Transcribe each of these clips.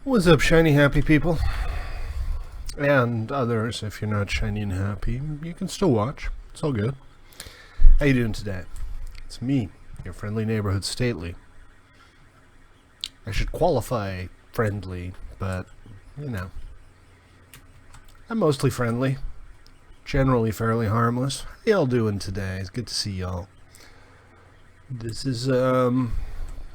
What's up, shiny happy people? And others, if you're not shiny and happy, you can still watch. It's all good. How you doing today? It's me, your friendly neighborhood stately. I should qualify friendly, but, you know. I'm mostly friendly. Generally fairly harmless. How y'all doing today? It's good to see y'all. This is,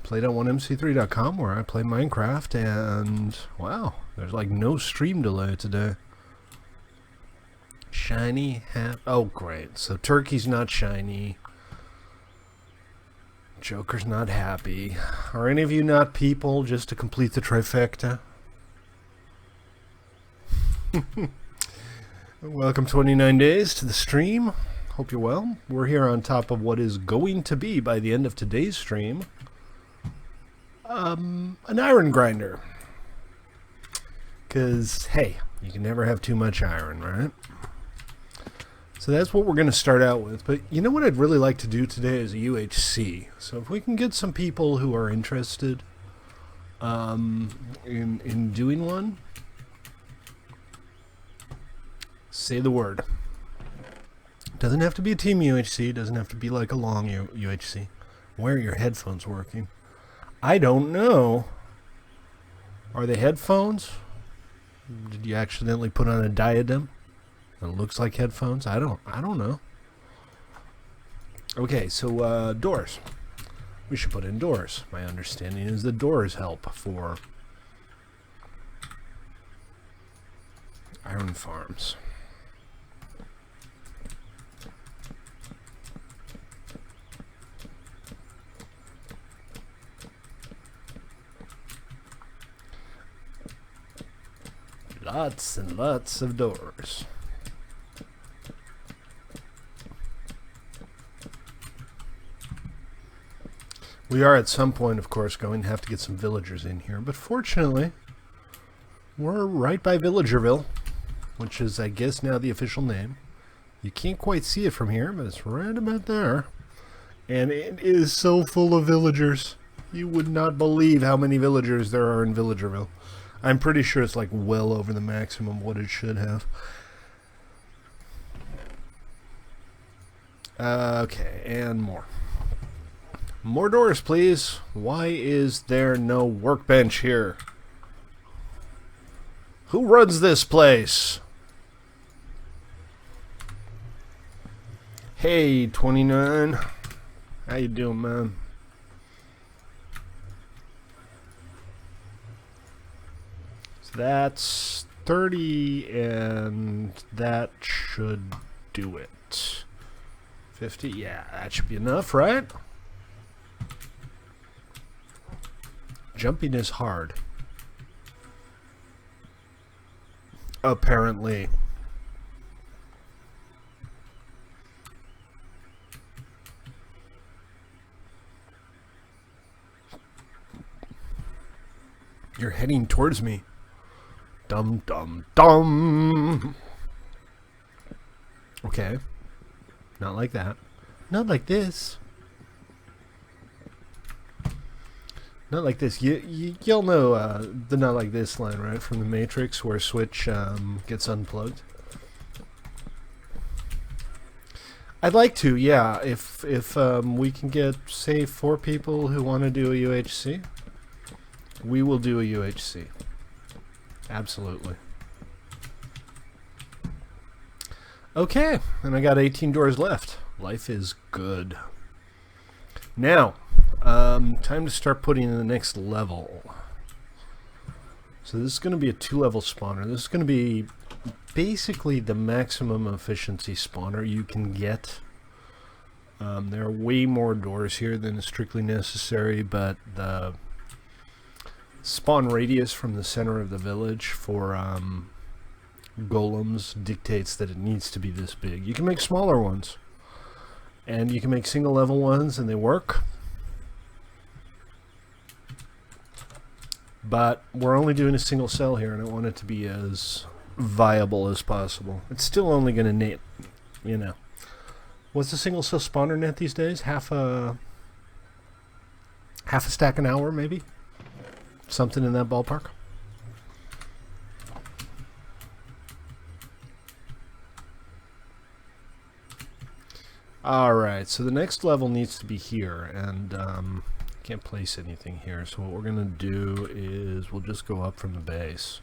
played.1mc3.com where I play Minecraft, and wow, there's like no stream delay today. Shiny hat. Oh, great. So Turkey's not shiny. Joker's not happy. Are any of you not people, just to complete the trifecta? Welcome 29 days to the stream. Hope you're well. We're here on top of what is going to be, by the end of today's stream, an iron grinder. Because, hey, you can never have too much iron, right? So that's what we're going to start out with. But you know what I'd really like to do today is a UHC. So if we can get some people who are interested in doing one, say the word. Doesn't have to be a team UHC. Doesn't have to be like a long UHC. Why are your headphones working? I don't know. Are they headphones? Did you accidentally put on a diadem? It looks like headphones. I don't know. Okay, so doors. We should put in doors. My understanding is the doors help for iron farms. Lots and lots of doors. We are at some point, of course, going to have to get some villagers in here, but fortunately, we're right by Villagerville, which is, I guess, now the official name. You can't quite see it from here, but it's right about there. And it is so full of villagers. You would not believe how many villagers there are in Villagerville. I'm pretty sure it's like well over the maximum what it should have. Okay, and more. More doors, please. Why is there no workbench here? Who runs this place? Hey, 29. How you doing, man? So that's 30, and that should do it. 50, yeah, that should be enough, right? Jumping is hard. Apparently. You're heading towards me. Dum dum dum. Okay. Not like that. Not like this. Not like this. Y'all know the not like this line, right? From the Matrix, where Switch gets unplugged. I'd like to, yeah. If we can get, say, 4 people who want to do a UHC, we will do a UHC. Absolutely. Okay, and I got 18 doors left. Life is good. Now, time to start putting in the next level. So this is going to be a 2-level spawner. This is going to be basically the maximum efficiency spawner you can get. There are way more doors here than is strictly necessary, but the spawn radius from the center of the village for golems dictates that it needs to be this big. You can make smaller ones, and you can make single level ones, and they work. But we're only doing a single cell here, and I want it to be as viable as possible. It's still only going to net, you know. What's the single cell spawner net these days? Half a stack an hour, maybe? Something in that ballpark. Alright, so the next level needs to be here, and can't place anything here, so what we're going to do is we'll just go up from the base.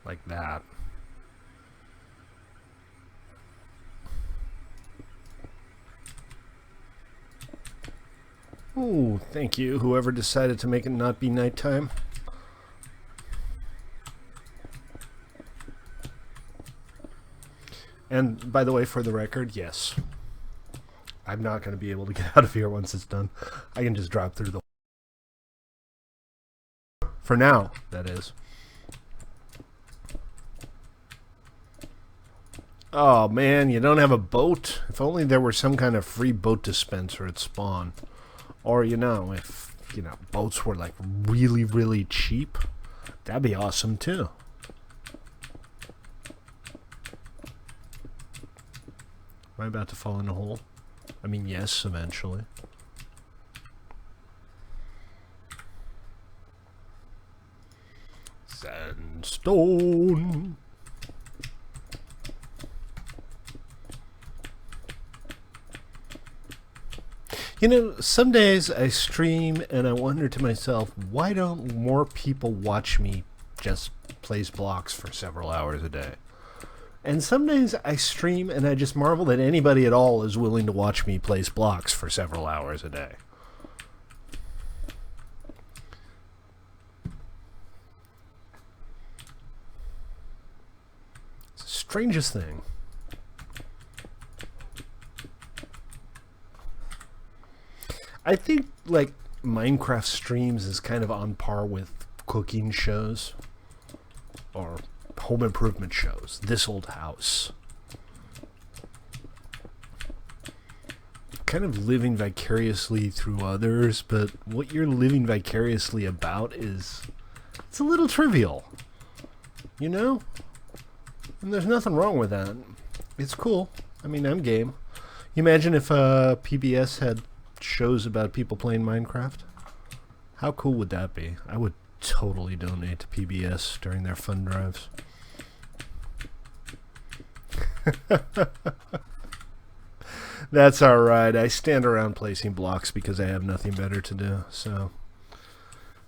Like that. Ooh, thank you, whoever decided to make it not be nighttime. And by the way, for the record, yes, I'm not going to be able to get out of here once it's done. I can just drop through the... For now, that is. Oh man, you don't have a boat? If only there were some kind of free boat dispenser at spawn. Or, you know, if, you know, boats were like really, really cheap, that'd be awesome too. Am I about to fall in a hole? I mean, yes, eventually. Sandstone. You know, some days I stream and I wonder to myself, why don't more people watch me just place blocks for several hours a day? And some days I stream and I just marvel that anybody at all is willing to watch me place blocks for several hours a day. It's the strangest thing. I think, like, Minecraft streams is kind of on par with cooking shows or home improvement shows. This Old House. Kind of living vicariously through others, but what you're living vicariously about is, it's a little trivial, you know? And there's nothing wrong with that. It's cool. I mean, I'm game. You imagine if PBS had shows about people playing Minecraft? How cool would that be? I would totally donate to PBS during their fund drives. That's alright. I stand around placing blocks because I have nothing better to do, so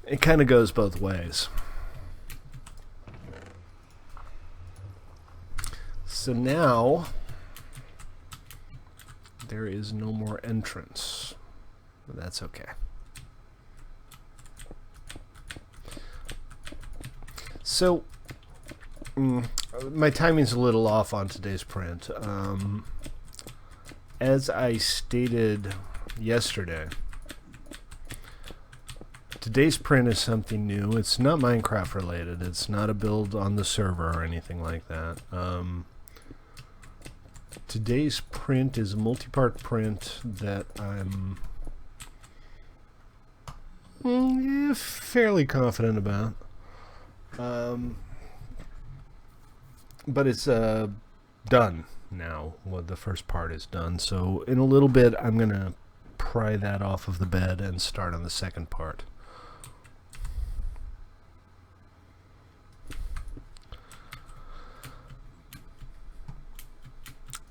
it kind of goes both ways. So now there is no more entrance. But that's okay. So my timing's a little off on today's print. As I stated yesterday, today's print is something new. It's not Minecraft related. It's not a build on the server or anything like that. Today's print is a multi-part print that I'm fairly confident about. But it's done now. Well, the first part is done. So in a little bit, I'm going to pry that off of the bed and start on the second part.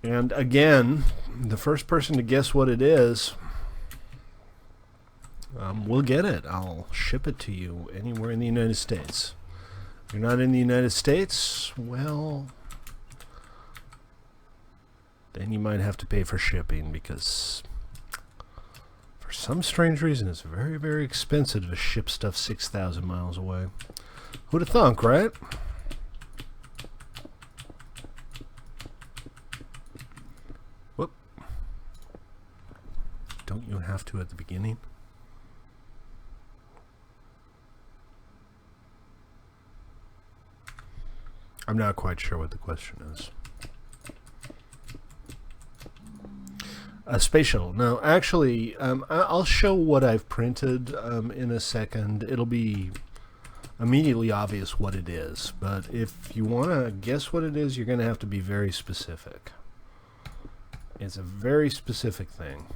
And again, the first person to guess what it is will get it. I'll ship it to you anywhere in the United States. If you're not in the United States, well, then you might have to pay for shipping because for some strange reason it's very, very expensive to ship stuff 6,000 miles away. Who'd have thunk, right? Whoop. Don't you have to at the beginning? I'm not quite sure what the question is. A space shuttle. No, actually, I'll show what I've printed in a second. It'll be immediately obvious what it is. But if you want to guess what it is, you're going to have to be very specific. It's a very specific thing.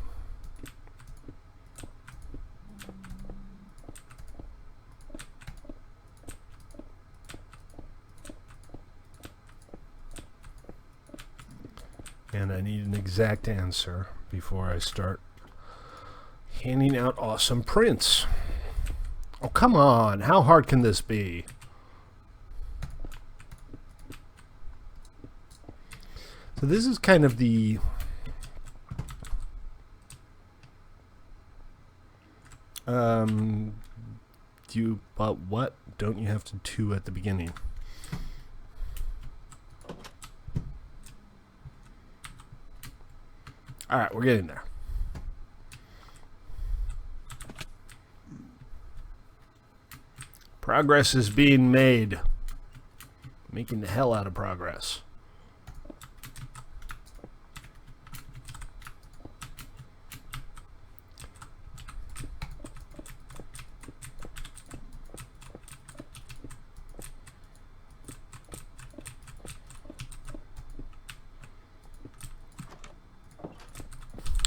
And I need an exact answer before I start handing out awesome prints. Oh, come on. How hard can this be? So this is kind of the but what? Don't you have to 2 at the beginning? All right, we're getting there. Progress is being made. Making the hell out of progress.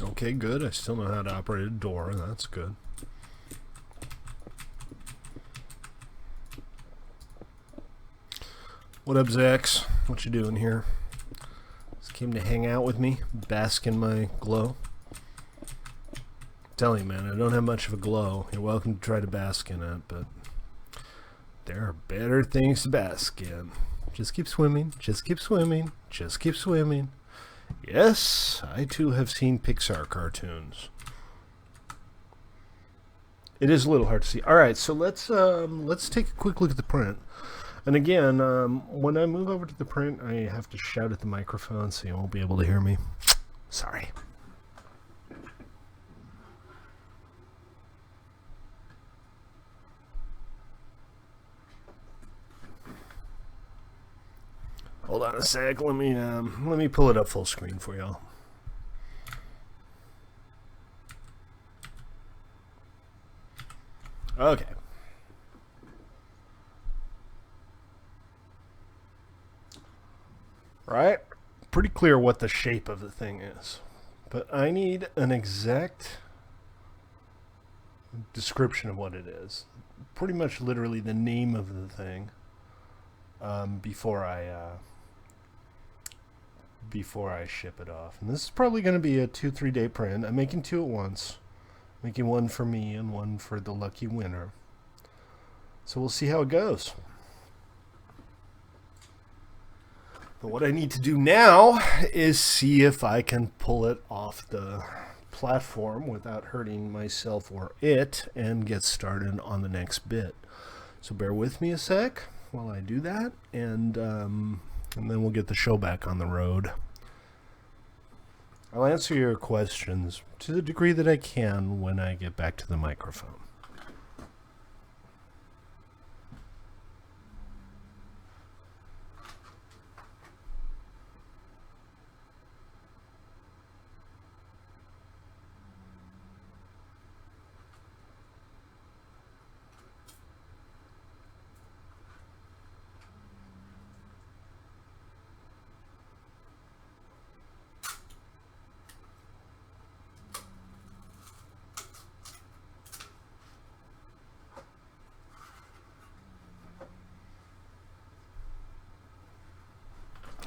Okay, good. I still know how to operate a door. That's good. What up, Zax? What you doing here? Just came to hang out with me, bask in my glow. Tell you, man, I don't have much of a glow. You're welcome to try to bask in it, but there are better things to bask in. Just keep swimming. Just keep swimming. Just keep swimming. Yes, I too have seen Pixar cartoons. It is a little hard to see. All right, so let's take a quick look at the print. And again, when I move over to the print, I have to shout at the microphone, so you won't be able to hear me. Sorry. Hold on a sec. Let me pull it up full screen for y'all. Okay. Right? Pretty clear what the shape of the thing is. But I need an exact description of what it is. Pretty much literally the name of the thing before I ship it off. And this is probably going to be a 2-3 day print. I'm making 2 at once. Making one for me and one for the lucky winner. So we'll see how it goes. But what I need to do now is see if I can pull it off the platform without hurting myself or it and get started on the next bit. So bear with me a sec while I do that, and then we'll get the show back on the road. I'll answer your questions to the degree that I can when I get back to the microphone.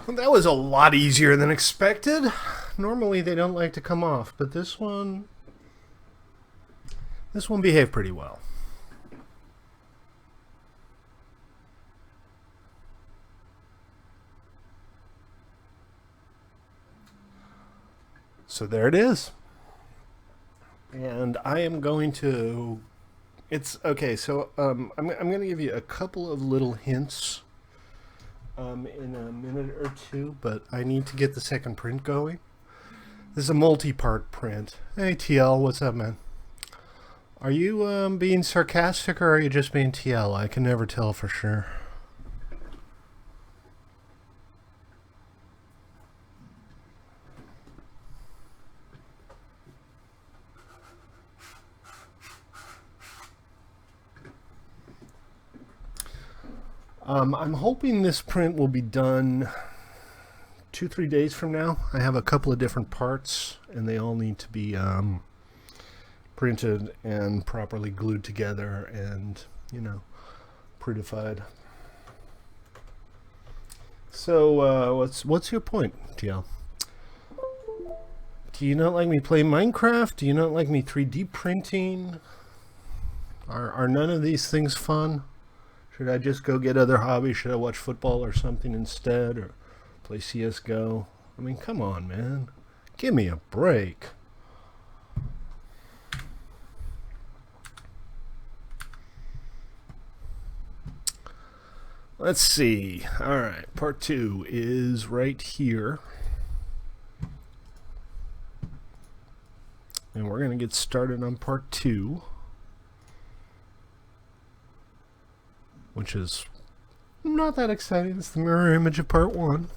That was a lot easier than expected. Normally they don't like to come off, but this one behaved pretty well. So there it is. And I am going to... It's... Okay, so I'm going to give you a couple of little hints in a minute or two, but I need to get the second print going. This is a multi-part print. Hey TL, what's up, man? Are you being sarcastic or are you just being TL? I can never tell for sure. I'm hoping this print will be done 2-3 days from now. I have a couple of different parts and they all need to be printed and properly glued together and, you know, prettified. So what's your point, TL? Do you not like me play Minecraft? Do you not like me 3D printing? Are none of these things fun? Should I just go get other hobbies? Should I watch football or something instead? Or play CSGO? I mean, come on, man. Give me a break. Let's see. All right, part 2 is right here. And we're going to get started on part 2, which is not that exciting. It's the mirror image of part 1.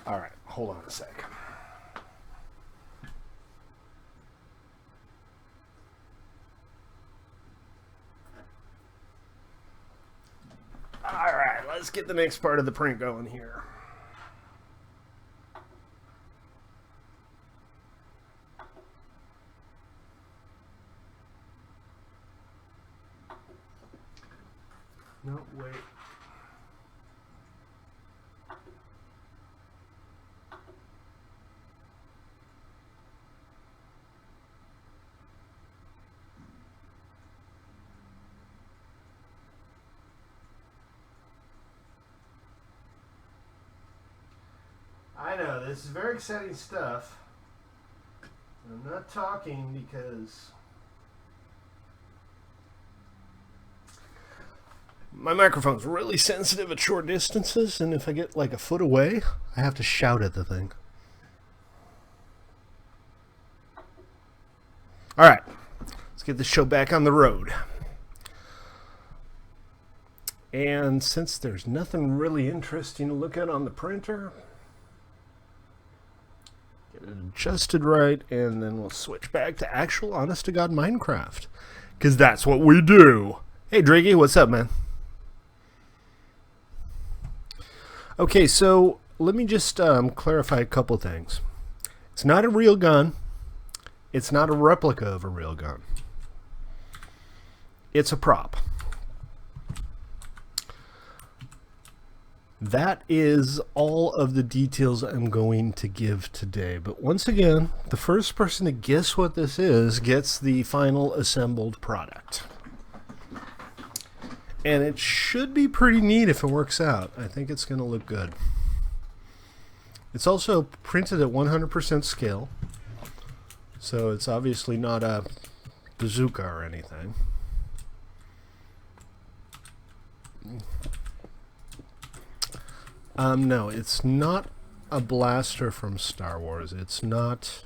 All right, hold on a sec. All right, let's get the next part of the print going here. No, wait. I know, this is very exciting stuff. I'm not talking because my microphone's really sensitive at short distances, and if I get like a foot away, I have to shout at the thing. All right, let's get this show back on the road. And since there's nothing really interesting to look at on the printer, get it adjusted right, and then we'll switch back to actual honest-to-God Minecraft, because that's what we do. Hey, Driggy, what's up, man? Okay, so let me just clarify a couple things. It's not a real gun. It's not a replica of a real gun. It's a prop. That is all of the details I'm going to give today. But once again, the first person to guess what this is gets the final assembled product. And it should be pretty neat if it works out. I think it's going to look good. It's also printed at 100% scale. So it's obviously not a bazooka or anything. No, it's not a blaster from Star Wars. It's not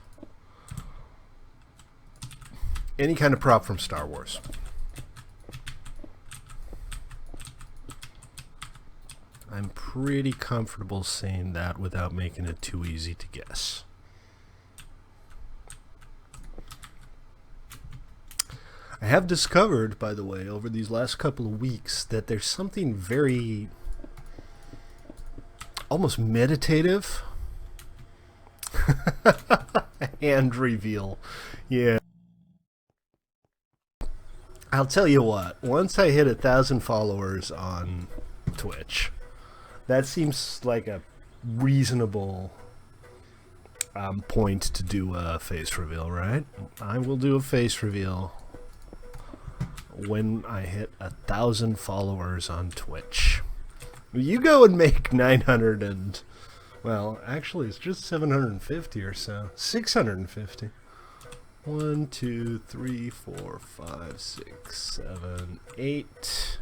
any kind of prop from Star Wars. I'm pretty comfortable saying that without making it too easy to guess. I have discovered, by the way, over these last couple of weeks that there's something very almost meditative hand reveal. Yeah. I'll tell you what, once I hit 1,000 followers on Twitch, that seems like a reasonable point to do a face reveal, right? I will do a face reveal when I hit 1,000 followers on Twitch. You go and make 900 and, well, actually it's just 750 or so. 650. 1, 2, 3, 4, 5, 6, 7, 8.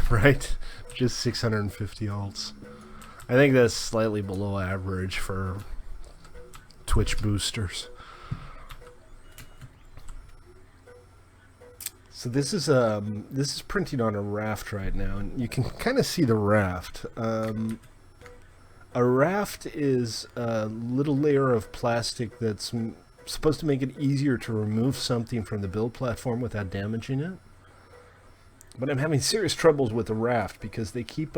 Right? Just 650 alts. I think that's slightly below average for Twitch boosters. So this is printing on a raft right now, and you can kind of see the raft. A raft is a little layer of plastic that's supposed to make it easier to remove something from the build platform without damaging it. But I'm having serious troubles with the raft because they keep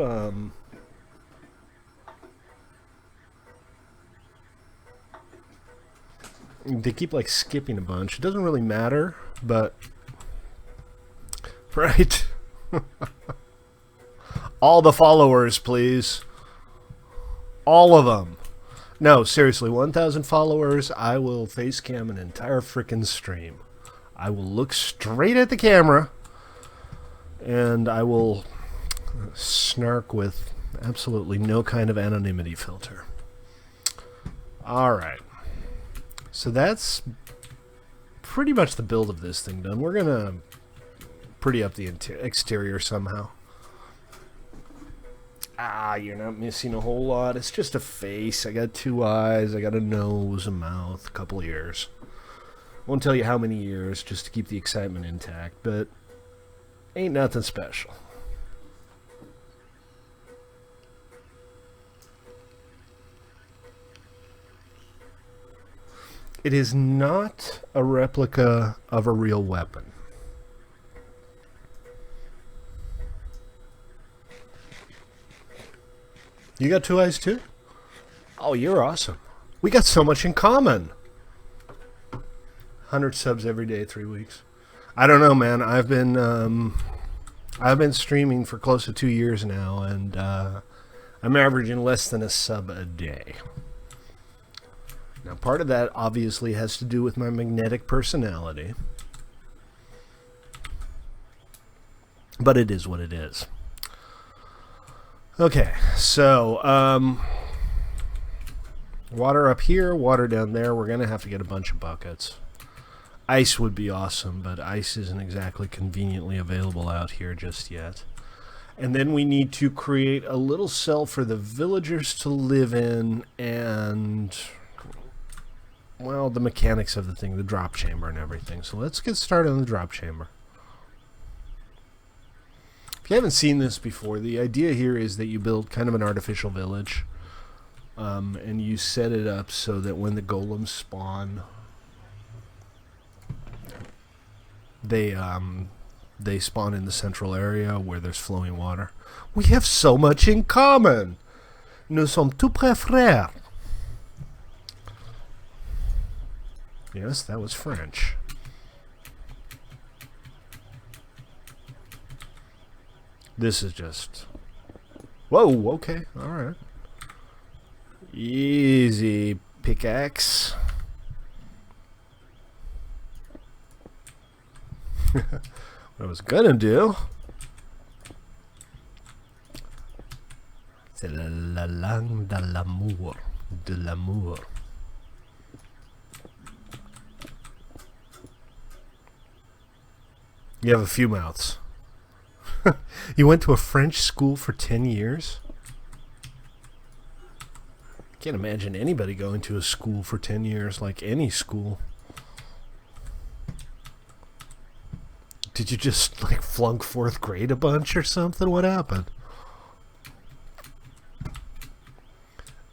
like skipping a bunch. It doesn't really matter, but right. All the followers, please. All of them. No, seriously, 1,000 followers, I will face cam an entire frickin' stream. I will look straight at the camera, and I will snark with absolutely no kind of anonymity filter. Alright. So that's pretty much the build of this thing done. We're going to pretty up the exterior somehow. You're not missing a whole lot. It's just a face. I got 2 eyes. I got a nose, a mouth, a couple ears. Won't tell you how many ears, just to keep the excitement intact, but ain't nothing special. It is not a replica of a real weapon. You got 2 eyes too? Oh, you're awesome. We got so much in common. 100 subs every day, 3 weeks. I don't know, man. I've been streaming for close to 2 years now, and I'm averaging less than a sub a day. Now, part of that obviously has to do with my magnetic personality, but it is what it is. Okay, so water up here, water down there. We're going to have to get a bunch of buckets. Ice would be awesome, but ice isn't exactly conveniently available out here just yet. And then we need to create a little cell for the villagers to live in and, well, the mechanics of the thing, the drop chamber and everything. So let's get started on the drop chamber. If you haven't seen this before, the idea here is that you build kind of an artificial village, and you set it up so that when the golems spawn, they spawn in the central area where there's flowing water. We have so much in common. Nous sommes tout près frères. Yes, that was French. This is just... Whoa, okay, alright. Easy, pickaxe. What I was gonna do... C'est la langue de l'amour. De l'amour. You have a few mouths. You went to a French school for 10 years? Can't imagine anybody going to a school for 10 years, like any school. Did you just, like, flunk 4th grade a bunch or something? What happened?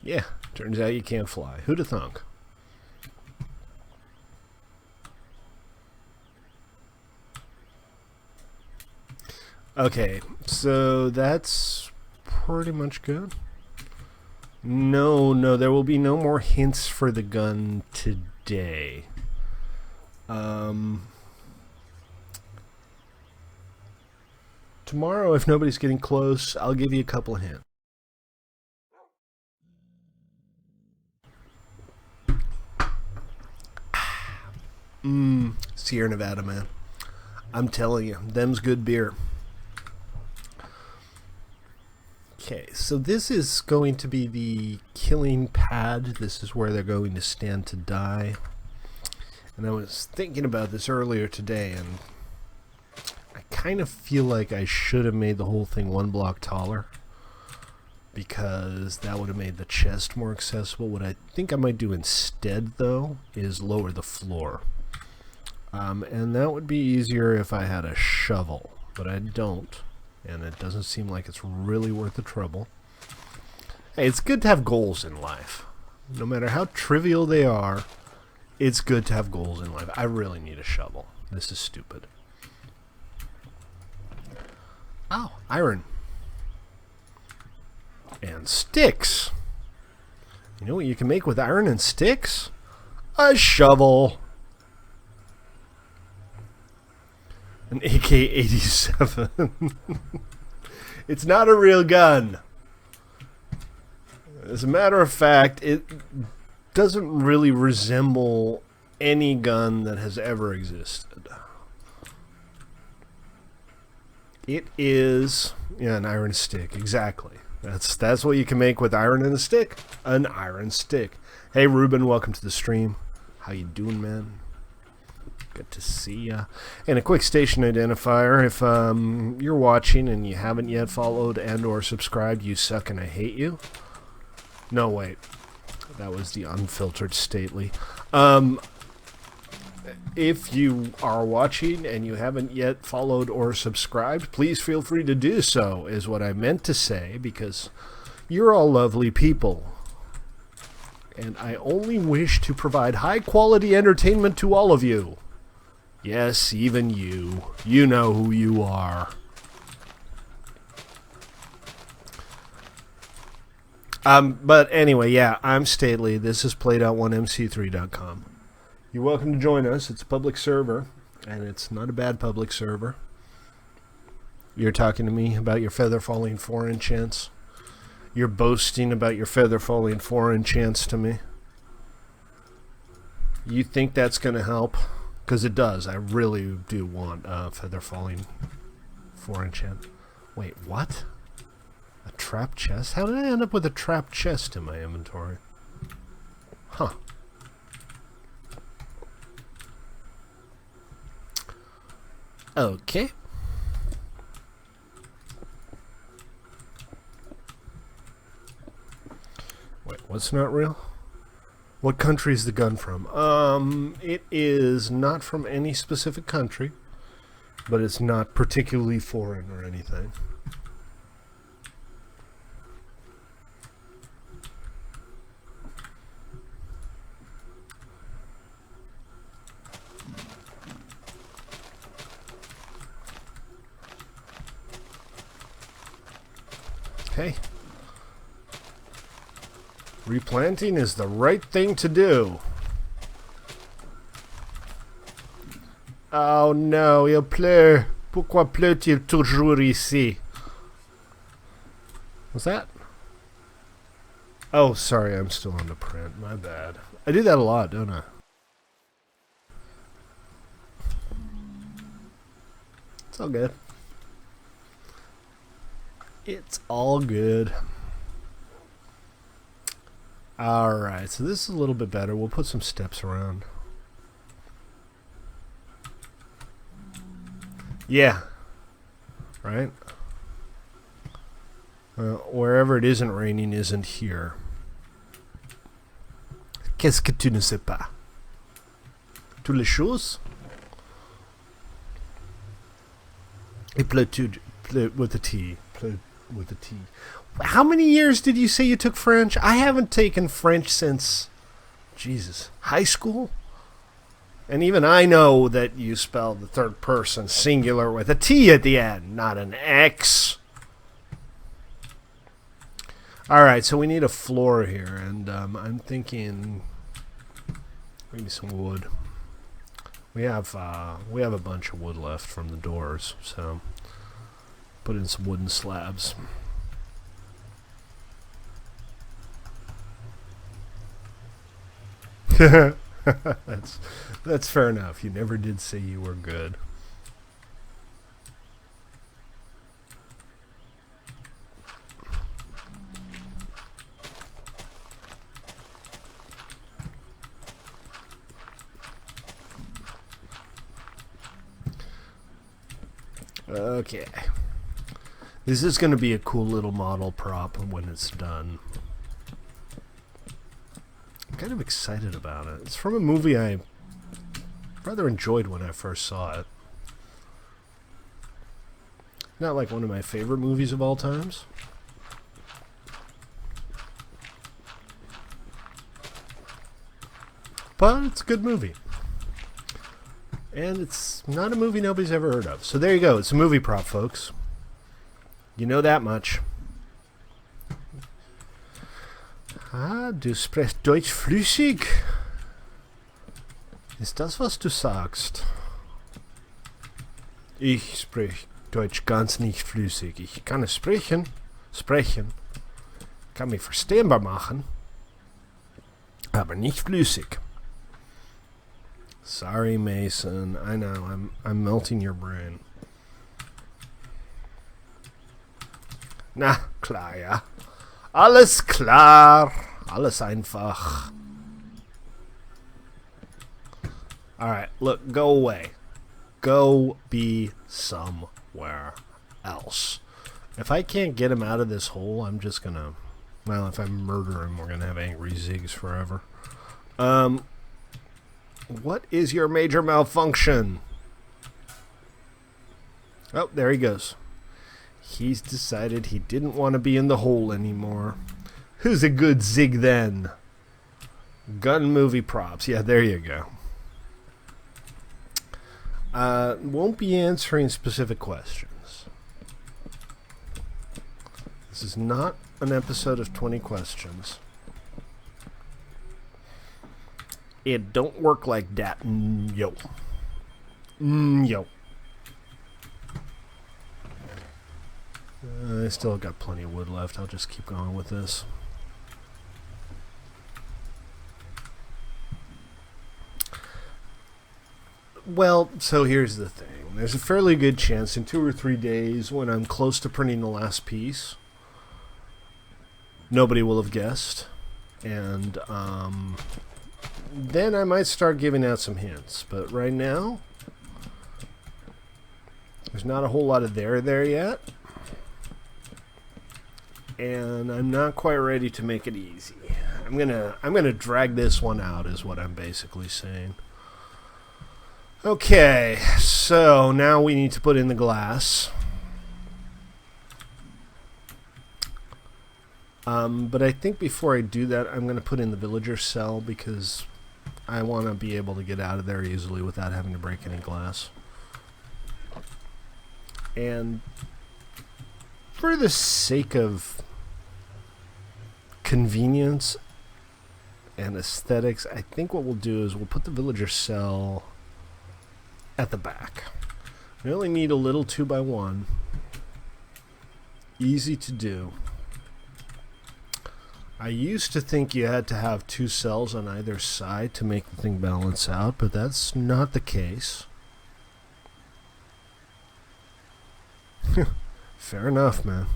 Yeah, turns out you can't fly. Who'd have thunk? Okay, so that's pretty much good. No, there will be no more hints for the gun today. Tomorrow, if nobody's getting close, I'll give you a couple of hints. Sierra Nevada, man. I'm telling you, them's good beer. Okay, so this is going to be the killing pad. This is where they're going to stand to die. And I was thinking about this earlier today, and I kind of feel like I should have made the whole thing 1 block taller, because that would have made the chest more accessible. What I think I might do instead, though, is lower the floor. And that would be easier if I had a shovel, but I don't. And it doesn't seem like it's really worth the trouble. Hey, it's good to have goals in life. No matter how trivial they are, it's good to have goals in life. I really need a shovel. This is stupid. Oh, iron. And sticks. You know what you can make with iron and sticks? A shovel. An AK-87. It's not a real gun. As a matter of fact, it doesn't really resemble any gun that has ever existed. It is, yeah, an iron stick, exactly. That's what you can make with iron and a stick. An iron stick. Hey, Ruben, welcome to the stream. How you doing, man? Good to see ya. And a quick station identifier. If you're watching and you haven't yet followed and or subscribed, you suck and I hate you. No, wait. That was the unfiltered stately. If you are watching and you haven't yet followed or subscribed, please feel free to do so, is what I meant to say, because you're all lovely people. And I only wish to provide high-quality entertainment to all of you. Yes, even you. You know who you are. But anyway, yeah, I'm Stately. This is played.1mc3.com. You're welcome to join us. It's a public server, and it's not a bad public server. You're talking to me about your feather falling 4 enchants. You're boasting about your feather falling 4 enchants to me. You think that's going to help? Because it does. I really do want feather falling 4 enchant. Wait, what? A trap chest? How did I end up with a trap chest in my inventory? Huh. Okay. Wait, what's not real? What country is the gun from? It is not from any specific country, but it's not particularly foreign or anything. Hey, replanting is the right thing to do. Oh no, il pleut. Pourquoi pleut-il toujours ici? What's that? Oh, sorry, I'm still on the print. My bad. I do that a lot, don't I? It's all good. It's all good. Alright, so this is a little bit better. We'll put some steps around. Yeah. Right? Wherever it isn't raining isn't here. Qu'est-ce que tu ne sais pas? Toutes les choses? Et pleut with a T. Pleut with a T. How many years did you say you took French? I haven't taken French since, Jesus, high school? And even I know that you spell the third person singular with a T at the end, not an X. Alright, so we need a floor here, and I'm thinking maybe some wood. We have a bunch of wood left from the doors, so put in some wooden slabs. That's fair enough. You never did say you were good. Okay. This is going to be a cool little model prop when it's done. I'm kind of excited about it. It's from a movie I rather enjoyed when I first saw it. Not like one of my favorite movies of all times. but it's a good movie. And it's not a movie nobody's ever heard of. So there you go. It's a movie prop, folks. You know that much. Du sprichst Deutsch flüssig. Ist das, was du sagst? Ich sprich Deutsch ganz nicht flüssig. Ich kann es sprechen. Kann mich verstehbar machen. Aber nicht flüssig. Sorry, Mason. I know, I'm melting your brain. Na, klar, ja. Alles klar. Alles einfach. Alright, look, go away. Go be somewhere else. If I can't get him out of this hole, I'm just gonna... Well, if I murder him, we're gonna have angry zigs forever. What is your major malfunction? Oh, there he goes. He's decided he didn't want to be in the hole anymore. Who's a good zig then? Gun movie props. Yeah, there you go. Won't be answering specific questions. This is not an episode of 20 questions. It don't work like that. Yo. Yo. I still got plenty of wood left. I'll just keep going with this. Well, so here's the thing. There's a fairly good chance in 2 or 3 days when I'm close to printing the last piece, nobody will have guessed. And then I might start giving out some hints. But right now, there's not a whole lot of there yet. And I'm not quite ready to make it easy. I'm gonna drag this one out is what I'm basically saying. Okay, so now we need to put in the glass. But I think before I do that, I'm going to put in the villager cell because I want to be able to get out of there easily without having to break any glass. And for the sake of convenience and aesthetics, I think what we'll do is we'll put the villager cell at the back. We only need a little 2x1. Easy to do. I used to think you had to have 2 cells on either side to make the thing balance out, but that's not the case. Fair enough, man.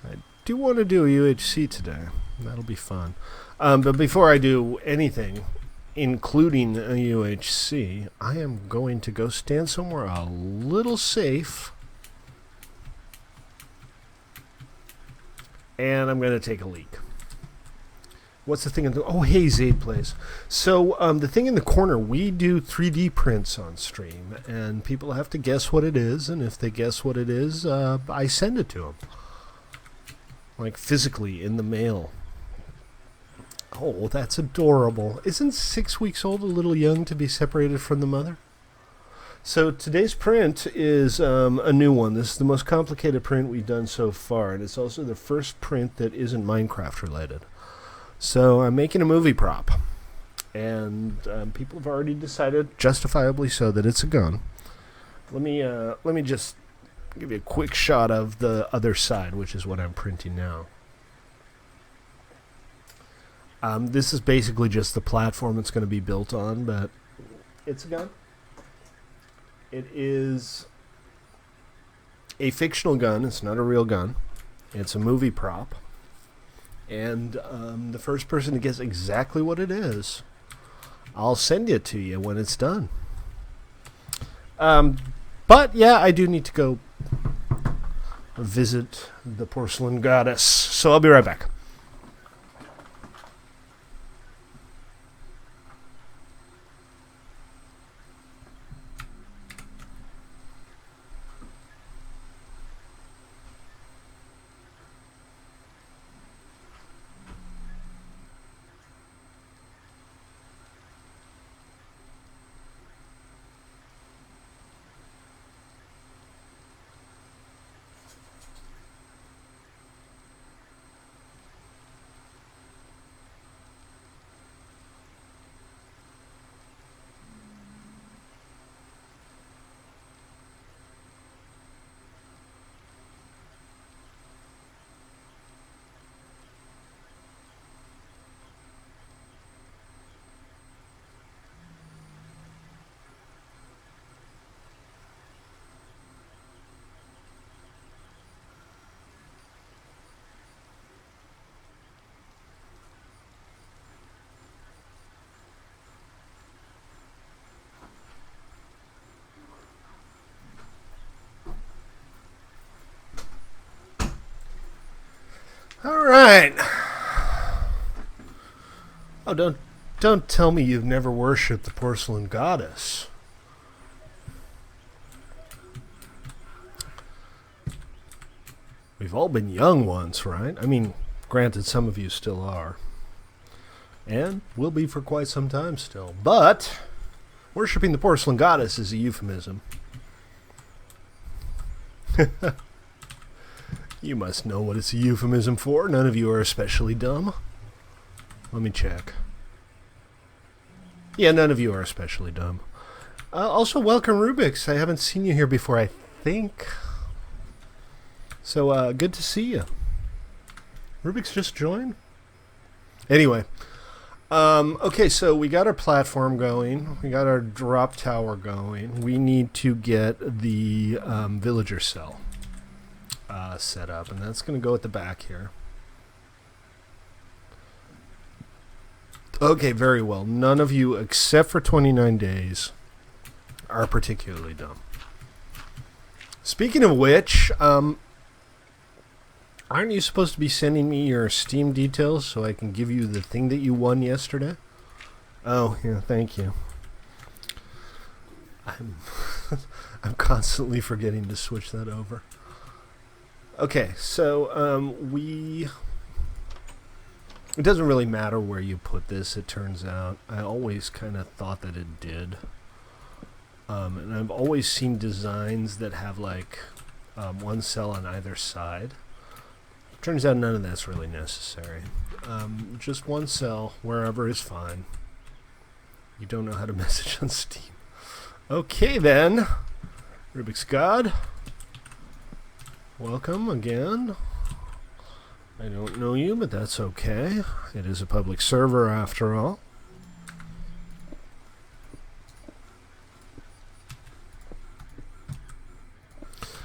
I do want to do a UHC today. That'll be fun. But before I do anything, including a UHC, I am going to go stand somewhere a little safe. And I'm going to take a leak. What's the thing in the... Oh, hey, Zaid plays. So, the thing in the corner, we do 3D prints on stream, and people have to guess what it is, and if they guess what it is, I send it to them. Like, physically, in the mail. Oh, that's adorable. Isn't 6 weeks old a little young to be separated from the mother? So, today's print is a new one. This is the most complicated print we've done so far, and it's also the first print that isn't Minecraft related. So I'm making a movie prop, and people have already decided, justifiably so, that it's a gun. Let me just give you a quick shot of the other side, which is what I'm printing now. This is basically just the platform it's going to be built on, but it's a gun. It is a fictional gun. It's not a real gun. It's a movie prop. And the first person to guess exactly what it is, I'll send it to you when it's done. But, yeah, I do need to go visit the porcelain goddess. So I'll be right back. All right. Oh, don't tell me you've never worshipped the porcelain goddess. We've all been young once, right? I mean, granted, some of you still are. And will be for quite some time still. But worshipping the porcelain goddess is a euphemism. You must know what it's a euphemism for. None of you are especially dumb. Let me check. Yeah, none of you are especially dumb. Also, welcome, Rubik's. I haven't seen you here before, I think. So, good to see you. Rubik's just joined? Anyway. Okay, so we got our platform going. We got our drop tower going. We need to get the villager cell set up, and that's going to go at the back here. Okay, very well. None of you, except for 29 days, are particularly dumb. Speaking of which, aren't you supposed to be sending me your Steam details so I can give you the thing that you won yesterday? Oh, yeah, thank you. I'm constantly forgetting to switch that over. Okay, so it doesn't really matter where you put this, it turns out. I always kind of thought that it did. And I've always seen designs that have like one cell on either side. Turns out none of that's really necessary. Just one cell wherever is fine. You don't know how to message on Steam. Okay then. Rubik's God. Welcome again. I don't know you, but that's okay. It is a public server after all.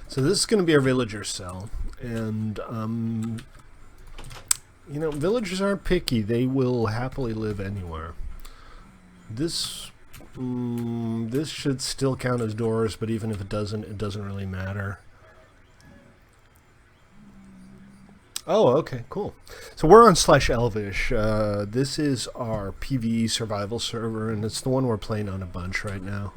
So this is going to be our villager cell. And, you know, villagers aren't picky. They will happily live anywhere. This should still count as doors, but even if it doesn't really matter. Oh, okay, cool. So we're on /Elvish. This is our PvE survival server, and it's the one we're playing on a bunch right now.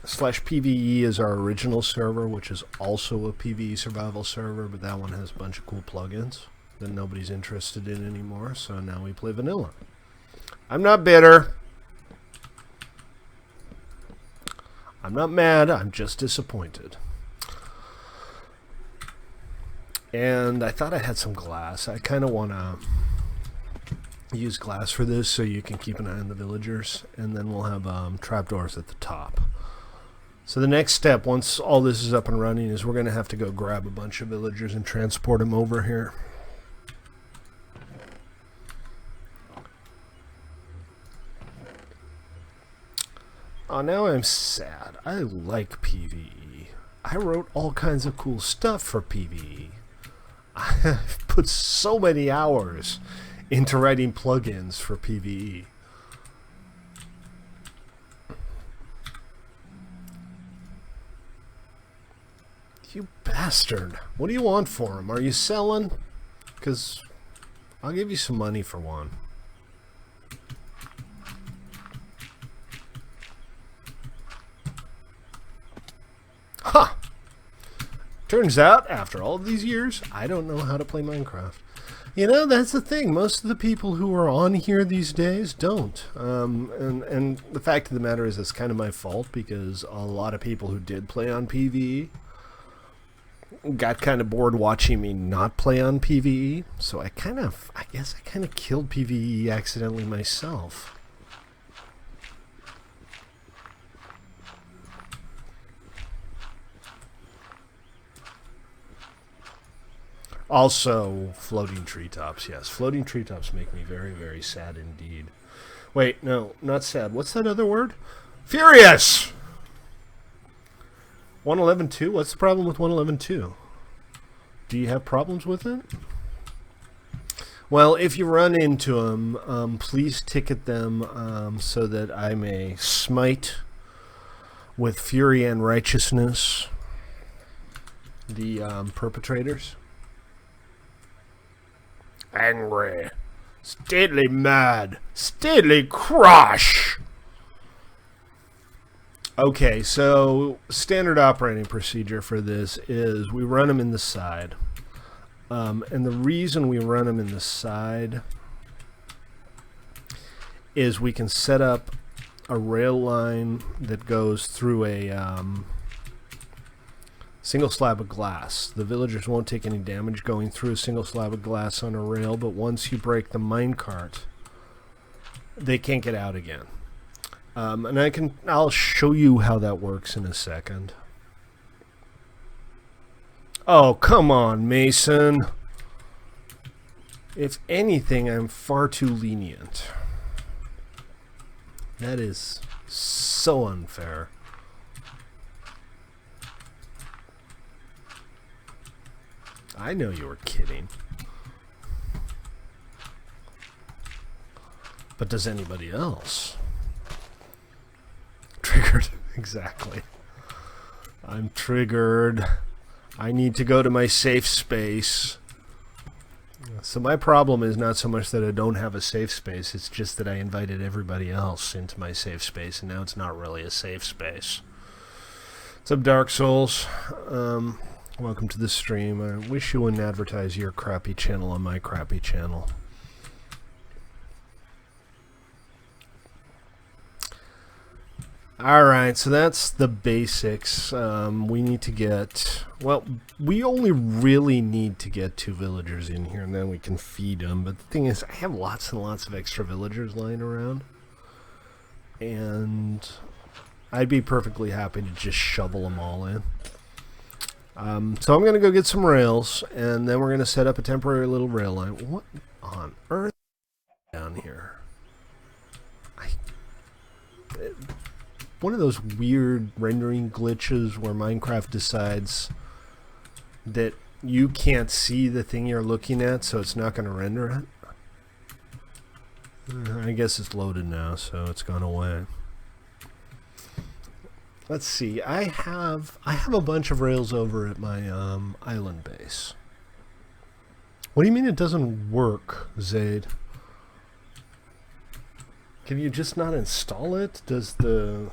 /PvE is our original server, which is also a PvE survival server, but that one has a bunch of cool plugins that nobody's interested in anymore, so now we play vanilla. I'm not bitter. I'm not mad, I'm just disappointed. And I thought I had some glass. I kind of want to use glass for this so you can keep an eye on the villagers, and then we'll have trapdoors at the top. So the next step, once all this is up and running, is we're going to have to go grab a bunch of villagers and transport them over here. Oh, now I'm sad. I like PvE. I wrote all kinds of cool stuff for PvE. I've put so many hours into writing plugins for PvE. You bastard. What do you want for him? Are you selling? Because I'll give you some money for one. Ha! Turns out, after all of these years, I don't know how to play Minecraft. You know, that's the thing. Most of the people who are on here these days don't. And the fact of the matter is it's kind of my fault, because a lot of people who did play on PvE got kind of bored watching me not play on PvE. So I guess I kind of killed PvE accidentally myself. Also, floating treetops. Yes, floating treetops make me very, very sad indeed. Wait, no, not sad. What's that other word? Furious! 111.2? What's the problem with 111.2? Do you have problems with it? Well, if you run into them, please ticket them so that I may smite with fury and righteousness the perpetrators. Angry. Stately mad. Stately crush. Okay, so standard operating procedure for this is we run them in the side. And the reason we run them in the side is we can set up a rail line that goes through a single slab of glass. The villagers won't take any damage going through a single slab of glass on a rail, but once you break the minecart, they can't get out again. And I'll show you how that works in a second. Oh, come on, Mason. If anything, I'm far too lenient. That is so unfair. I know you were kidding. But does anybody else? Triggered. Exactly. I'm triggered. I need to go to my safe space. So my problem is not so much that I don't have a safe space, it's just that I invited everybody else into my safe space, and now it's not really a safe space. What's up, Dark Souls? Welcome to the stream. I wish you wouldn't advertise your crappy channel on my crappy channel. Alright, so that's the basics. We need to get... Well, we only really need to get 2 villagers in here, and then we can feed them. But the thing is, I have lots and lots of extra villagers lying around. And I'd be perfectly happy to just shovel them all in. So I'm going to go get some rails, and then we're going to set up a temporary little rail line. What on earth down here? One of those weird rendering glitches where Minecraft decides that you can't see the thing you're looking at, so it's not going to render it. I guess it's loaded now, so it's gone away. Let's see. I have a bunch of rails over at my island base. What do you mean it doesn't work, Zaid? Can you just not install it? Does the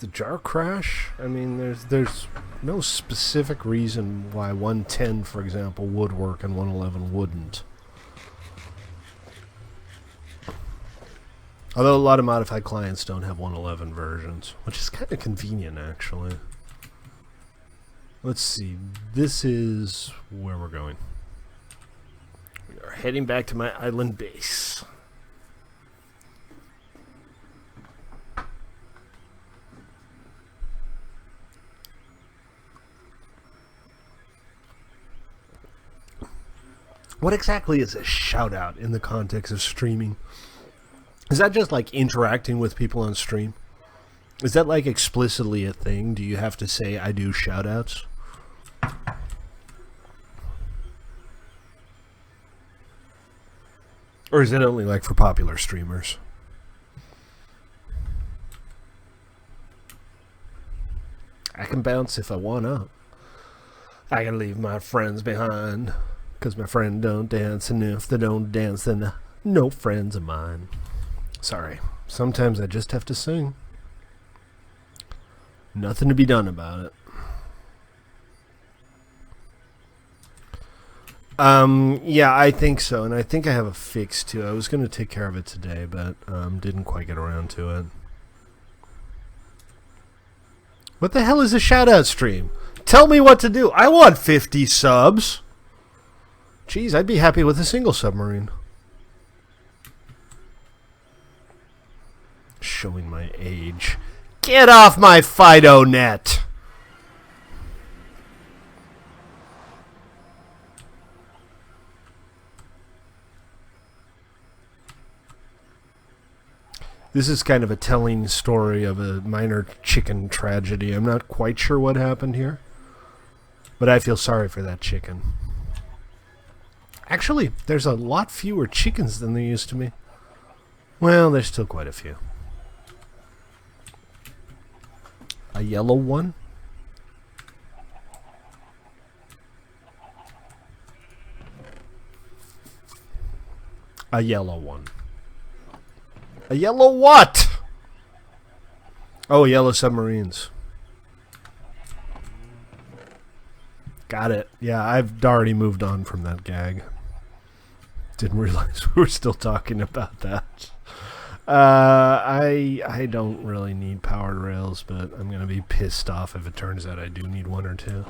jar crash? I mean, there's no specific reason why 110, for example, would work and 111 wouldn't. Although a lot of modified clients don't have 111 versions, which is kind of convenient, actually. Let's see. This is where we're going. We are heading back to my island base. What exactly is a shout out in the context of streaming? Is that just like interacting with people on stream? Is that like explicitly a thing? Do you have to say I do shout outs? Or is it only like for popular streamers? I can bounce if I want to. I can leave my friends behind. Because my friend don't dance, and if they don't dance, then no friends of mine. Sorry. Sometimes I just have to sing. Nothing to be done about it. Yeah, I think so, and I think I have a fix too. I was going to take care of it today, but didn't quite get around to it. What the hell is a shout-out stream? Tell me what to do. I want 50 subs. Jeez, I'd be happy with a single submarine. Showing my age. Get off my Fido net! This is kind of a telling story of a minor chicken tragedy. I'm not quite sure what happened here, but I feel sorry for that chicken. Actually, there's a lot fewer chickens than there used to be. Well, there's still quite a few. A yellow one? A yellow one. A yellow what? Oh, yellow submarines. Got it. Yeah, I've already moved on from that gag. Didn't realize we were still talking about that. I don't really need powered rails, but I'm going to be pissed off if it turns out I do need one or two.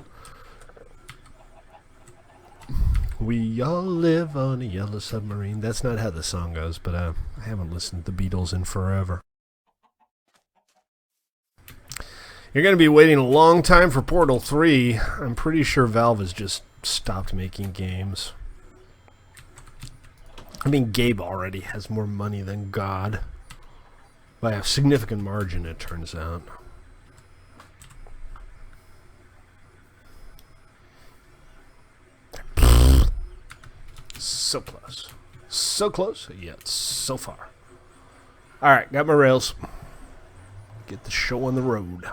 We all live on a yellow submarine. That's not how the song goes, but I haven't listened to the Beatles in forever. You're going to be waiting a long time for Portal 3. I'm pretty sure Valve has just stopped making games. I mean, Gabe already has more money than God. By a significant margin, it turns out. So close. So close, yet so far. Alright, got my rails. Get the show on the road.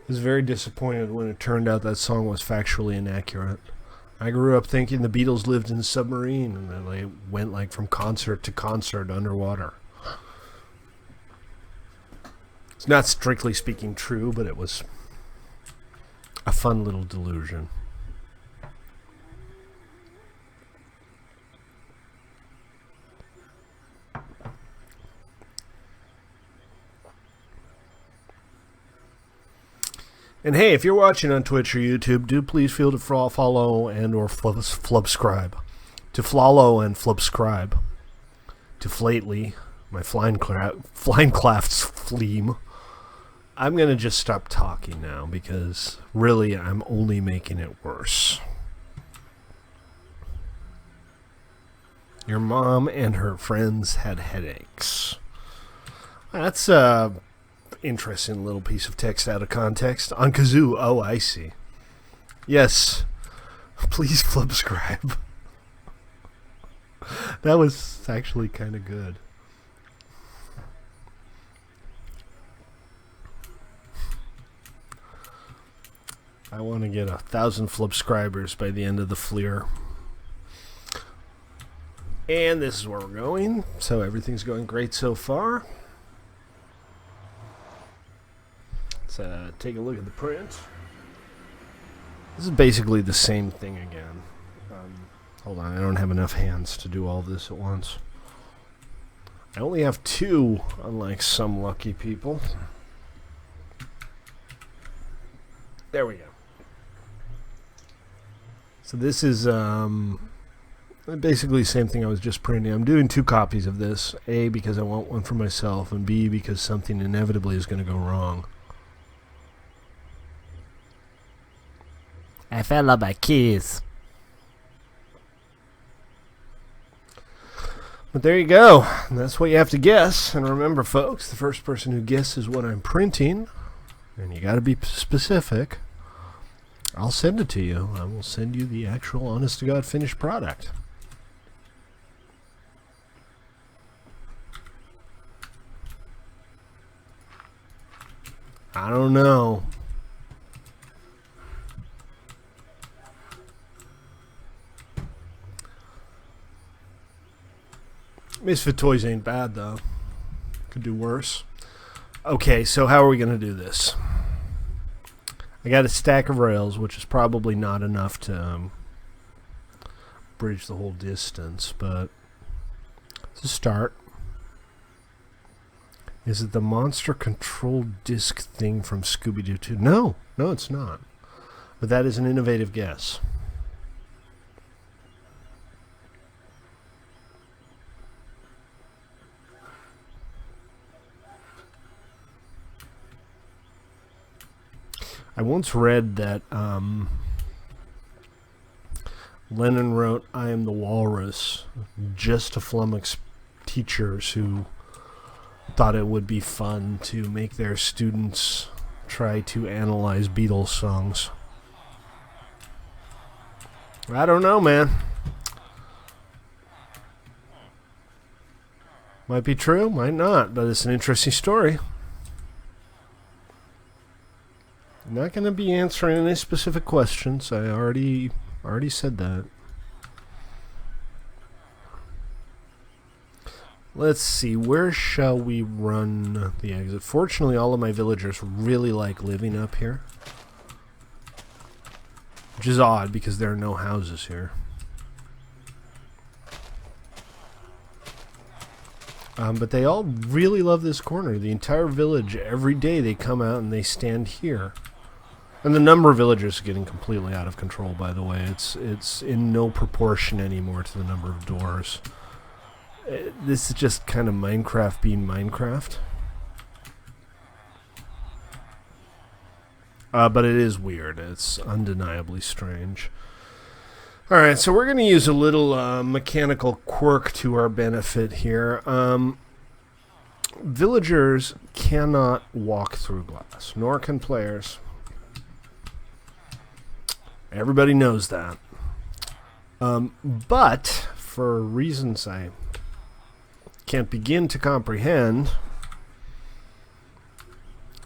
I was very disappointed when it turned out that song was factually inaccurate. I grew up thinking the Beatles lived in a submarine and then they went like from concert to concert underwater. It's not strictly speaking true, but it was a fun little delusion. And hey, if you're watching on Twitch or YouTube, do please feel to follow and or flubscribe. To follow and flubscribe. To Flately, my Flynclaft's fleam. I'm going to just stop talking now because really I'm only making it worse. Your mom and her friends had headaches. That's a interesting little piece of text out of context. On Kazoo, oh, I see. Yes, please subscribe. That was actually kind of good. I want to get 1,000 subscribers by the end of the Fleer. And this is where we're going. So everything's going great so far. Let's take a look at the print. This is basically the same thing again. Hold on, I don't have enough hands to do all this at once. I only have 2, unlike some lucky people. There we go. So this is basically the same thing I was just printing. I'm doing 2 copies of this. A, because I want one for myself, and B, because something inevitably is going to go wrong. I fell on my keys. But there you go. That's what you have to guess. And remember, folks, the first person who guesses what I'm printing, and you got to be specific, I'll send it to you. I will send you the actual honest-to-God finished product. I don't know. Misfit Toys ain't bad, though. Could do worse. Okay, so how are we going to do this? I got a stack of rails, which is probably not enough to bridge the whole distance, but to start. Is it the Monster Control Disc thing from Scooby-Doo 2? No, it's not. But that is an innovative guess. I once read that Lennon wrote "I Am the Walrus" just to flummox teachers who thought it would be fun to make their students try to analyze Beatles songs. I don't know, man. Might be true, might not, but it's an interesting story. I'm not going to be answering any specific questions. I already said that. Let's see, where shall we run the exit? Fortunately, all of my villagers really like living up here. Which is odd because there are no houses here. But they all really love this corner. The entire village, every day they come out and they stand here. And the number of villagers is getting completely out of control, by the way. It's in no proportion anymore to the number of doors. This is just kind of Minecraft being Minecraft. But it is weird. It's undeniably strange. Alright, so we're going to use a little mechanical quirk to our benefit here. Villagers cannot walk through glass, nor can players. Everybody knows that. But, for reasons I can't begin to comprehend,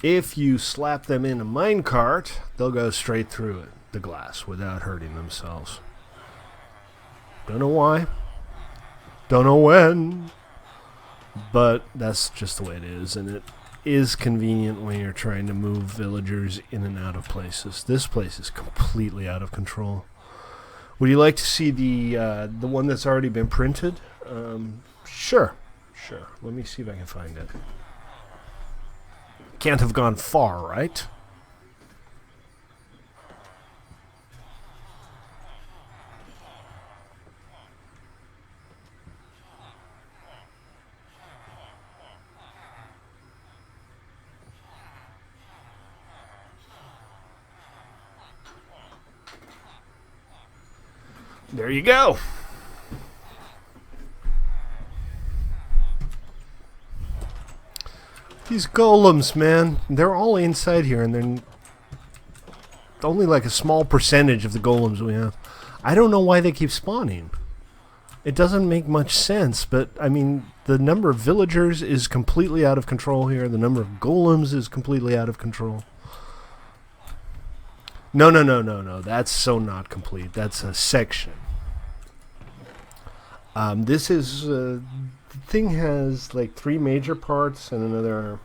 if you slap them in a minecart, they'll go straight through it, the glass, without hurting themselves. Don't know why. Don't know when. But that's just the way it is, and it is convenient when you're trying to move villagers in and out of places. This place is completely out of control. Would you like to see the one that's already been printed? Sure. Let me see if I can find it. Can't have gone far, right? There you go. These golems, man, they're all inside here, and they're only like a small percentage of the golems we have. I don't know why they keep spawning. It doesn't make much sense, but, I mean, the number of villagers is completely out of control here. The number of golems is completely out of control. No. That's so not complete. That's a section. This is... the thing has like 3 major parts and another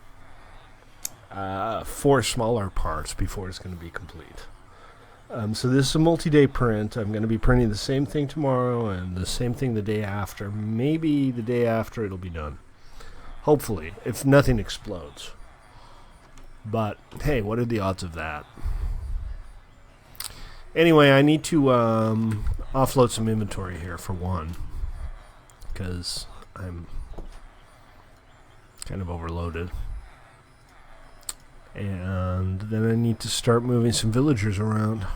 4 smaller parts before it's going to be complete. So this is a multi-day print. I'm going to be printing the same thing tomorrow and the same thing the day after. Maybe the day after it'll be done. Hopefully, if nothing explodes. But, hey, what are the odds of that? Anyway, I need to offload some inventory here for one. Because I'm kind of overloaded. And then I need to start moving some villagers around.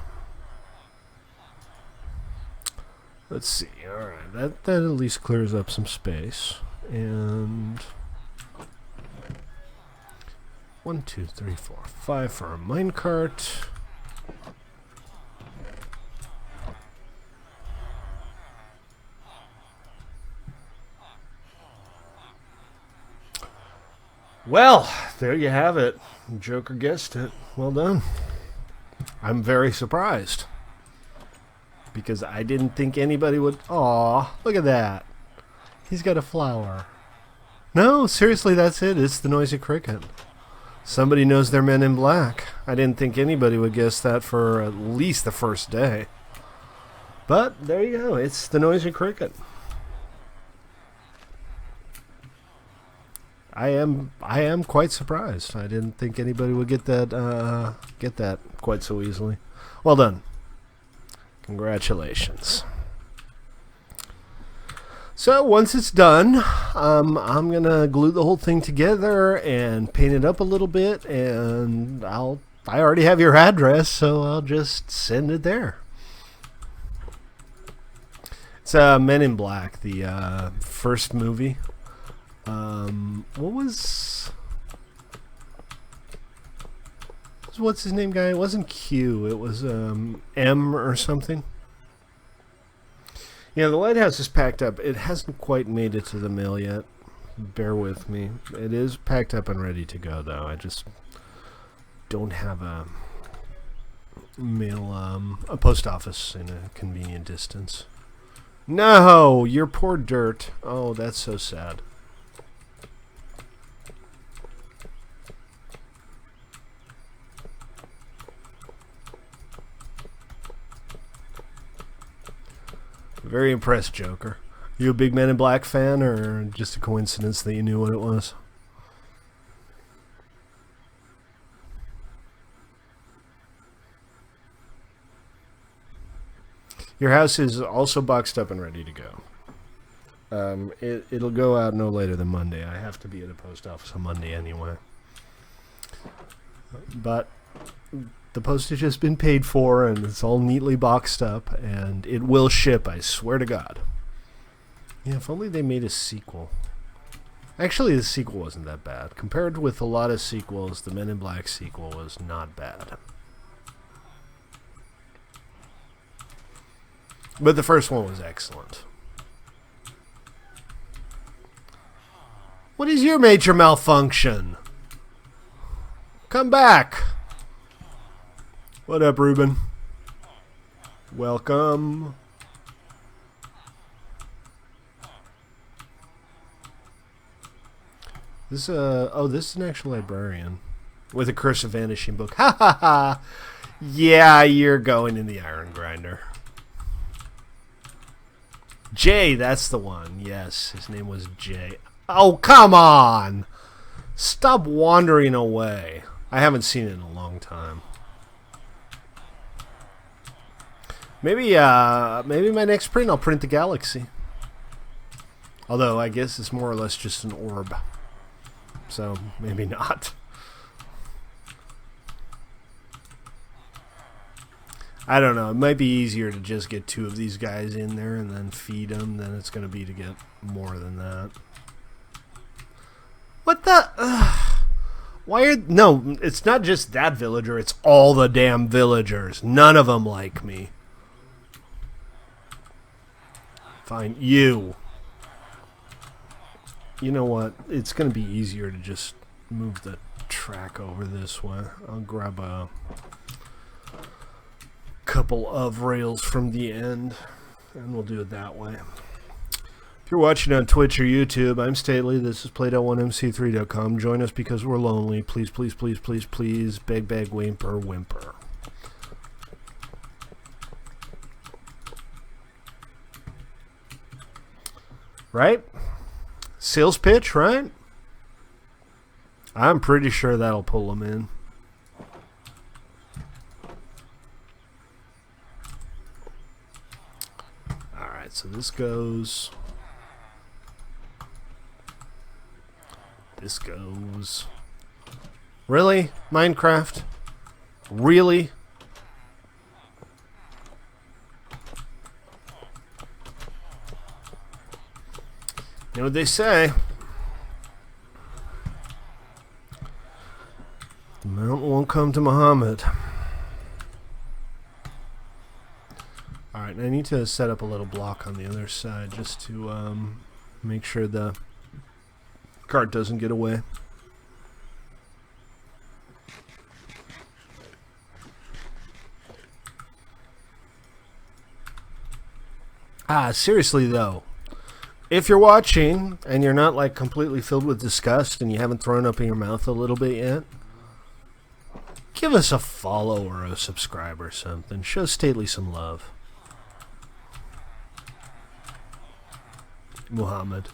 Let's see. Alright, that at least clears up some space. And 1, 2, 3, 4, 5 for a minecart. Well, there you have it. Joker guessed it. Well done. I'm very surprised. Because I didn't think anybody would... Aw, look at that. He's got a flower. No, seriously, that's it. It's the noisy cricket. Somebody knows their Men in Black. I didn't think anybody would guess that for at least the first day. But there you go. It's the noisy cricket. I am quite surprised. I didn't think anybody would get that quite so easily. Well done. Congratulations. So once it's done, I'm gonna glue the whole thing together and paint it up a little bit, and I already have your address, so I'll just send it there. It's Men in Black, the first movie. What's his name, guy? It wasn't Q. It was M or something. Yeah, the lighthouse is packed up. It hasn't quite made it to the mail yet, Bear with me. It is packed up and ready to go, though. I just don't have a a post office in a convenient distance. No, your poor dirt. Oh, that's so sad. Very impressed, Joker. You a big Men in Black fan, or just a coincidence that you knew what it was? Your house is also boxed up and ready to go. It'll go out no later than Monday. I have to be at a post office on Monday anyway. But the postage has been paid for, and it's all neatly boxed up, and it will ship, I swear to God. Yeah, if only they made a sequel. Actually, the sequel wasn't that bad. Compared with a lot of sequels, the Men in Black sequel was not bad. But the first one was excellent. What is your major malfunction? Come back. What up, Ruben? Welcome. This this is an actual librarian with a Curse of Vanishing book. Ha ha ha! Yeah, you're going in the iron grinder. Jay, that's the one. Yes, his name was Jay. Oh, come on! Stop wandering away. I haven't seen it in a long time. Maybe my next print, I'll print the Galaxy. Although, I guess it's more or less just an orb. So, maybe not. I don't know. It might be easier to just get 2 of these guys in there and then feed them than it's going to be to get more than that. What the? Why are... No, it's not just that villager. It's all the damn villagers. None of them like me. Fine. You. You know what? It's going to be easier to just move the track over this way. I'll grab a couple of rails from the end, and we'll do it that way. If you're watching on Twitch or YouTube, I'm Stately. This is Play.1MC3.com. Join us because we're lonely. Please, please, please, please, please. Beg, beg, whimper, whimper. Right? Sales pitch, right? I'm pretty sure that'll pull them in. Alright, so this goes. This goes. Really? Minecraft? Really? You know what they say? The mountain won't come to Muhammad. Alright, I need to set up a little block on the other side just to make sure the cart doesn't get away. Seriously though. If you're watching and you're not like completely filled with disgust and you haven't thrown up in your mouth a little bit yet, give us a follow or a subscribe or something. Show Stately some love. Muhammad.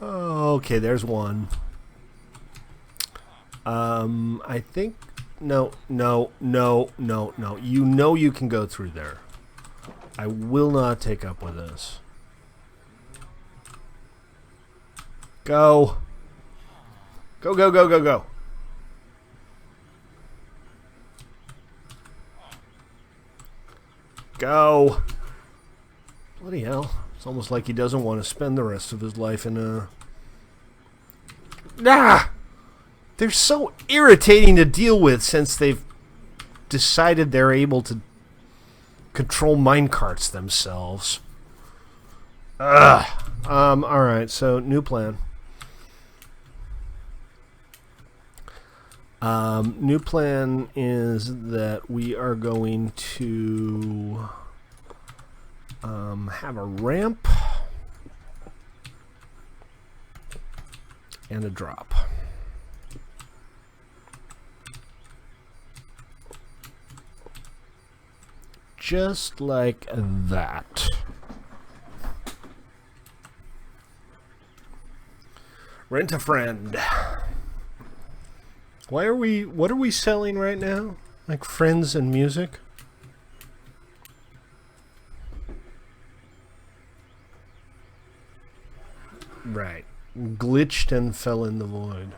Oh, okay, there's one. I think... No. You know you can go through there. I will not take up with this. Go. Go, go, go, go, go. Go. Bloody hell. It's almost like he doesn't want to spend the rest of his life in a... They're so irritating to deal with since they've decided they're able to control minecarts themselves. Ugh. All right, so new plan. New plan is that we are going to have a ramp and a drop. Just like that. Rent a friend. What are we selling right now? Like friends and music? Right. Glitched and fell in the void.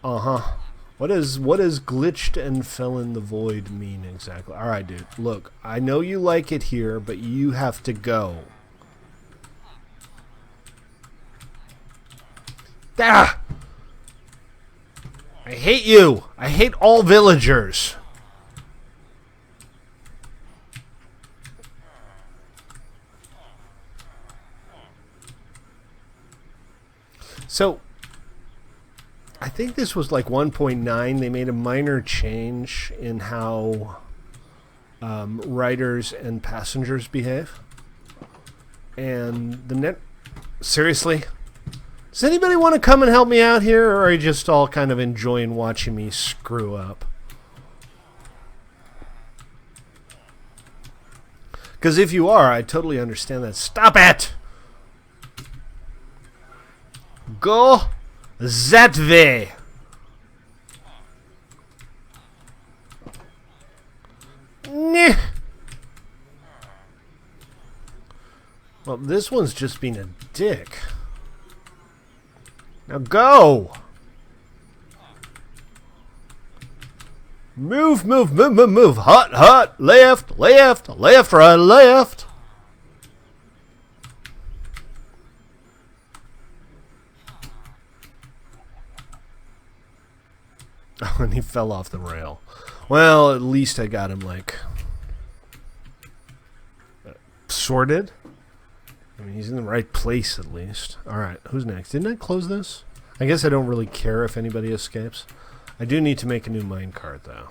Uh-huh. What does glitched and fell in the void mean exactly? Alright, dude. Look, I know you like it here, but you have to go. Ah! I hate you! I hate all villagers! So, I think this was like 1.9. They made a minor change in how riders and passengers behave. And the net... Seriously? Does anybody want to come and help me out here, or are you just all kind of enjoying watching me screw up? Because if you are, I totally understand that. Stop it! Go that way! Nah. Well, this one's just being a dick. Now go! Move, move, move, move, move. Hut, hut. Left, left, left, right, left. Oh, and he fell off the rail. Well, at least I got him, like, sorted. I mean, he's in the right place, at least. Alright, who's next? Didn't I close this? I guess I don't really care if anybody escapes. I do need to make a new minecart, though.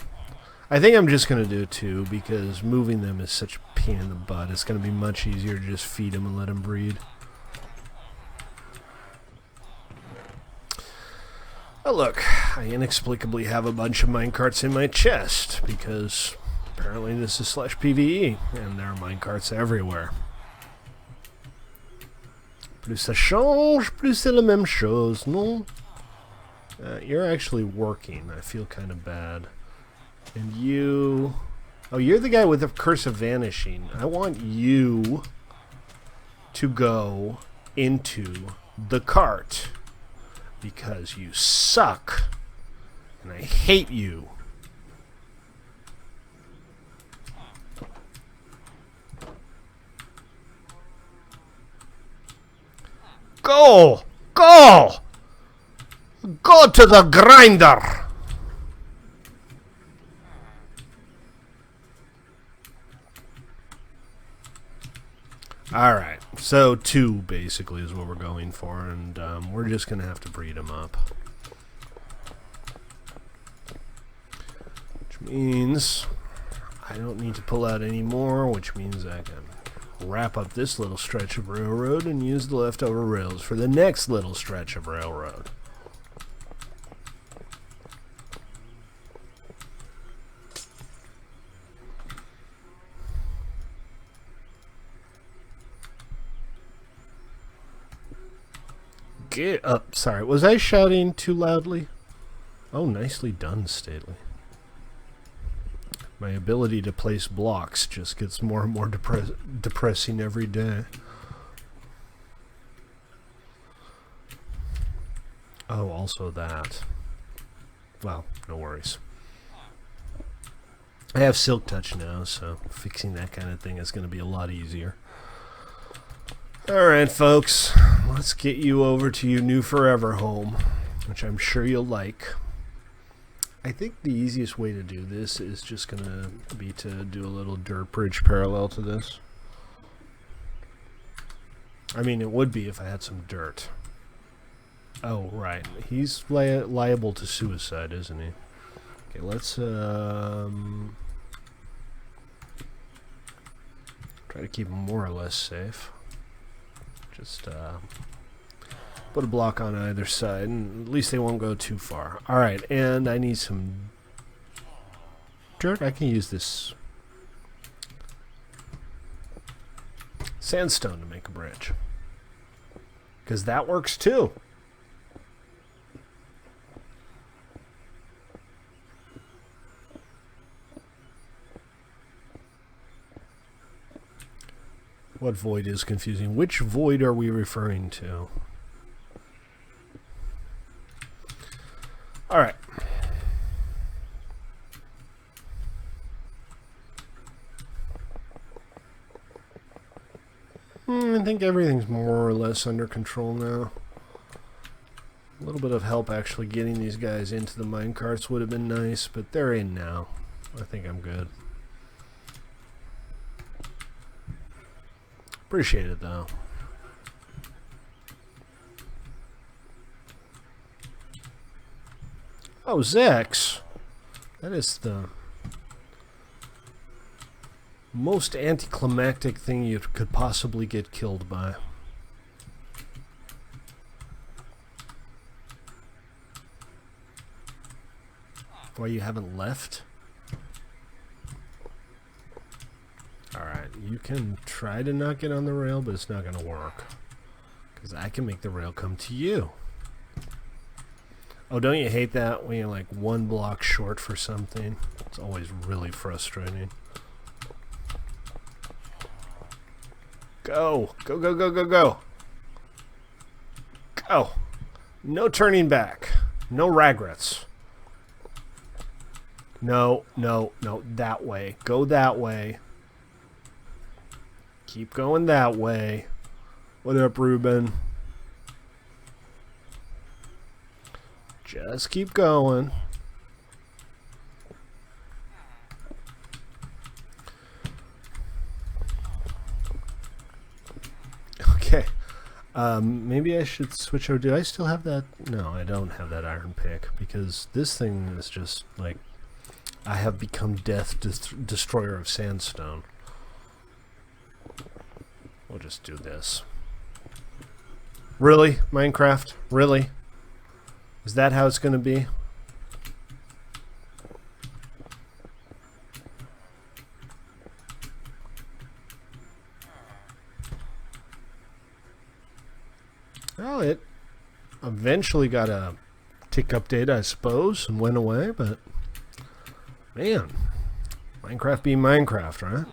I think I'm just going to do 2, because moving them is such a pain in the butt. It's going to be much easier to just feed them and let them breed. Oh, look. I inexplicably have a bunch of minecarts in my chest, because apparently this is /PVE, and there are minecarts everywhere. Plus ça change, plus c'est la même chose, non? You're actually working. I feel kind of bad. And you... Oh, you're the guy with the curse of vanishing. I want you to go into the cart. Because you suck. And I hate you. Go! Go! Go to the grinder! Alright, so 2 basically is what we're going for, and we're just going to have to breed them up. Which means I don't need to pull out any more, which means I can wrap up this little stretch of railroad and use the leftover rails for the next little stretch of railroad. Get up. Sorry, was I shouting too loudly? Oh, nicely done, Stately. My ability to place blocks just gets more and more depressing every day. Oh, also that. Well, no worries. I have Silk Touch now, so fixing that kind of thing is going to be a lot easier. Alright, folks. Let's get you over to your new forever home, which I'm sure you'll like. I think the easiest way to do this is just going to be to do a little dirt bridge parallel to this. I mean, it would be if I had some dirt. Oh, right. He's liable to suicide, isn't he? Okay, let's try to keep him more or less safe. Just put a block on either side, and at least they won't go too far. Alright, and I need some dirt. I can use this sandstone to make a bridge. Because that works too. What void is confusing? Which void are we referring to? Alright. I think everything's more or less under control now. A little bit of help actually getting these guys into the minecarts would have been nice, but they're in now. I think I'm good. Appreciate it, though. Oh, Zex. That is the most anticlimactic thing you could possibly get killed by. Why you haven't left? Alright, you can try to not get on the rail, but it's not going to work. Because I can make the rail come to you. Oh, don't you hate that when you're like one block short for something? It's always really frustrating. Go! Go, go, go, go, go! Go! No turning back. No regrets. No, no, no. That way. Go that way. Keep going that way. What up, Ruben? Just keep going. Okay. Maybe I should switch over. Do I still have that? No, I don't have that iron pick because this thing is just like I have become death destroyer of sandstone. We'll just do this. Really, Minecraft? Really? Is that how it's going to be? Well, it eventually got a tick update, I suppose, and went away, but man, Minecraft being Minecraft, right?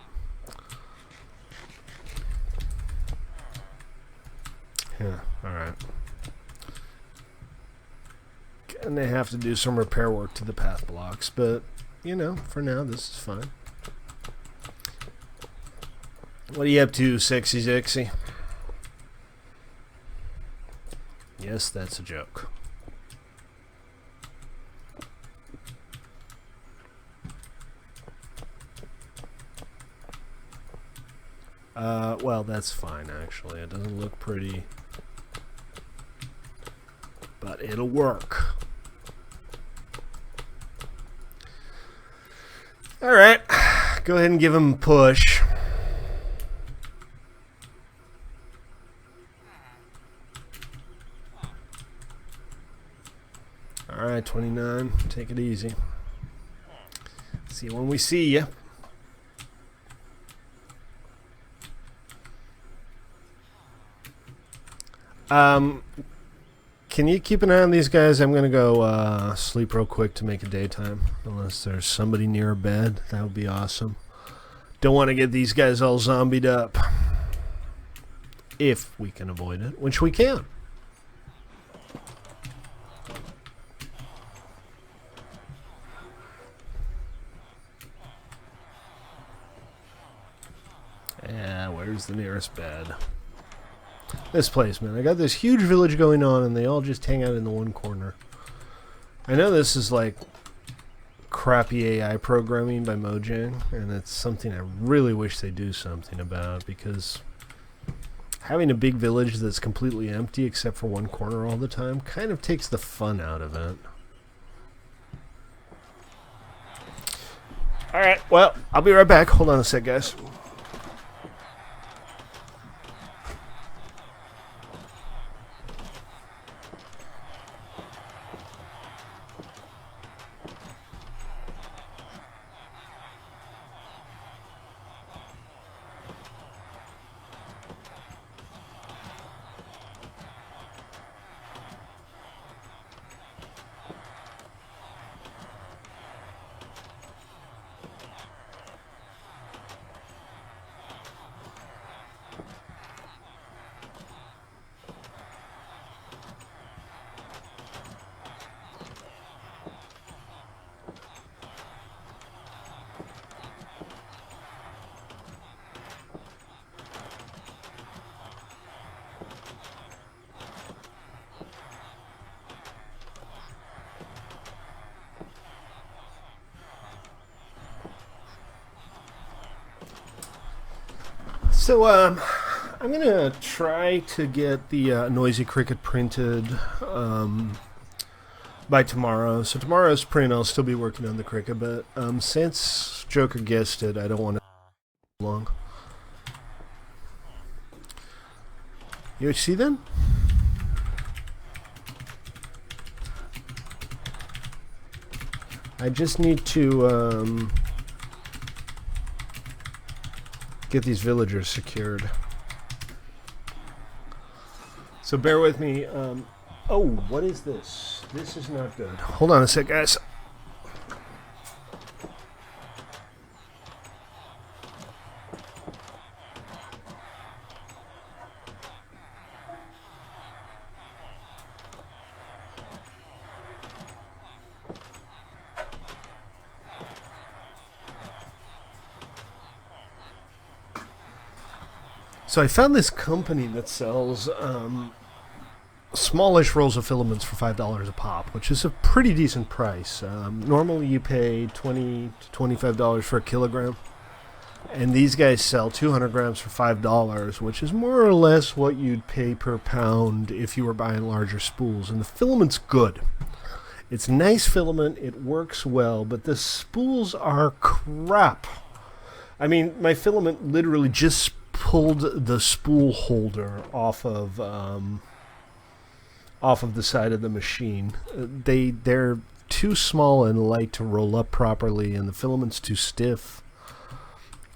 Yeah, alright. And they have to do some repair work to the path blocks, but, you know, for now, this is fine. What are you up to, Sexy Zexy? Yes, that's a joke. Well, that's fine, actually. It doesn't look pretty, but it'll work. Alright, go ahead and give him a push. Alright, 29. Take it easy. See you when we see you. Can you keep an eye on these guys? I'm gonna go sleep real quick to make it daytime. Unless there's somebody near a bed, that would be awesome. Don't want to get these guys all zombied up. If we can avoid it, which we can. Yeah, where's the nearest bed? This place, man. I got this huge village going on, and they all just hang out in the one corner. I know this is like crappy AI programming by Mojang, and it's something I really wish they do something about, because having a big village that's completely empty except for one corner all the time kind of takes the fun out of it. Alright, well, I'll be right back. Hold on a sec, guys. So, I'm going to try to get the Noisy Cricket printed by tomorrow. So tomorrow's print, I'll still be working on the Cricket, but since Joker guessed it, I don't want to long. UHC then? I just need to get these villagers secured. So bear with me. Oh, what is this? This is not good. Hold on a sec, guys. So I found this company that sells smallish rolls of filaments for $5 a pop, which is a pretty decent price. Normally you pay $20 to $25 for a kilogram, and these guys sell 200 grams for $5, which is more or less what you'd pay per pound if you were buying larger spools. And the filament's good. It's nice filament, it works well, but the spools are crap. I mean, my filament literally just pulled the spool holder off of the side of the machine. They're too small and light to roll up properly, and the filament's too stiff,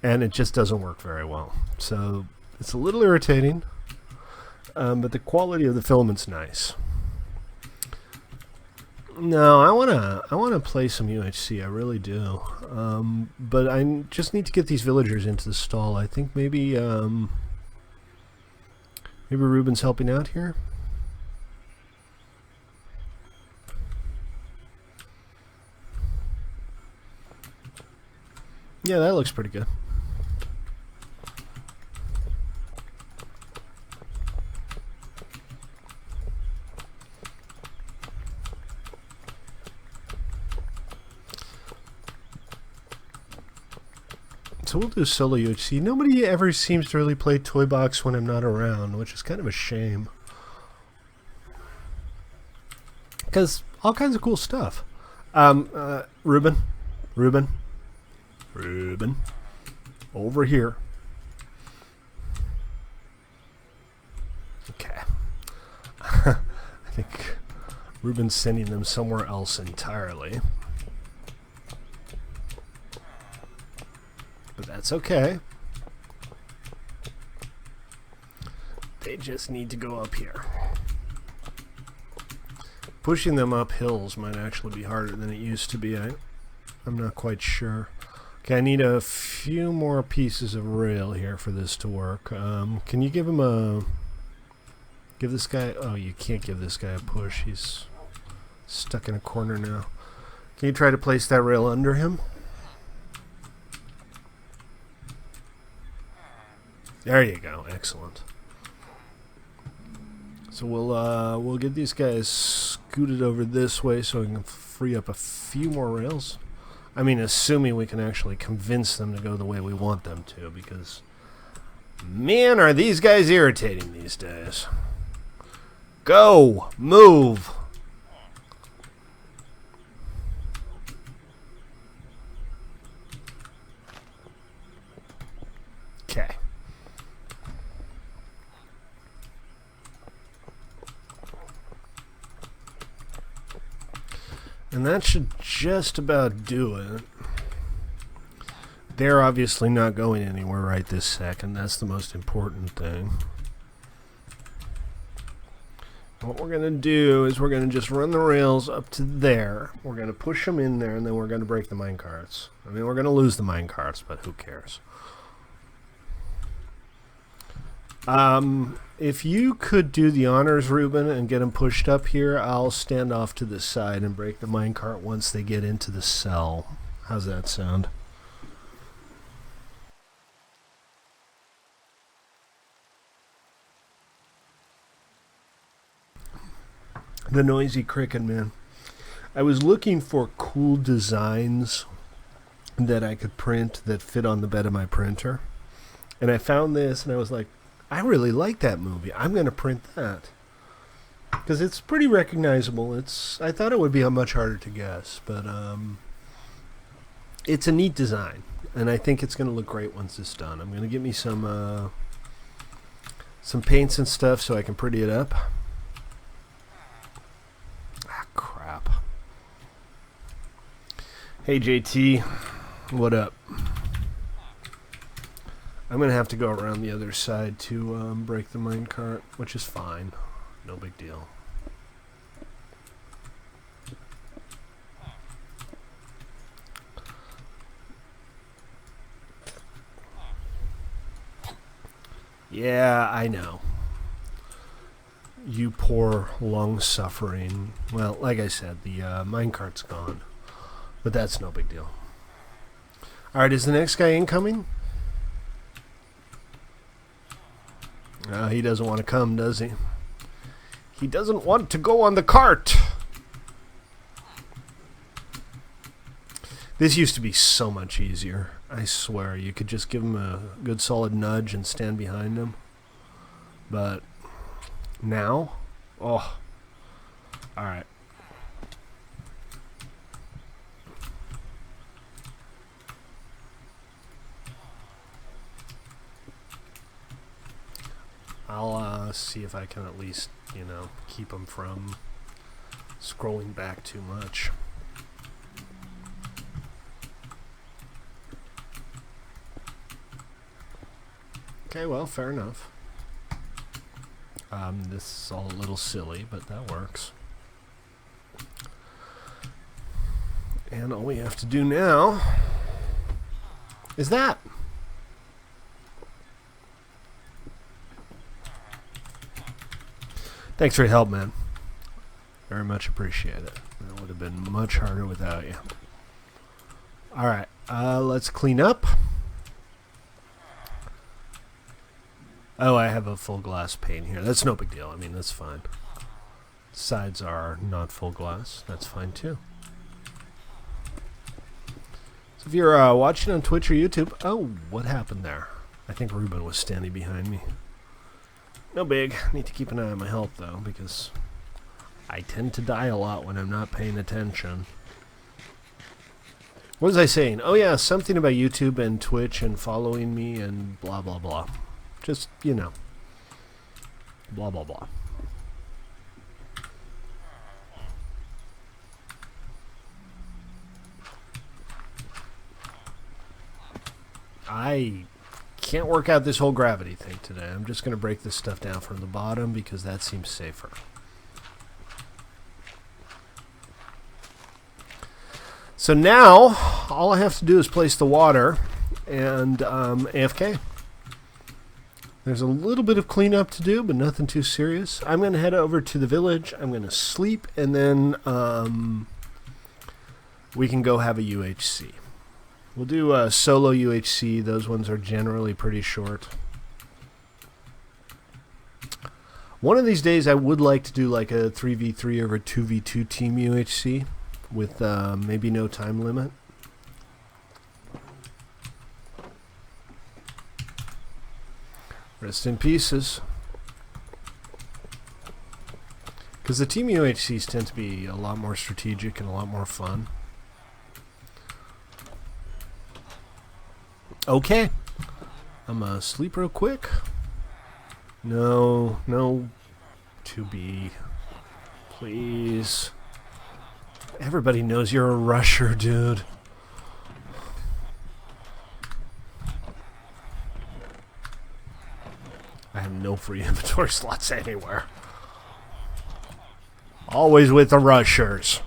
and it just doesn't work very well. So it's a little irritating, but the quality of the filament's nice. No, I wanna play some UHC. I really do. But I just need to get these villagers into the stall. I think maybe Ruben's helping out here. Yeah, that looks pretty good. So we'll do solo UHC. Nobody ever seems to really play toybox when I'm not around, which is kind of a shame. Because all kinds of cool stuff. Ruben. Over here. Okay. I think Ruben's sending them somewhere else entirely. But that's okay. They just need to go up here. Pushing them up hills might actually be harder than it used to be. I'm not quite sure. Okay, I need a few more pieces of rail here for this to work. Can you give him a... Give this guy... Oh, you can't give this guy a push. He's stuck in a corner now. Can you try to place that rail under him? There you go. Excellent. So we'll get these guys scooted over this way so we can free up a few more rails. I mean, assuming we can actually convince them to go the way we want them to, because Man, are these guys irritating these days. Go! Move! Okay. And that should just about do it. They're obviously not going anywhere right this second. That's the most important thing. What we're going to do is we're going to just run the rails up to there. We're going to push them in there, and then we're going to break the mine carts. I mean, we're going to lose the mine carts, but who cares? If you could do the honors, Ruben, and get them pushed up here, I'll stand off to the side and break the minecart once they get into the cell. How's that sound? The noisy cricket, man. I was looking for cool designs that I could print that fit on the bed of my printer. And I found this, and I was like, I really like that movie. I'm going to print that. Because it's pretty recognizable. I thought it would be much harder to guess, but it's a neat design. And I think it's going to look great once it's done. I'm going to get me some paints and stuff so I can pretty it up. Ah, crap. Hey, JT. What up? I'm going to have to go around the other side to break the minecart, which is fine. No big deal. Yeah, I know. You poor, long-suffering... Well, like I said, the minecart's gone. But that's no big deal. Alright, is the next guy incoming? He doesn't want to come, does he? He doesn't want to go on the cart! This used to be so much easier. I swear, you could just give him a good solid nudge and stand behind him. But now? Oh. Alright. I'll see if I can at least, keep him from scrolling back too much. Okay, well, fair enough. This is all a little silly, but that works. And all we have to do now is that. Thanks for your help, man. Very much appreciate it. That would have been much harder without you. Alright, let's clean up. Oh, I have a full glass pane here. That's no big deal. I mean, that's fine. Sides are not full glass. That's fine, too. So if you're watching on Twitch or YouTube... Oh, what happened there? I think Ruben was standing behind me. No big. Need to keep an eye on my health, though, because I tend to die a lot when I'm not paying attention. What was I saying? Oh, yeah, something about YouTube and Twitch and following me and blah, blah, blah. Just, blah, blah, blah. I can't work out this whole gravity thing today. I'm just going to break this stuff down from the bottom because that seems safer. So now, all I have to do is place the water and AFK. There's a little bit of cleanup to do, but nothing too serious. I'm going to head over to the village. I'm going to sleep, and then we can go have a UHC. We'll do a solo UHC. Those ones are generally pretty short. One of these days, I would like to do like a 3v3 or a 2v2 team UHC with maybe no time limit. Rest in pieces. Because the Team UHCs tend to be a lot more strategic and a lot more fun. Okay. I'm gonna sleep real quick. No. 2B. Please. Everybody knows you're a rusher, dude. I have no free inventory slots anywhere. Always with the rushers.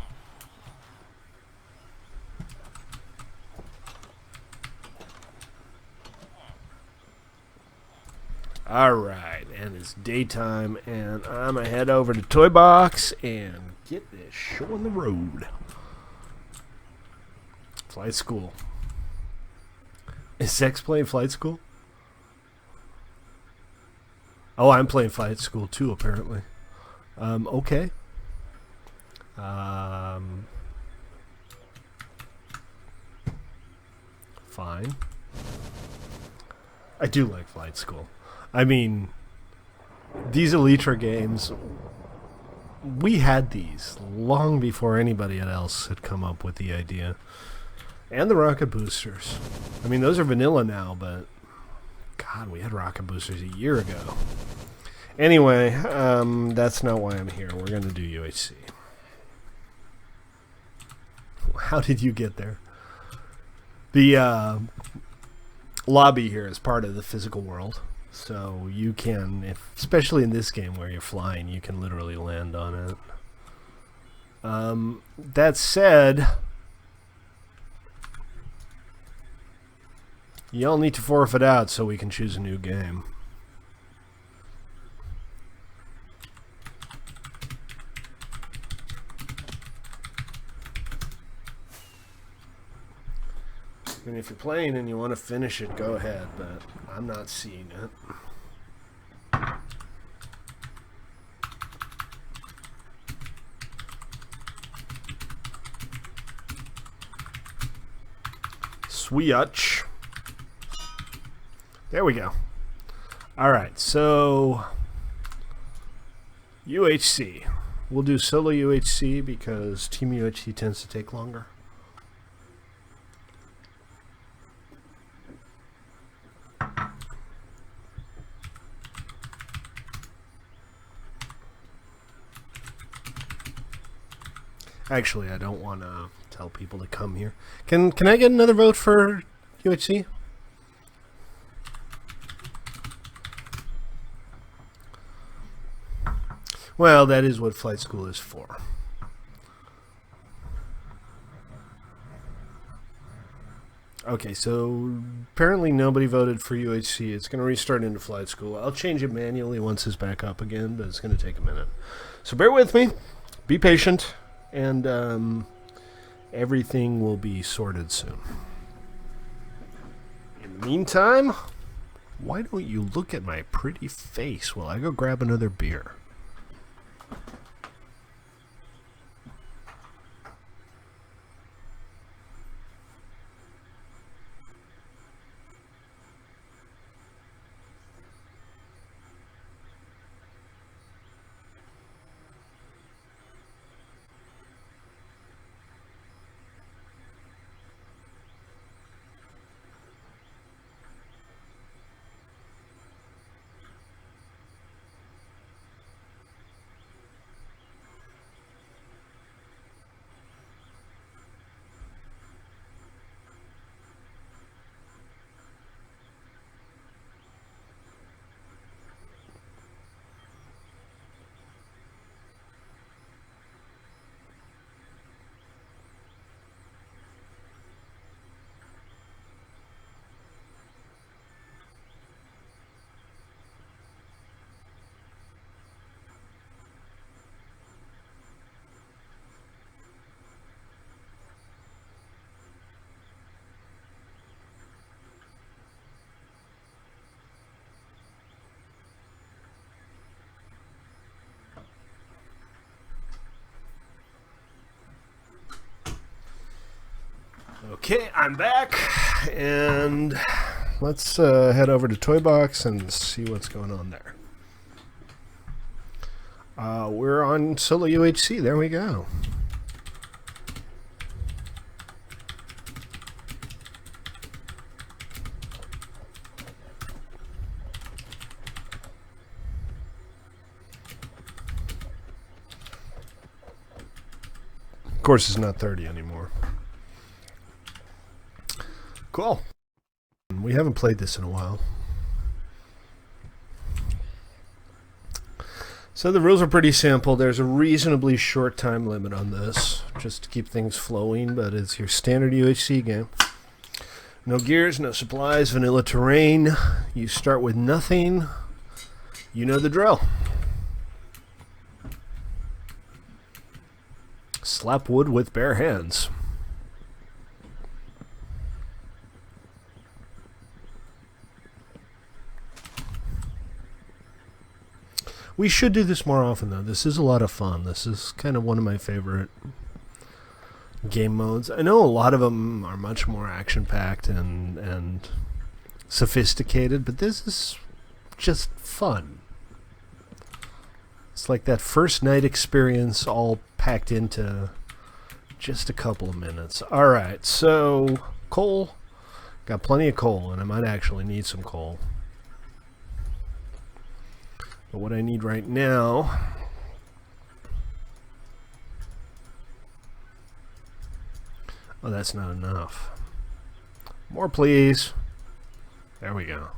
Alright, and it's daytime, and I'm going to head over to Toybox and get this show on the road. Flight school. Is Sex playing flight school? Oh, I'm playing flight school too, apparently. Okay. Fine. I do like flight school. I mean, these Elytra games, we had these long before anybody else had come up with the idea. And the rocket boosters. I mean, those are vanilla now, but God, we had rocket boosters a year ago. Anyway, that's not why I'm here. We're going to do UHC. How did you get there? The lobby here is part of the physical world. So you can, especially in this game where you're flying, you can literally land on it. That said, y'all need to forfeit out so we can choose a new game. I mean, if you're playing and you want to finish it, go ahead, but I'm not seeing it. Switch. There we go. Alright, so UHC. We'll do solo UHC because Team UHC tends to take longer. Actually, I don't want to tell people to come here. Can I get another vote for UHC? Well, that is what flight school is for. Okay, so apparently nobody voted for UHC. It's going to restart into flight school. I'll change it manually once it's back up again, but it's going to take a minute. So bear with me. Be patient. And everything will be sorted soon. In the meantime, why don't you look at my pretty face while I go grab another beer? Okay, I'm back, and let's head over to Toybox and see what's going on there. We're on solo UHC. There we go. Of course, it's not 30 anymore. Cool. We haven't played this in a while. So the rules are pretty simple. There's a reasonably short time limit on this, just to keep things flowing, but it's your standard UHC game. No gears, no supplies, vanilla terrain. You start with nothing. You know the drill. Slap wood with bare hands. We should do this more often, though. This is a lot of fun. This is kind of one of my favorite game modes. I know a lot of them are much more action-packed and sophisticated, but this is just fun. It's like that first night experience all packed into just a couple of minutes. All right, so coal. Got plenty of coal, and I might actually need some coal. But what I need right now oh, that's not enough. More, please. There we go.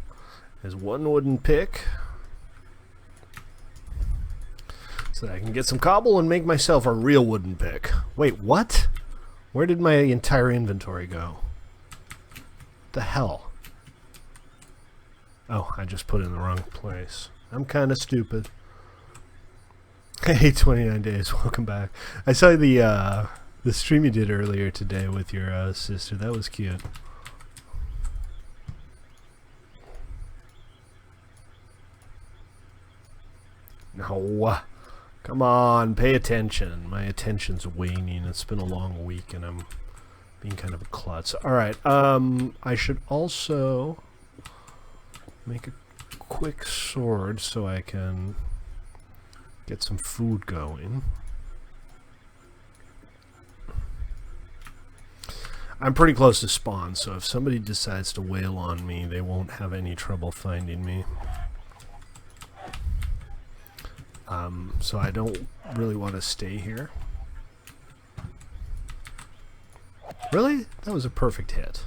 There's one wooden pick so that I can get some cobble and make myself a real wooden pick. Wait, what? Where did my entire inventory go? The hell? Oh, I just put it in the wrong place. I'm kind of stupid. Hey, 29 days. Welcome back. I saw the stream you did earlier today with your sister. That was cute. No. Come on, pay attention. My attention's waning. It's been a long week and I'm being kind of a klutz. Alright, I should also make a quick sword so I can get some food going. I'm pretty close to spawn, so if somebody decides to wail on me, they won't have any trouble finding me. So I don't really want to stay here. Really? That was a perfect hit.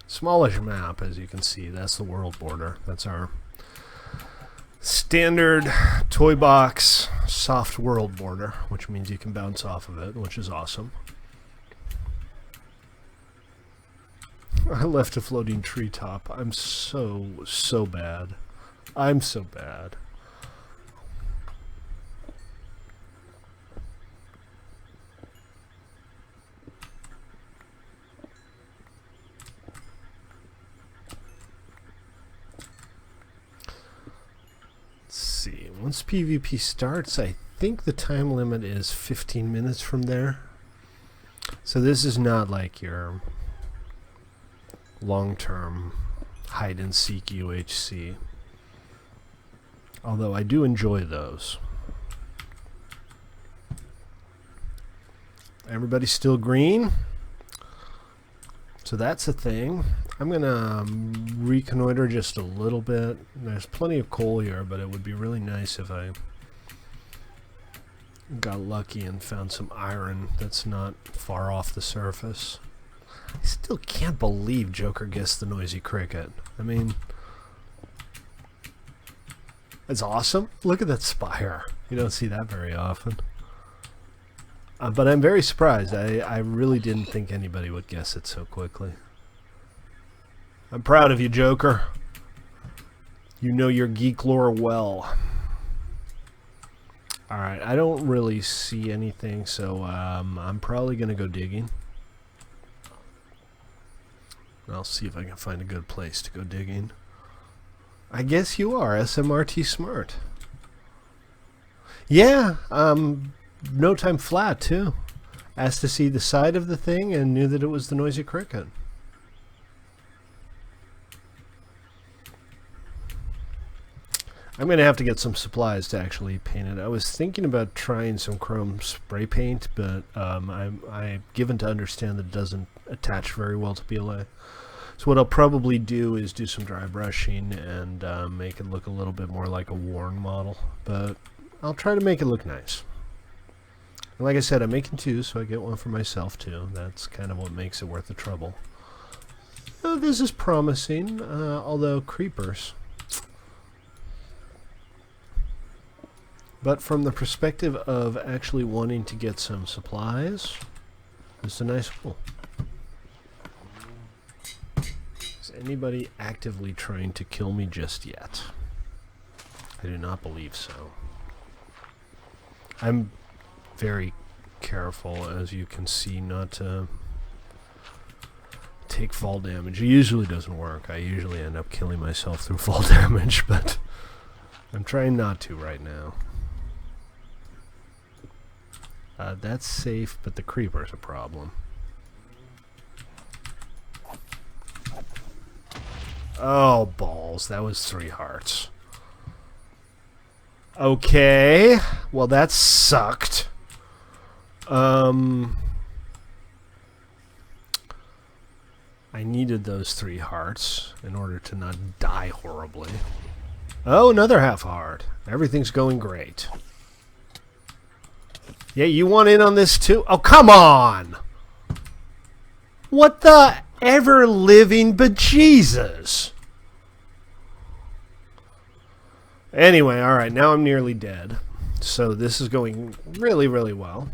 Smallish map, as you can see. That's the world border. That's our standard toy box soft world border, which means you can bounce off of it, which is awesome. I left a floating treetop. I'm so bad. I'm so bad. Let's see. Once PvP starts, I think the time limit is 15 minutes from there. So this is not like your long-term hide-and-seek UHC. Although I do enjoy those. Everybody's still green. So that's a thing. I'm going to reconnoiter just a little bit. There's plenty of coal here, but it would be really nice if I got lucky and found some iron that's not far off the surface. I still can't believe Joker guessed the noisy cricket. I mean, it's awesome. Look at that spire. You don't see that very often. But I'm very surprised. I really didn't think anybody would guess it so quickly. I'm proud of you, Joker. You know your geek lore well. Alright, I don't really see anything, so I'm probably going to go digging. I'll see if I can find a good place to go digging. I guess you are SMRT smart. Yeah, no time flat too. asked to see the side of the thing and knew that it was the noisy cricket. I'm going to have to get some supplies to actually paint it. I was thinking about trying some chrome spray paint, but I'm given to understand that it doesn't attach very well to PLA. So what I'll probably do is do some dry brushing and make it look a little bit more like a worn model. But I'll try to make it look nice. And like I said, I'm making two, so I get one for myself too. That's kind of what makes it worth the trouble. This is promising, although creepers. But from the perspective of actually wanting to get some supplies, it's a nice hole. Is anybody actively trying to kill me just yet? I do not believe so. I'm very careful, as you can see, not to take fall damage. It usually doesn't work. I usually end up killing myself through fall damage, but I'm trying not to right now. That's safe, but the creeper's a problem. Oh, balls. That was 3 hearts. Okay. Well, that sucked. I needed those 3 hearts in order to not die horribly. Oh, another half heart. Everything's going great. Yeah, you want in on this too? Oh, come on! What the ever-living bejesus? Anyway, alright, now I'm nearly dead. So this is going really, really well.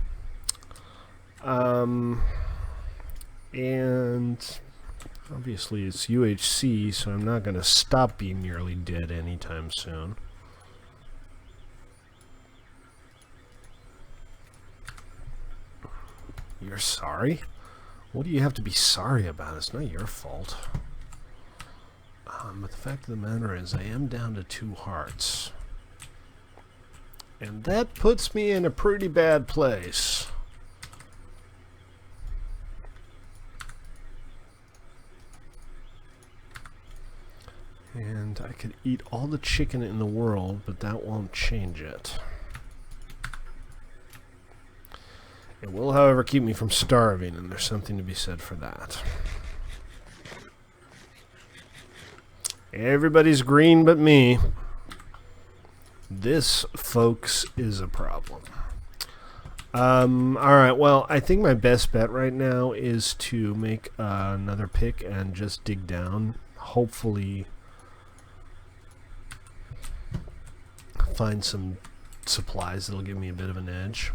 And obviously it's UHC, so I'm not going to stop being nearly dead anytime soon. You're sorry? What do you have to be sorry about? It's not your fault. But the fact of the matter is, I am down to 2 hearts. And that puts me in a pretty bad place. And I could eat all the chicken in the world, but that won't change it. It will, however, keep me from starving, and there's something to be said for that. Everybody's green but me. This, folks, is a problem. Alright, well, I think my best bet right now is to make another pick and just dig down. Hopefully find some supplies that'll give me a bit of an edge.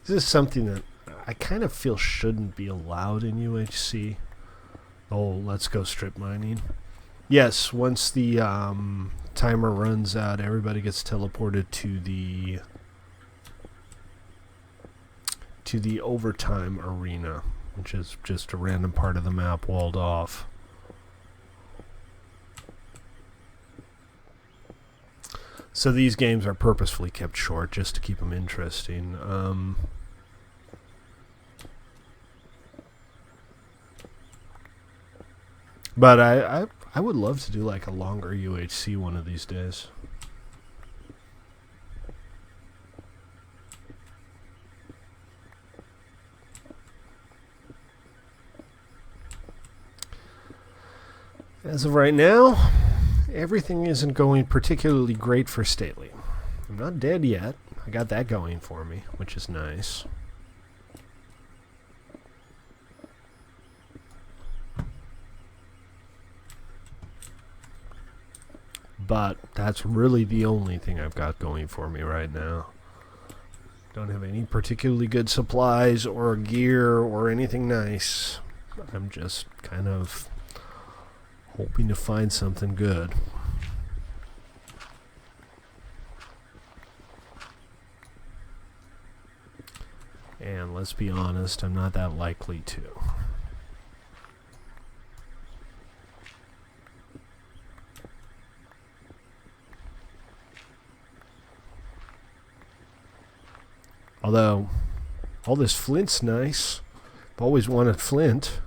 This is something that I kind of feel shouldn't be allowed in UHC. Oh, let's go strip mining. Yes, once the timer runs out, everybody gets teleported to the overtime arena, which is just a random part of the map walled off. So these games are purposefully kept short just to keep them interesting. But I would love to do like a longer UHC one of these days. As of right now, everything isn't going particularly great for Stately. I'm not dead yet. I got that going for me, which is nice. But that's really the only thing I've got going for me right now. Don't have any particularly good supplies or gear or anything nice. I'm just kind of hoping to find something good. And let's be honest, I'm not that likely to. Although, all this flint's nice. I've always wanted flint.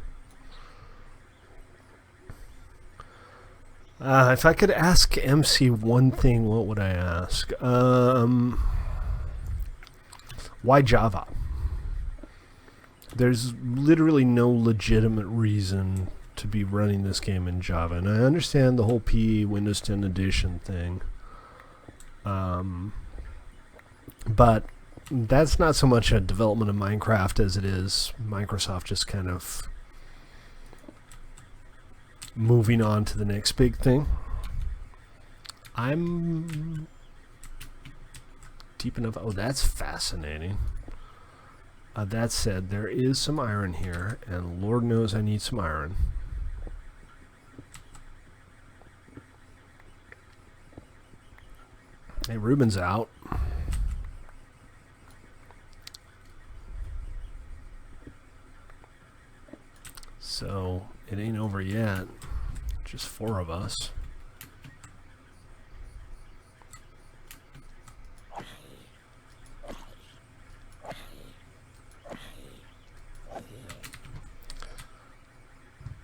If I could ask MC one thing, what would I ask? Why Java? There's literally no legitimate reason to be running this game in Java. And I understand the whole PE Windows 10 Edition thing. But that's not so much a development of Minecraft as it is Microsoft just kind of moving on to the next big thing. I'm deep enough. Oh, that's fascinating. That said, there is some iron here, and Lord knows I need some iron. Hey, Ruben's out. So, it ain't over yet. Just 4 of us.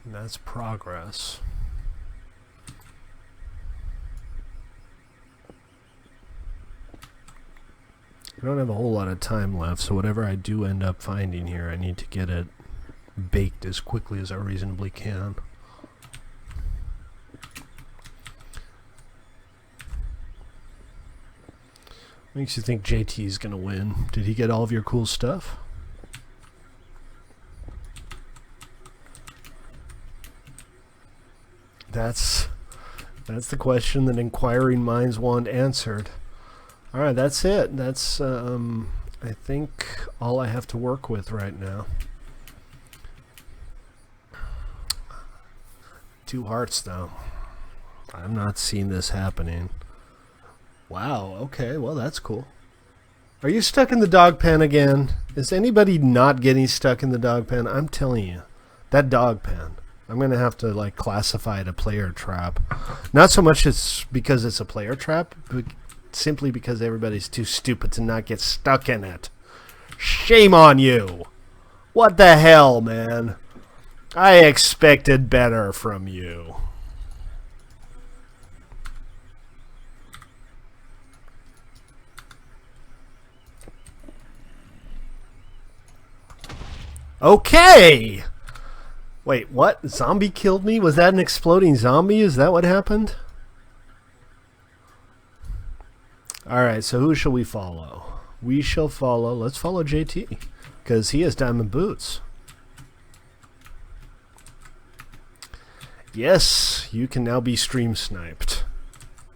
And that's progress. I don't have a whole lot of time left, so whatever I do end up finding here, I need to get it baked as quickly as I reasonably can. Makes you think JT's gonna win. Did he get all of your cool stuff? That's the question that inquiring minds want answered. Alright, that's it. That's, I think, all I have to work with right now. 2 hearts, though. I'm not seeing this happening. Wow, okay, well, that's cool. Are you stuck in the dog pen again? Is anybody not getting stuck in the dog pen? I'm telling you, that dog pen. I'm going to have to, like, classify it a player trap. Not so much it's because it's a player trap, but simply because everybody's too stupid to not get stuck in it. Shame on you! What the hell, man? I expected better from you. Okay! Wait, what? Zombie killed me? Was that an exploding zombie? Is that what happened? Alright, so who shall we follow? We shall follow... Let's follow JT. Because he has diamond boots. Yes, you can now be stream sniped.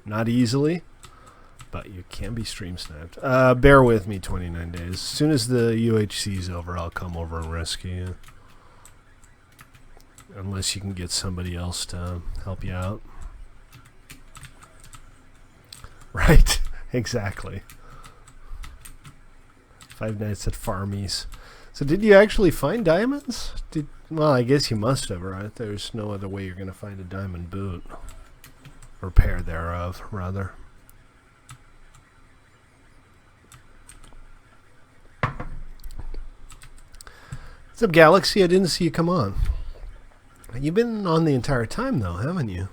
Not easily, but you can be stream sniped. Bear with me 29 days. As soon as the UHC is over, I'll come over and rescue you. Unless you can get somebody else to help you out. Right, exactly. 5 nights at Farmies. So did you actually find diamonds? Well, I guess you must have, right? There's no other way you're going to find a diamond boot. Or pair thereof, rather. What's up, Galaxy? I didn't see you come on. You've been on the entire time, though, haven't you?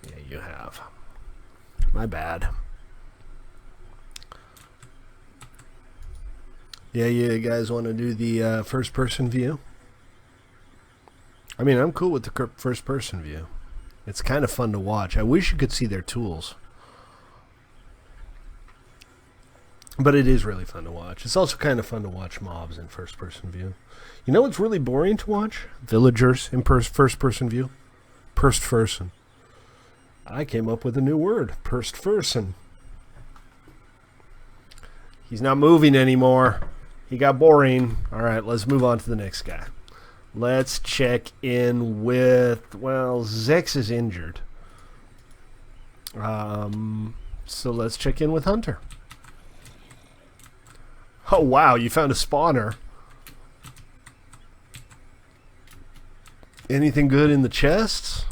Yeah, you have. My bad. Yeah, you guys want to do the first-person view? I mean, I'm cool with the first-person view. It's kind of fun to watch. I wish you could see their tools. But it is really fun to watch. It's also kind of fun to watch mobs in first-person view. You know what's really boring to watch? Villagers in first-person view. First-person. I came up with a new word. First-person. He's not moving anymore. He got boring. All right, let's move on to the next guy. Let's check in with... Well, Zex is injured. So let's check in with Hunter. Oh, wow, you found a spawner. Anything good in the chests?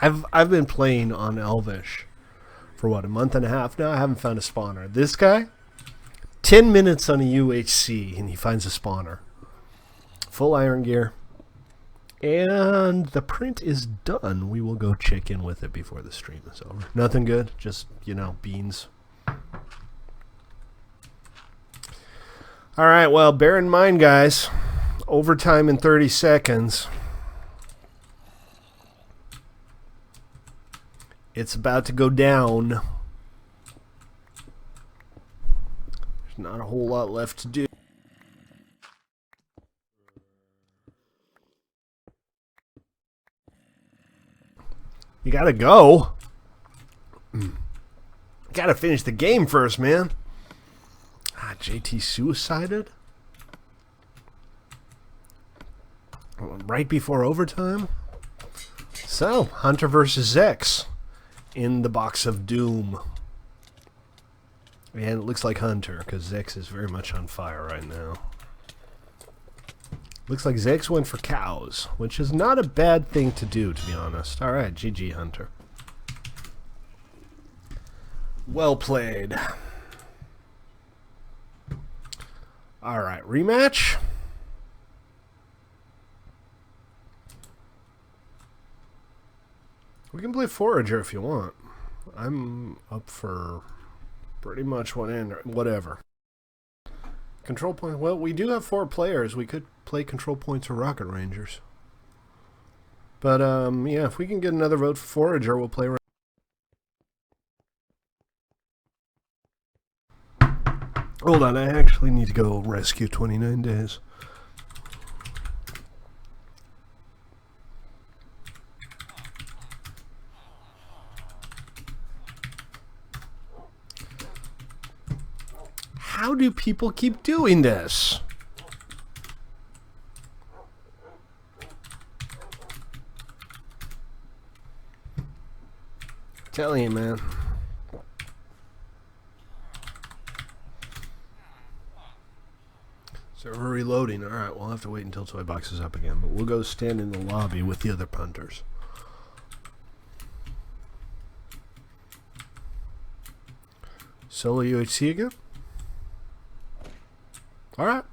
I've been playing on Elvish for what, a month and a half now? I haven't found a spawner. This guy? 10 minutes on a UHC and he finds a spawner. Full iron gear. And the print is done. We will go check in with it before the stream is over. Nothing good, just, you know, beans. Alright, well, bear in mind, guys, overtime in 30 seconds. It's about to go down. There's not a whole lot left to do. You gotta go. Gotta finish the game first, man. Ah, JT suicided? Right before overtime? So, Hunter versus Zex in the box of doom. And it looks like Hunter, because Zex is very much on fire right now. Looks like Zex went for cows, which is not a bad thing to do, to be honest. Alright, GG, Hunter. Well played. Alright, rematch. We can play Forager if you want. I'm up for pretty much whatever. Control point. Well, we do have 4 players. We could play Control Points or Rocket Rangers. But, yeah, if we can get another vote for Forager, we'll play. Hold on, I actually need to go rescue 29 days. How do people keep doing this? Telling you, man. Server reloading. Alright, we'll have to wait until Toybox is up again, but we'll go stand in the lobby with the other punters. Solo UHC again? Alright.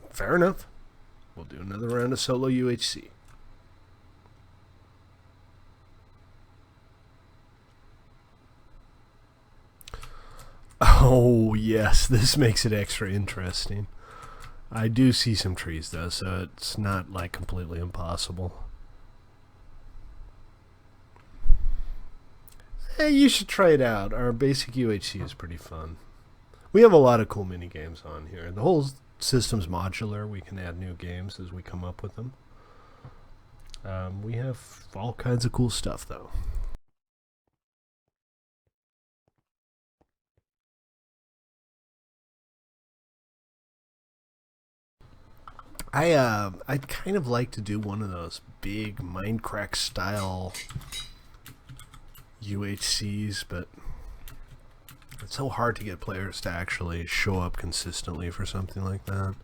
Fair enough. We'll do another round of solo UHC. Oh, yes, this makes it extra interesting. I do see some trees, though, so it's not, like, completely impossible. Hey, you should try it out. Our basic UHC is pretty fun. We have a lot of cool mini games on here. The whole system's modular. We can add new games as we come up with them. We have all kinds of cool stuff, though. I'd kind of like to do one of those big Minecraft style UHCs, but it's so hard to get players to actually show up consistently for something like that.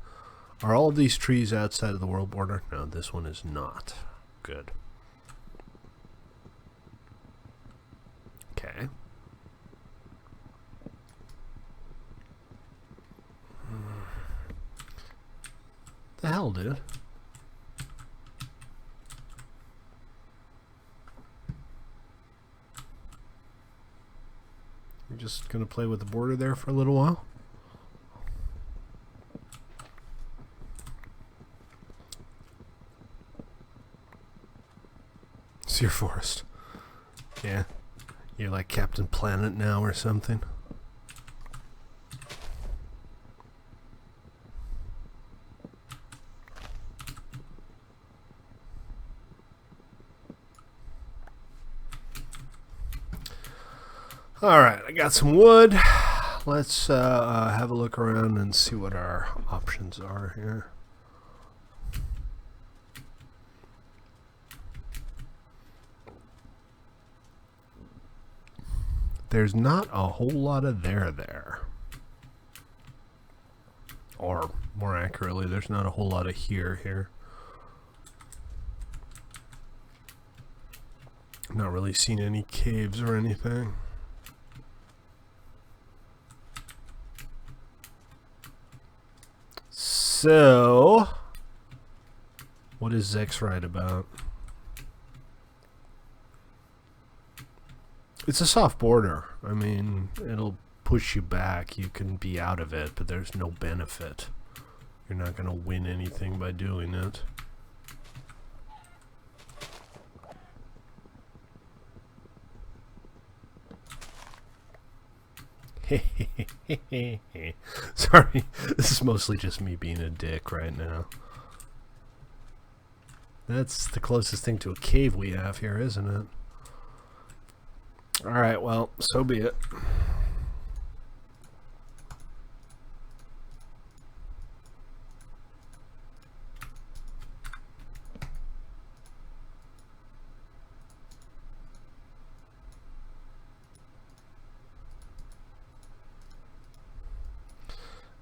Are all of these trees outside of the world border? No, this one is not. Good. Okay. The hell, dude? You're just gonna play with the border there for a little while? It's your forest. Yeah. You're like Captain Planet now or something. Alright, I got some wood. Let's have a look around and see what our options are here. There's not a whole lot of there. Or, more accurately, there's not a whole lot of here. Not really seen any caves or anything. So, what is Zex right about? It's a soft border. I mean, it'll push you back. You can be out of it, but there's no benefit. You're not going to win anything by doing it. Sorry, this is mostly just me being a dick right now. That's the closest thing to a cave we have here, isn't it? Alright, well, so be it.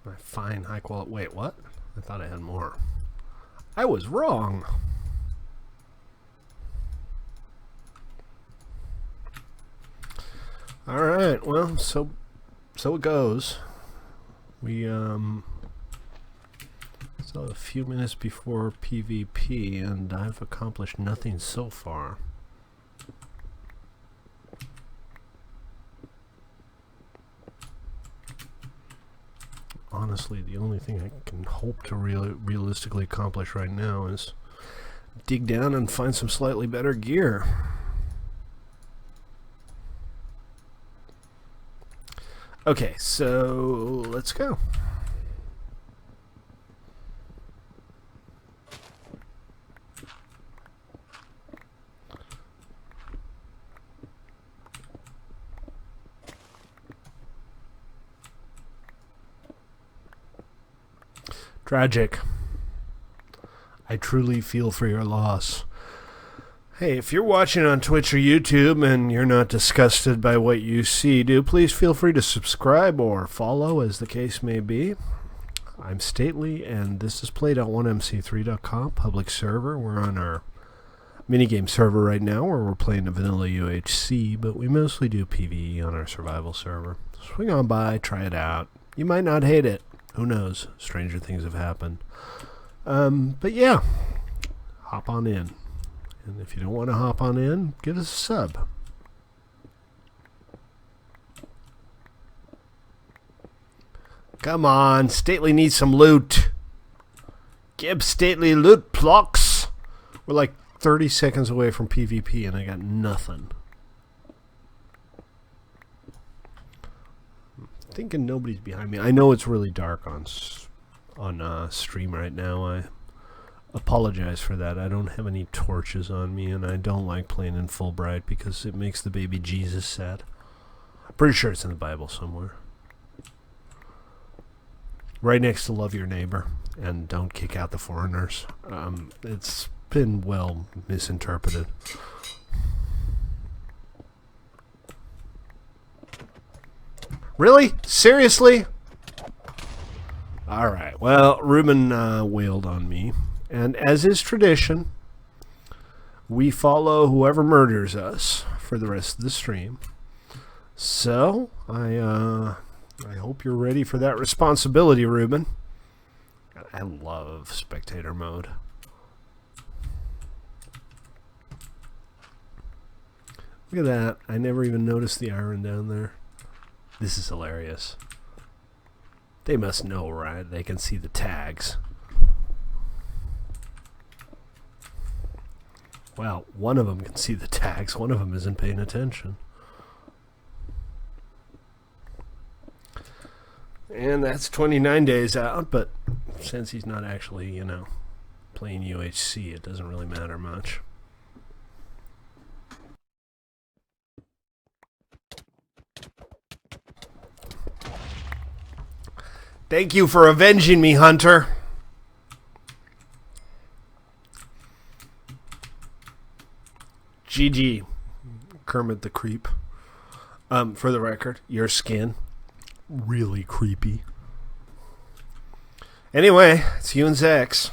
My fine, high quality. Wait, what? I thought I had more. I was wrong. All right. Well, so it goes. We still have a few minutes before PvP, and I've accomplished nothing so far. Honestly, the only thing I can hope to realistically accomplish right now is dig down and find some slightly better gear. Okay, so let's go. Tragic. I truly feel for your loss. Hey, if you're watching on Twitch or YouTube and you're not disgusted by what you see, please feel free to subscribe or follow, as the case may be. I'm Stately, and this is play.1mc3.com, public server. We're on our minigame server right now, where we're playing a vanilla UHC, but we mostly do PvE on our survival server. Swing on by, try it out. You might not hate it. Who knows? Stranger things have happened. But yeah, hop on in. And if you don't want to hop on in, give us a sub. Come on, Stately needs some loot. Give Stately loot blocks. We're like 30 seconds away from PvP and I got nothing. Thinking nobody's behind me. I know it's really dark on stream right now. I apologize for that. I don't have any torches on me, and I don't like playing in full bright because it makes the baby Jesus sad. I'm pretty sure it's in the Bible somewhere. Right next to love your neighbor and don't kick out the foreigners. It's been well misinterpreted. Really? Seriously? Alright, well, Ruben wailed on me. And as is tradition, we follow whoever murders us for the rest of the stream. So, I hope you're ready for that responsibility, Ruben. I love spectator mode. Look at that. I never even noticed the iron down there. This is hilarious. They must know, right? They can see the tags. Well, one of them can see the tags. One of them isn't paying attention. And that's 29 days out, but since he's not actually, you know, playing UHC, it doesn't really matter much. Thank you for avenging me, Hunter. GG, Kermit the Creep. For the record, your skin, really creepy. Anyway, it's you and Zex.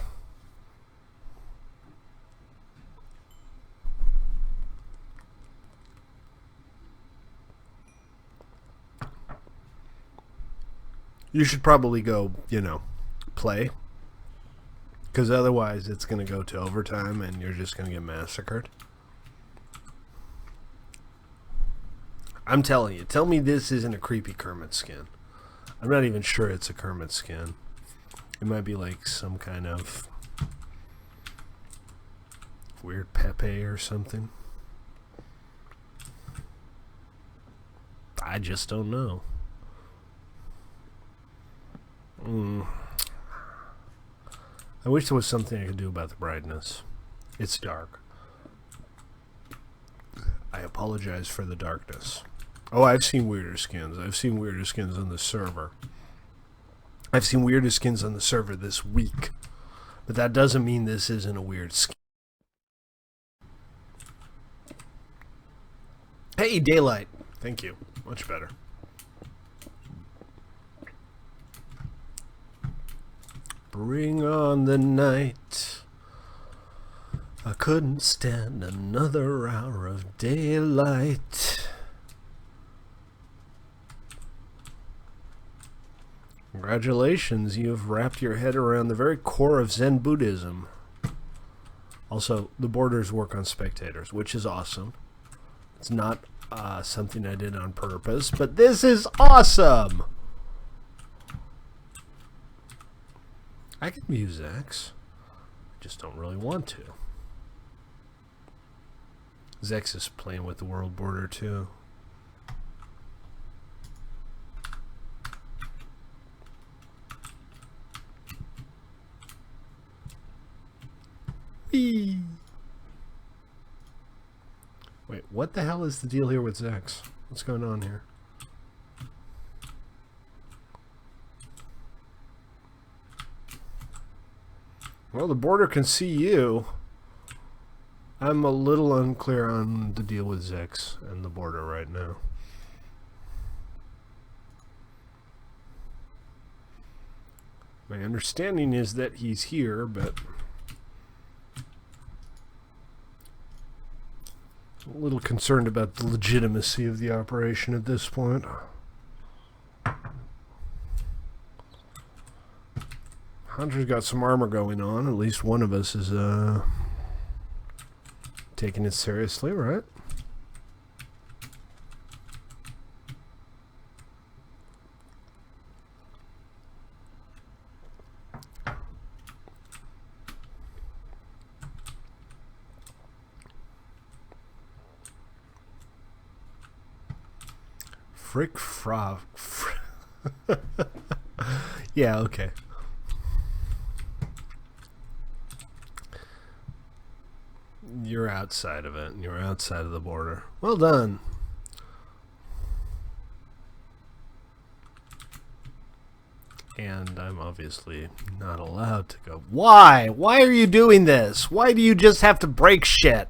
You should probably go, you know, play Because otherwise it's going to go to overtime and you're just going to get massacred. I'm telling you. Tell me this isn't a creepy Kermit skin. I'm not even sure it's a Kermit skin. It might be like some kind of weird Pepe or something. I just don't know. I wish there was something I could do about the brightness. It's dark. I apologize for the darkness. Oh, I've seen weirder skins. I've seen weirder skins on the server. I've seen weirder skins on the server this week. But that doesn't mean this isn't a weird skin. Hey, daylight. Thank you. Much better. Bring on the night. I couldn't stand another hour of daylight. Congratulations, you have wrapped your head around the very core of Zen Buddhism. Also, the borders work on spectators, which is awesome. It's not something I did on purpose, but this is awesome! I can use Zex. I just don't really want to. Zex is playing with the world border too. Whee! Wait, what the hell is the deal here with Zex? What's going on here? Well, the border can see you. I'm a little unclear on the deal with Zex and the border right now. My understanding is that he's here, but a little concerned about the legitimacy of the operation at this point. Hunter's got some armor going on. At least one of us is taking it seriously, right? Frick frog. Yeah, okay. You're outside of it. You're outside of the border. Well done. And I'm obviously not allowed to go. Why? Why are you doing this? Why do you just have to break shit?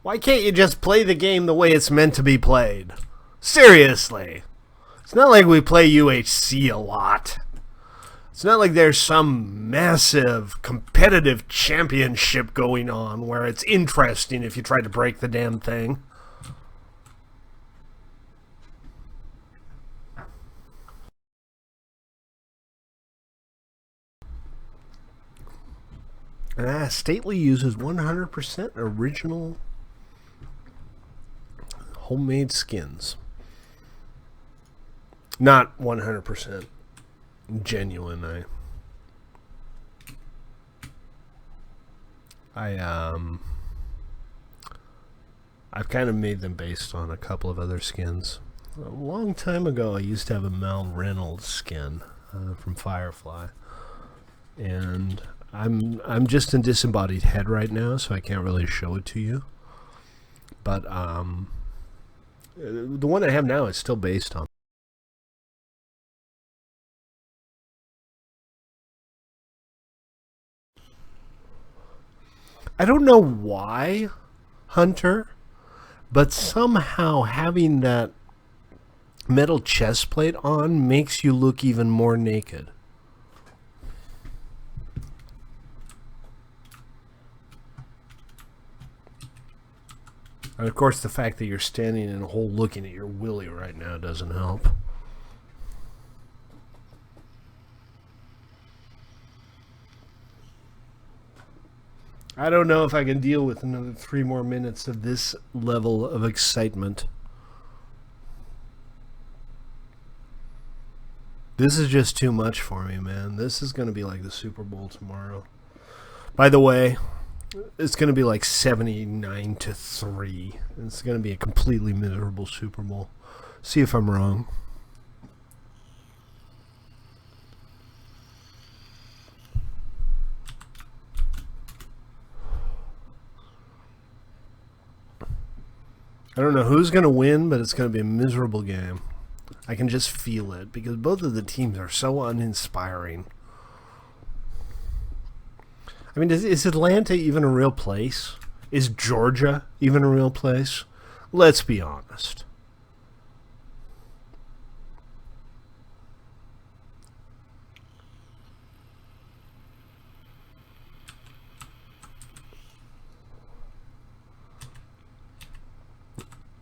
Why can't you just play the game the way it's meant to be played? Seriously. It's not like we play UHC a lot. It's not like there's some massive competitive championship going on where it's interesting if you try to break the damn thing. Stately uses 100% original homemade skins. Not 100% genuine. I've kind of made them based on a couple of other skins. A long time ago, I used to have a Mal Reynolds skin from Firefly, and I'm just in disembodied head right now, so I can't really show it to you. But the one I have now is still based on. I don't know why, Hunter, but somehow having that metal chest plate on makes you look even more naked. And of course, the fact that you're standing in a hole looking at your willy right now doesn't help. I don't know if I can deal with another 3 more minutes of this level of excitement. This is just too much for me, man. This is going to be like the Super Bowl tomorrow. By the way, it's going to be like 79-3. It's going to be a completely miserable Super Bowl. See if I'm wrong. I don't know who's going to win, but it's going to be a miserable game. I can just feel it because both of the teams are so uninspiring. I mean, is Atlanta even a real place? Is Georgia even a real place? Let's be honest.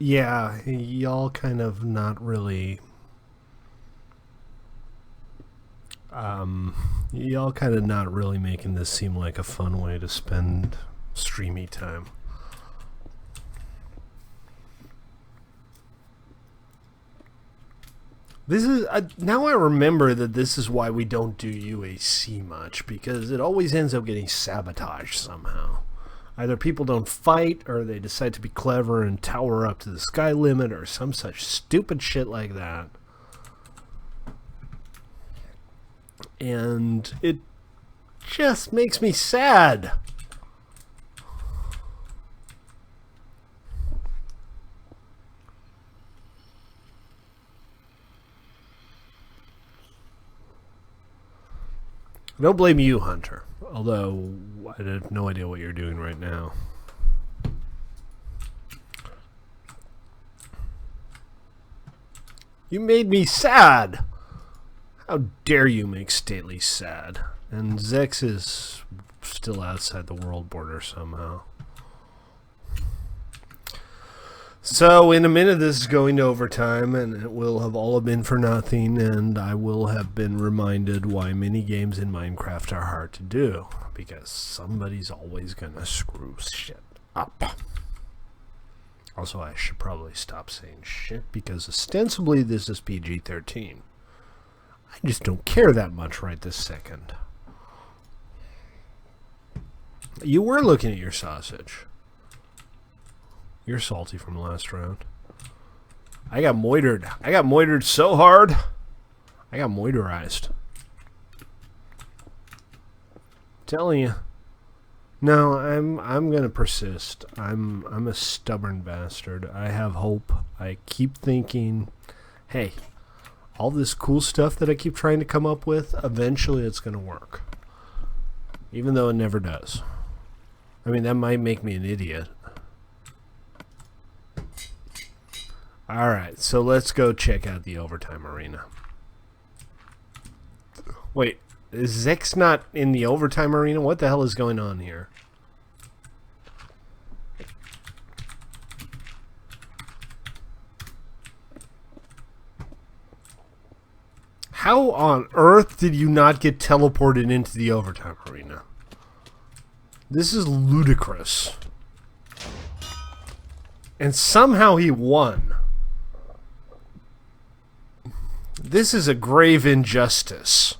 Yeah, y'all kind of not really. Y'all kind of not really making this seem like a fun way to spend streamy time. This is now I remember that this is why we don't do UAC much, because it always ends up getting sabotaged somehow. Either people don't fight, or they decide to be clever and tower up to the sky limit, or some such stupid shit like that. And it just makes me sad. I don't blame you, Hunter. Although, I have no idea what you're doing right now. You made me sad! How dare you make Stately sad? And Zex is still outside the world border somehow. So, in a minute, this is going to overtime, and it will have all been for nothing, and I will have been reminded why minigames in Minecraft are hard to do, because somebody's always gonna screw shit up. Also, I should probably stop saying shit, because ostensibly this is PG-13. I just don't care that much right this second. You were looking at your sausage. You're salty from last round. I got moitered. I got moitered so hard. I got moiterized. Telling you. No, I'm gonna persist. I'm a stubborn bastard. I have hope. I keep thinking, hey, all this cool stuff that I keep trying to come up with, eventually it's gonna work. Even though it never does. I mean, that might make me an idiot. Alright, so let's go check out the overtime arena. Wait, is Zex not in the overtime arena? What the hell is going on here? How on earth did you not get teleported into the overtime arena? This is ludicrous. And somehow he won. This is a grave injustice.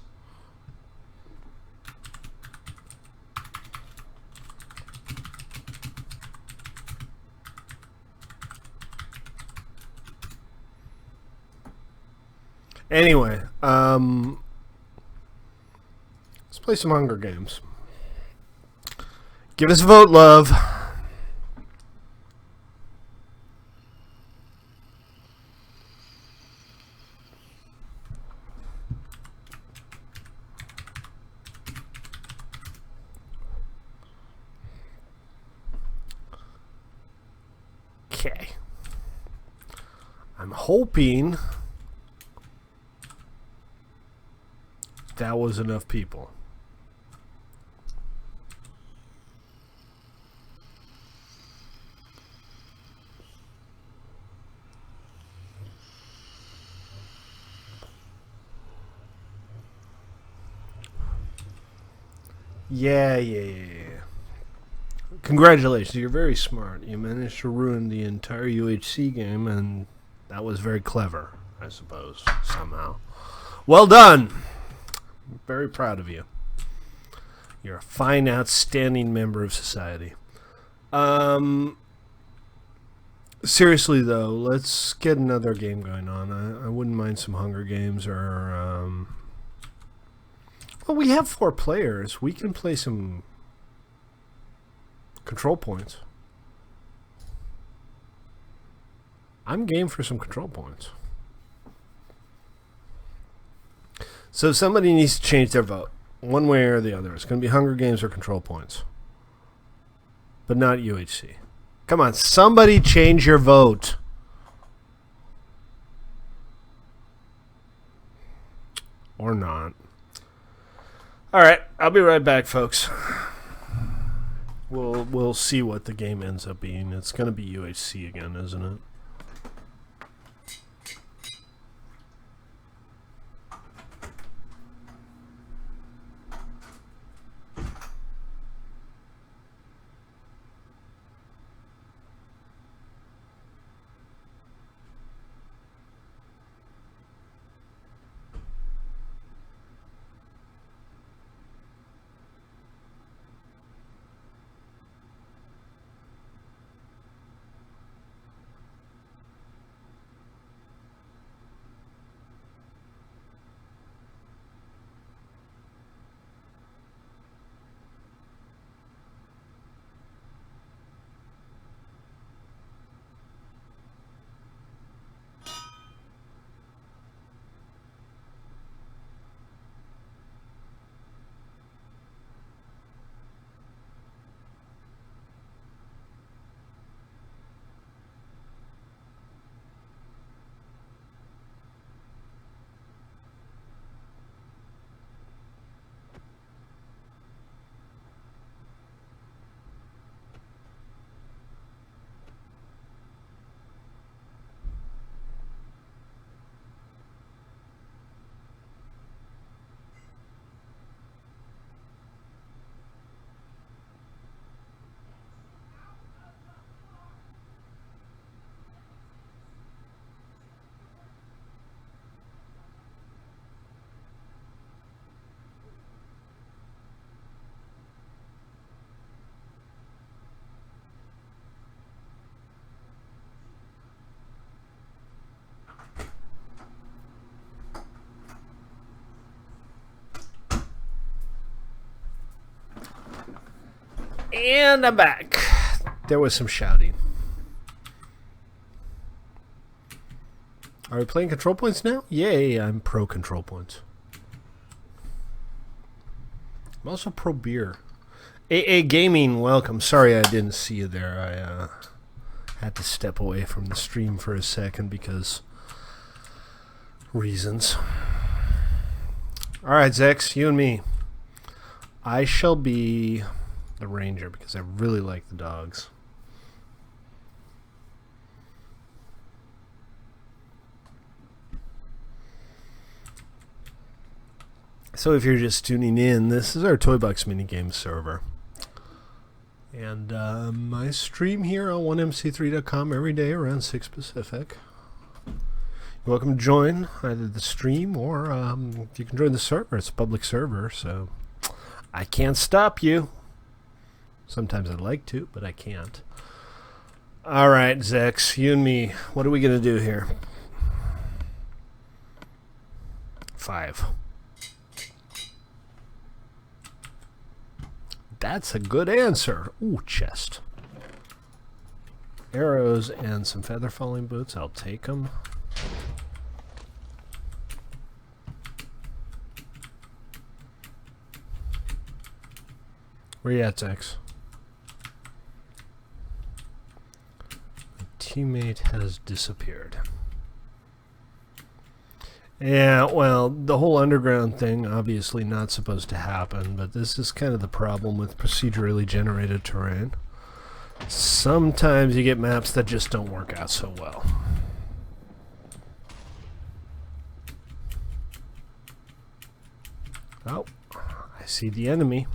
Anyway, let's play some Hunger Games. Give us a vote, love. Okay. I'm hoping that was enough people. Yeah. Congratulations, you're very smart. You managed to ruin the entire UHC game, and that was very clever, I suppose, somehow. Well done! I'm very proud of you. You're a fine, outstanding member of society. Seriously, though, let's get another game going on. I wouldn't mind some Hunger Games or... Well, we have 4 players. We can play some control points. I'm game for some control points. So somebody needs to change their vote. One way or the other. It's going to be Hunger Games or control points. But not UHC. Come on, somebody change your vote. Or not. Alright, I'll be right back, folks. We'll see what the game ends up being. It's going to be UHC again, isn't it? And I'm back. There was some shouting. Are we playing control points now? Yay, I'm pro control points. I'm also pro beer. AA Gaming, welcome. Sorry I didn't see you there. I had to step away from the stream for a second because reasons. Alright, Zex, you and me. I shall be the ranger because I really like the dogs. So if you're just tuning in, this is our Toybox minigame server. And I stream here on 1mc3.com every day around 6 Pacific. You're welcome to join either the stream or you can join the server. It's a public server, so I can't stop you. Sometimes I'd like to, but I can't. Alright, Zex, you and me, what are we going to do here? 5. That's a good answer. Ooh, chest. Arrows and some feather falling boots. I'll take them. Where you at, Zex? My teammate has disappeared. Yeah, well, the whole underground thing, obviously not supposed to happen, but this is kind of the problem with procedurally generated terrain. Sometimes you get maps that just don't work out so well. Oh, I see the enemy.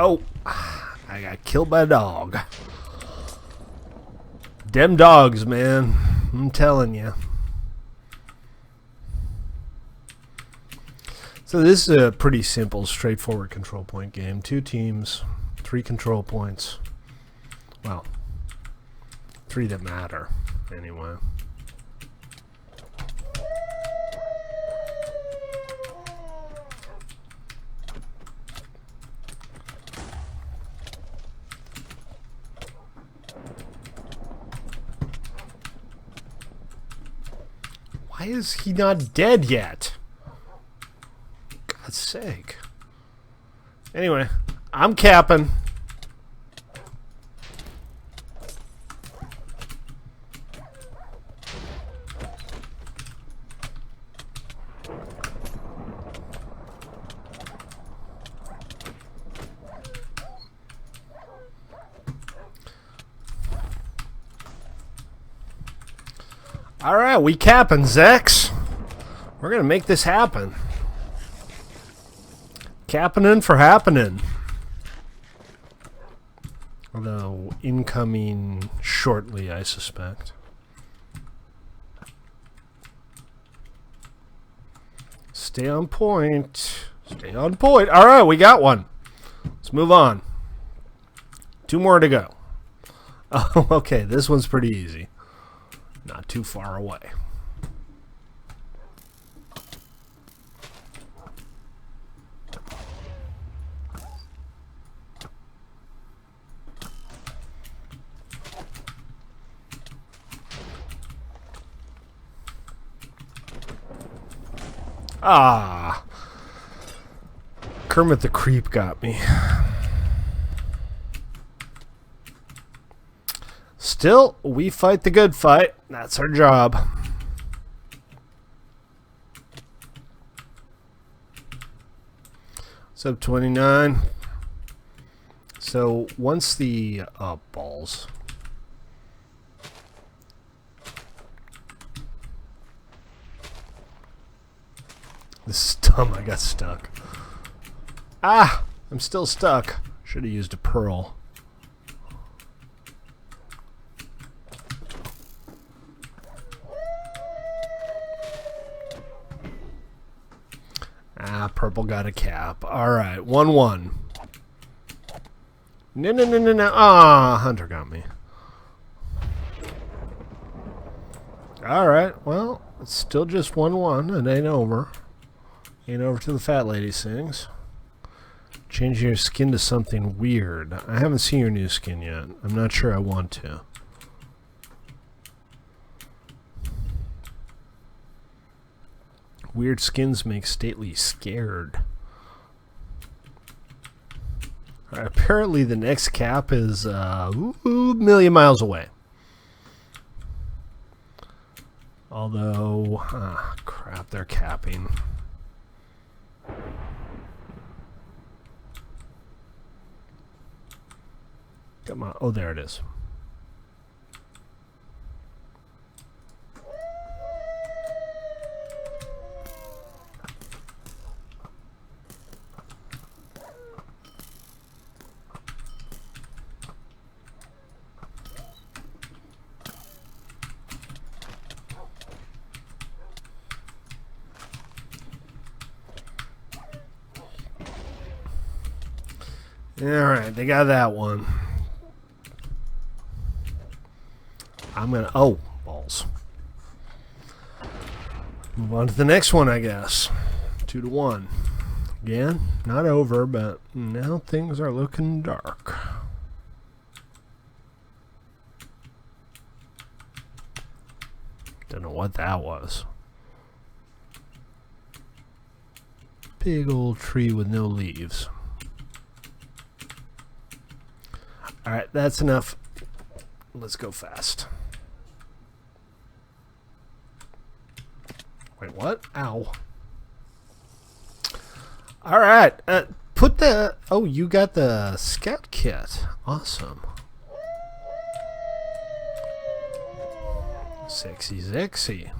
Oh, I got killed by a dog. Dem dogs, man. I'm telling you. So this is a pretty simple, straightforward control point game. 2 teams, 3 control points. Well, 3 that matter, anyway. Why is he not dead yet? God's sake. Anyway, I'm capping. All right, we capping, Zex. We're going to make this happen. Cappening for happening. Although incoming shortly, I suspect. Stay on point. Stay on point. All right, we got one. Let's move on. 2 more to go. Oh, okay, this one's pretty easy. Not too far away. Ah. Kermit the Creep got me. Still, we fight the good fight. That's our job. Sub 29. So once the balls. This is dumb. I got stuck. Ah! I'm still stuck. Should have used a pearl. Ah, purple got a cap. Alright, 1-1. No. Ah, Hunter got me. Alright, well, it's still just 1-1. It ain't over. Ain't over till the fat lady sings. Change your skin to something weird. I haven't seen your new skin yet. I'm not sure I want to. Weird skins make Stately scared. Right, apparently the next cap is a million miles away. Although, crap, they're capping. Come on. Oh, there it is. Alright, they got that one. I'm gonna... Oh, balls. Move on to the next one, I guess. 2-1. Again, not over, but now things are looking dark. Don't know what that was. Big old tree with no leaves. Alright, that's enough. Let's go fast. Wait, what? Ow. Alright, put the... Oh, you got the scout kit. Awesome. Sexy, sexy.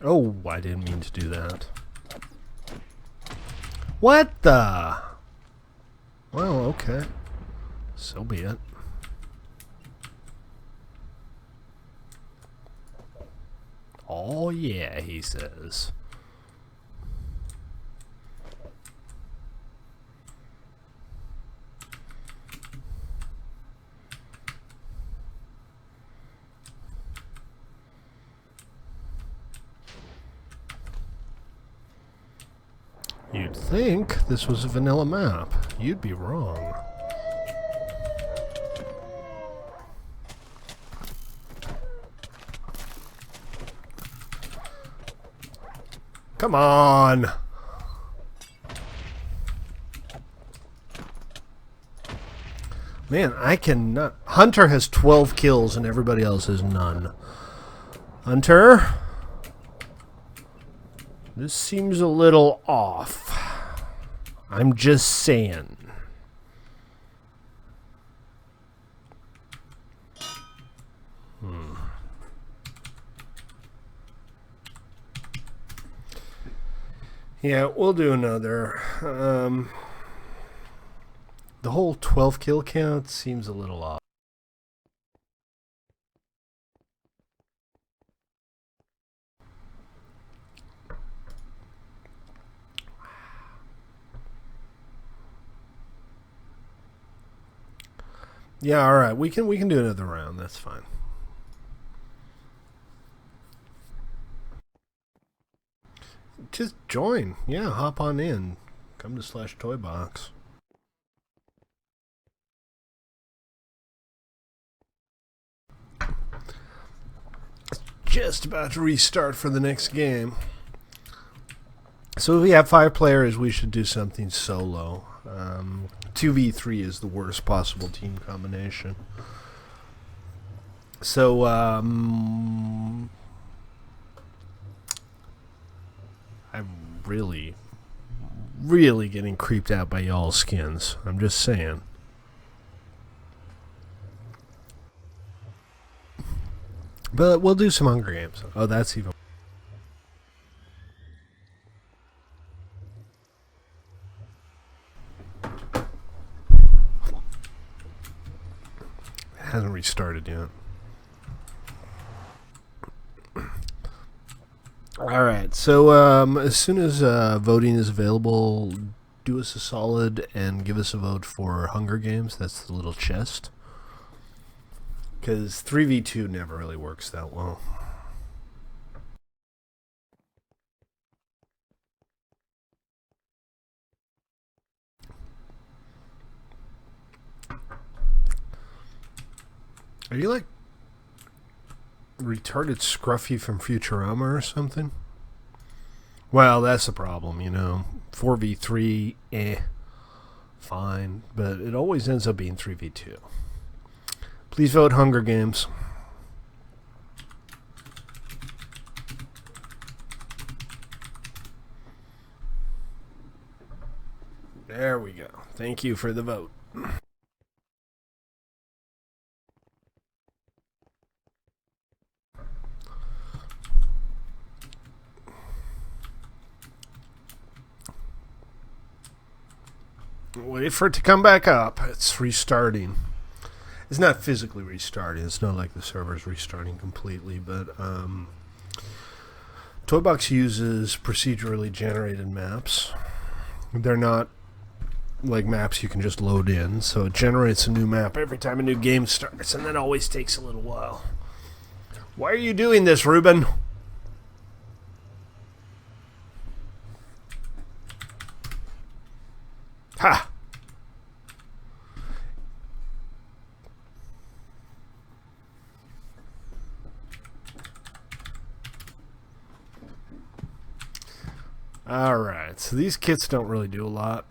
Oh, I didn't mean to do that. What the? Well, okay. So be it. Oh, yeah, he says. You'd think this was a vanilla map. You'd be wrong. Come on! Man, I cannot... Hunter has 12 kills and everybody else has none. Hunter? This seems a little off. I'm just saying. Yeah, we'll do another. The whole 12 kill count seems a little off. Yeah, all right. We can do another round. That's fine. Just join. Yeah, hop on in. Come to /toybox. Just about to restart for the next game. So if we have 5 players, we should do something solo. 2v3 is the worst possible team combination. So, I'm really getting creeped out by y'all's skins. I'm just saying. But we'll do some Hunger Games. Oh, that's even... It hasn't restarted yet. Alright, so as soon as voting is available, do us a solid and give us a vote for Hunger Games. That's the little chest. Because 3v2 never really works that well. Are you like retarded Scruffy from Futurama or something? Well, that's the problem, you know. 4v3, fine. But it always ends up being 3v2. Please vote Hunger Games. There we go. Thank you for the vote. Wait for it to come back up. It's restarting. It's not physically restarting. It's not like the server's restarting completely, but Toybox uses procedurally generated maps. They're not like maps you can just load in, so it generates a new map every time a new game starts, and that always takes a little while. Why are you doing this, Ruben? Ha! Alright, so these kits don't really do a lot.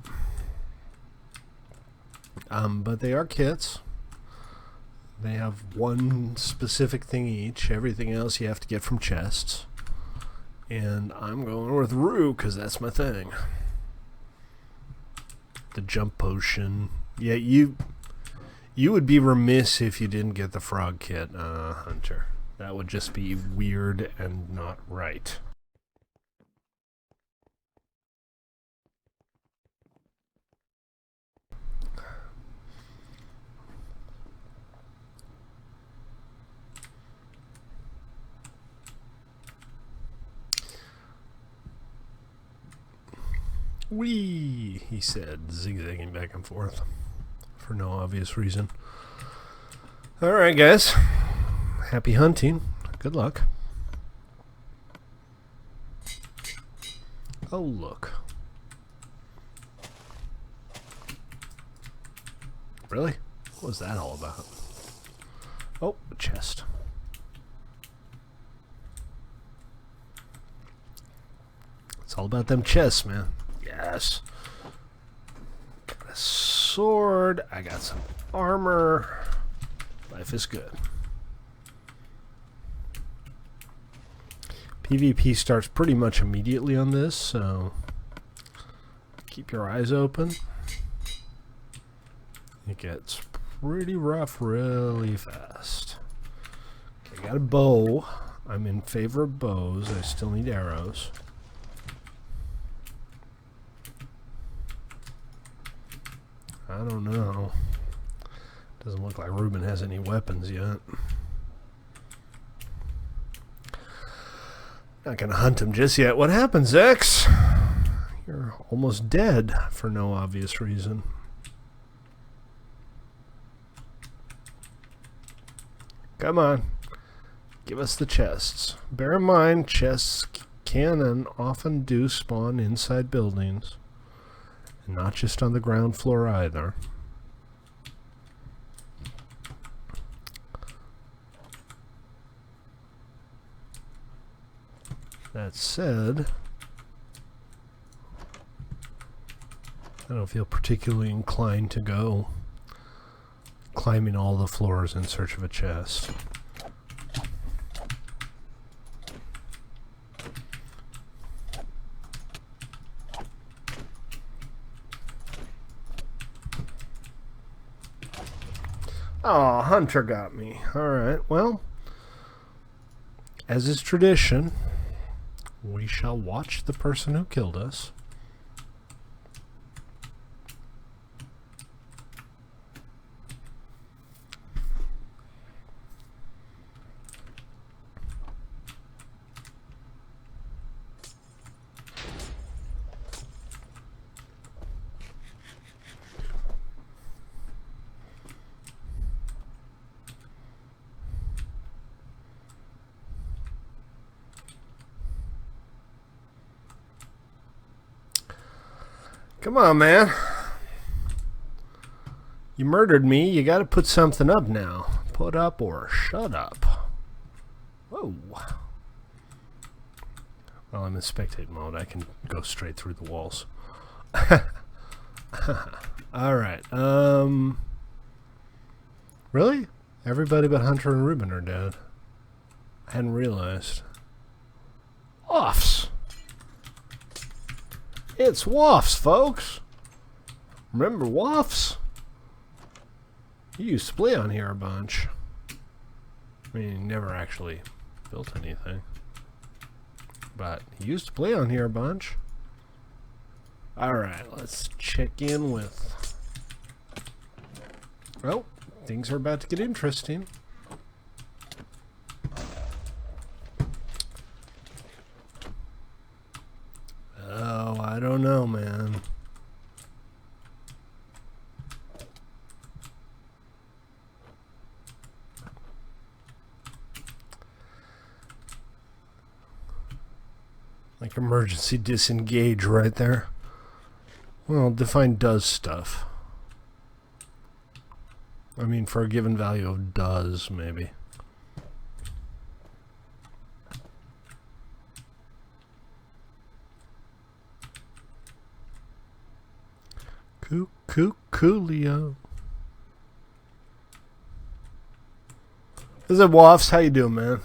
But they are kits. They have one specific thing each. Everything else you have to get from chests. And I'm going with Rue, because that's my thing. The jump potion. Yeah, you would be remiss if you didn't get the frog kit, Hunter. That would just be weird and not right. Whee! He said, zigzagging back and forth for no obvious reason. Alright, guys. Happy hunting. Good luck. Oh, look. Really? What was that all about? Oh, a chest. It's all about them chests, man. Yes. Got a sword. I got some armor. Life is good. PvP starts pretty much immediately on this, so keep your eyes open. It gets pretty rough really fast. Okay, got a bow. I'm in favor of bows. I still need arrows. I don't know. Doesn't look like Ruben has any weapons yet. Not gonna hunt him just yet. What happens, X? You're almost dead for no obvious reason. Come on. Give us the chests. Bear in mind, chests can and often do spawn inside buildings. And not just on the ground floor either. That said, I don't feel particularly inclined to go climbing all the floors in search of a chest. Oh, Hunter got me. Alright, well, as is tradition, we shall watch the person who killed us. Come on, man. You murdered me. You got to put something up now. Put up or shut up. Whoa. Well, I'm in spectate mode. I can go straight through the walls. Alright. Really? Everybody but Hunter and Ruben are dead. I hadn't realized. Offs. It's Woffs, folks. Remember Woffs? You used to play on here a bunch. I mean, he never actually built anything. But he used to play on here a bunch. Alright, let's check in with... Oh, things are about to get interesting. Oh, I don't know, man. Like emergency disengage right there. Well, define does stuff. I mean, for a given value of does, maybe. Coolio. This is Woffs. How you doing, man?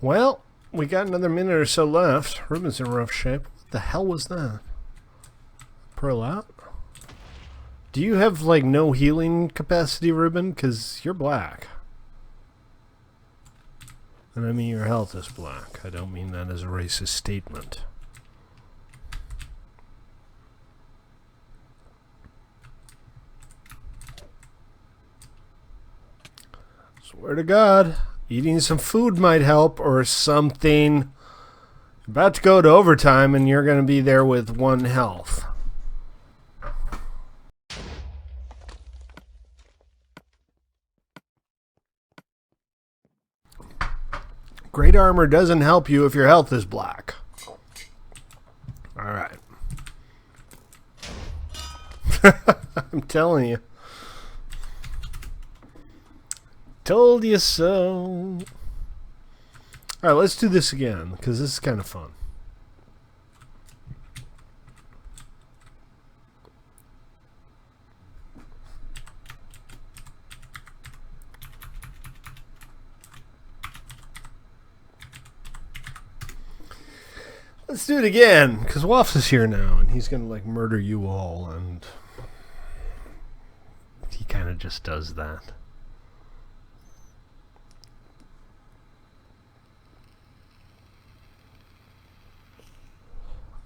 Well, we got another minute or so left. Ruben's in rough shape. What the hell was that? Pearl out? Do you have, like, no healing capacity, Ruben? Because you're black. And I mean your health is black. I don't mean that as a racist statement. Swear to God, eating some food might help or something. About to go to overtime and you're going to be there with 1 health. Great armor doesn't help you if your health is black. Alright. I'm telling you. Told you so. Alright, let's do this again, because this is kind of fun. Let's do it again, because Waffs is here now, and he's going to, like, murder you all, and he kind of just does that.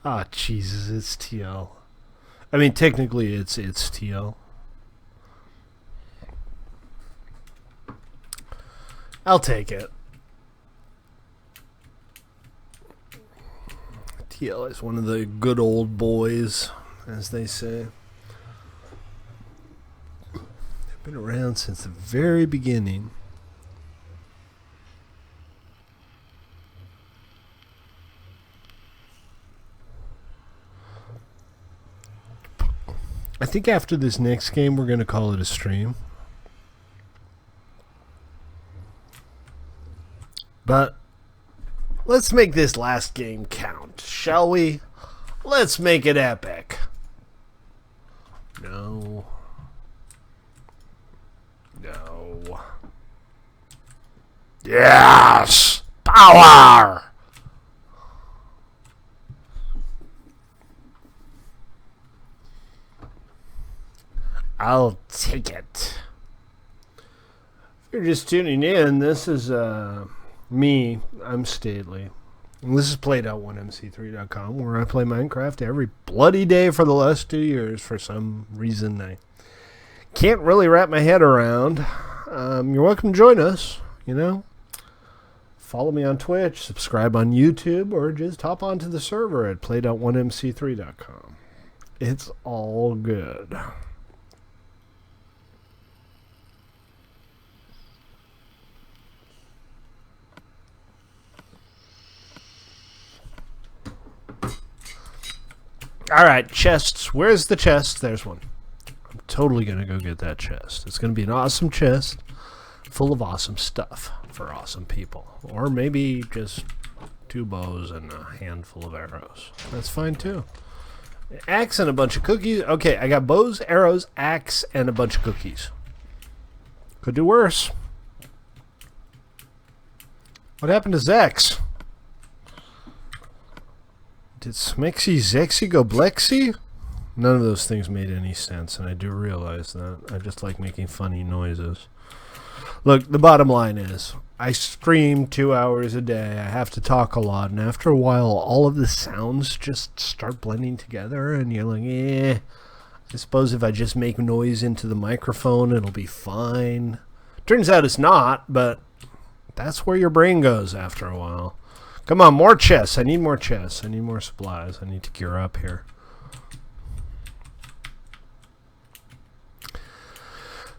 Ah, Jesus, it's TL. I mean, technically, it's TL. I'll take it. TL is one of the good old boys, as they say. They've been around since the very beginning. I think after this next game, we're going to call it a stream. But let's make this last game count, shall we? Let's make it epic. No. No. Yes! Power! I'll take it. If you're just tuning in, this is me. I'm Stately. And this is played.1mc3.com, where I play Minecraft every bloody day for the last 2 years for some reason I can't really wrap my head around. You're welcome to join us, you know. Follow me on Twitch, subscribe on YouTube, or just hop onto the server at play.1mc3.com. It's all good. Alright, chests. Where's the chest? There's one. I'm totally going to go get that chest. It's going to be an awesome chest full of awesome stuff for awesome people. Or maybe just 2 bows and a handful of arrows. That's fine too. Axe and a bunch of cookies. Okay, I got bows, arrows, axe, and a bunch of cookies. Could do worse. What happened to Zex? Did Smexy Zexy go Blexy? None of those things made any sense, and I do realize that. I just like making funny noises. Look, the bottom line is, I stream 2 hours a day. I have to talk a lot, and after a while, all of the sounds just start blending together, and you're like, eh. I suppose if I just make noise into the microphone, it'll be fine. Turns out it's not, but that's where your brain goes after a while. Come on, more chests. I need more chests. I need more supplies. I need to gear up here.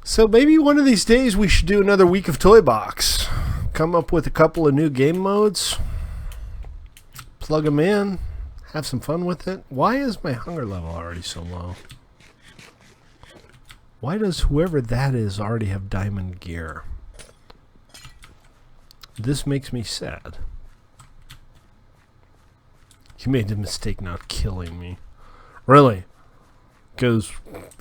So maybe one of these days we should do another week of Toybox. Come up with a couple of new game modes. Plug them in. Have some fun with it. Why is my hunger level already so low? Why does whoever that is already have diamond gear? This makes me sad. You made the mistake not killing me. Really? Because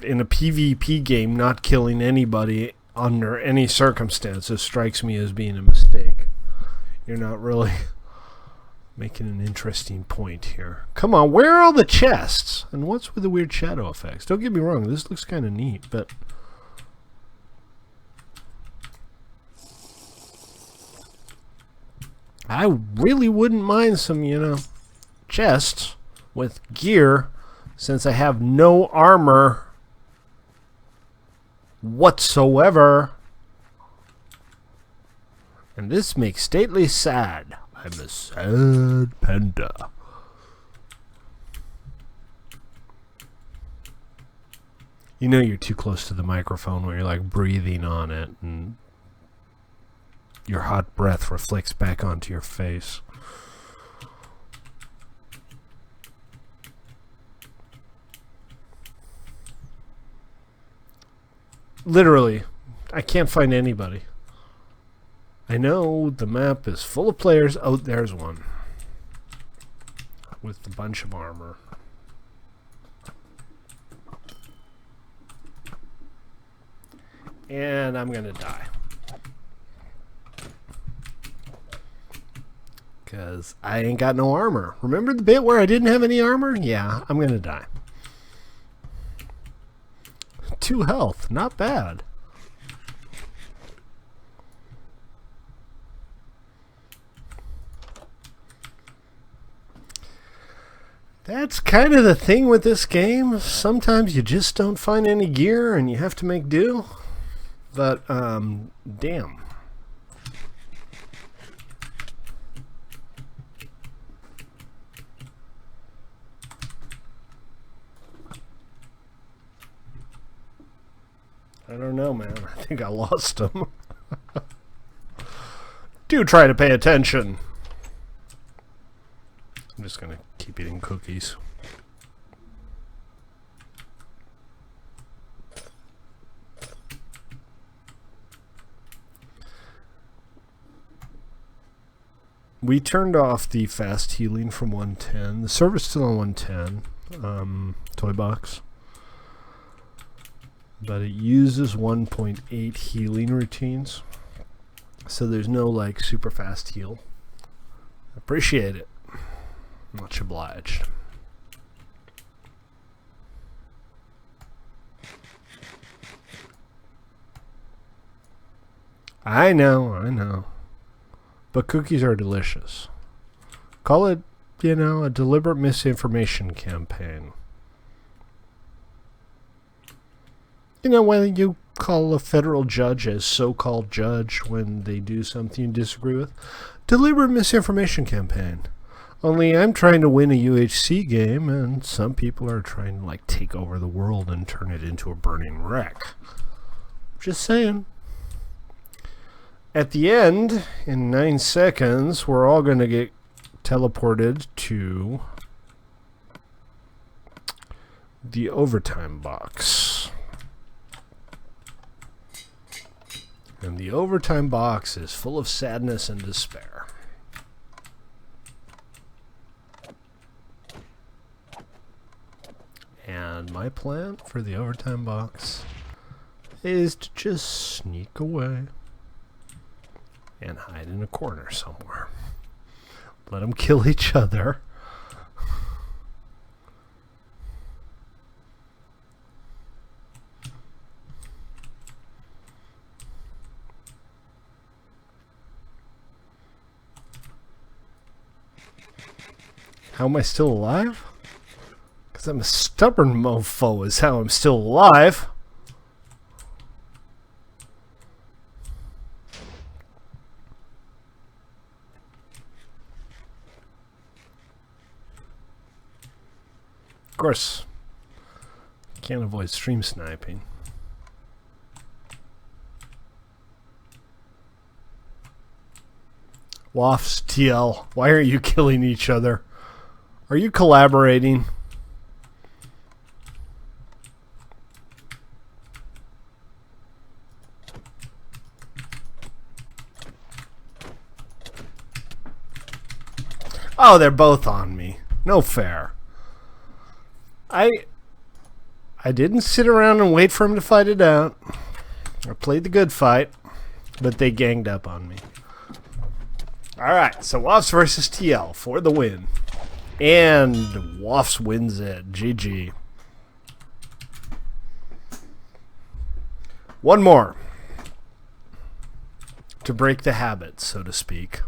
in a PvP game, not killing anybody under any circumstances strikes me as being a mistake. You're not really making an interesting point here. Come on, where are all the chests? And what's with the weird shadow effects? Don't get me wrong, this looks kind of neat, but... I really wouldn't mind some, you know, chests with gear, since I have no armor whatsoever. And this makes Stately sad. I'm a sad panda. You know you're too close to the microphone when you're like breathing on it and your hot breath reflects back onto your face. Literally, I can't find anybody. I know the map is full of players. Oh, there's one. With a bunch of armor. And I'm gonna die. Because I ain't got no armor. Remember the bit where I didn't have any armor? Yeah, I'm gonna die. 2 health, not bad. That's kind of the thing with this game. Sometimes you just don't find any gear and you have to make do. But, damn. I don't know, man. I think I lost him. Do try to pay attention. I'm just going to keep eating cookies. We turned off the fast healing from 110. The server's still on 110. Toybox. But it uses 1.8 healing routines. So there's no like super fast heal. Appreciate it. Much obliged. I know. But cookies are delicious. Call it, a deliberate misinformation campaign. When you call a federal judge a so-called judge when they do something you disagree with, deliberate misinformation campaign. Only I'm trying to win a UHC game, and some people are trying to take over the world and turn it into a burning wreck. Just saying. At the end, in 9 seconds, we're all going to get teleported to the overtime box. And the overtime box is full of sadness and despair. And my plan for the overtime box is to just sneak away and hide in a corner somewhere. Let them kill each other. How am I still alive? Because I'm a stubborn mofo is how I'm still alive. Of course, can't avoid stream sniping. Wafts, TL, why are you killing each other? Are you collaborating? Oh, they're both on me. No fair. I didn't sit around and wait for him to fight it out. I played the good fight, but they ganged up on me. Alright, so Wafts versus TL for the win. And Wafts wins it. GG. One more. To break the habit, so to speak.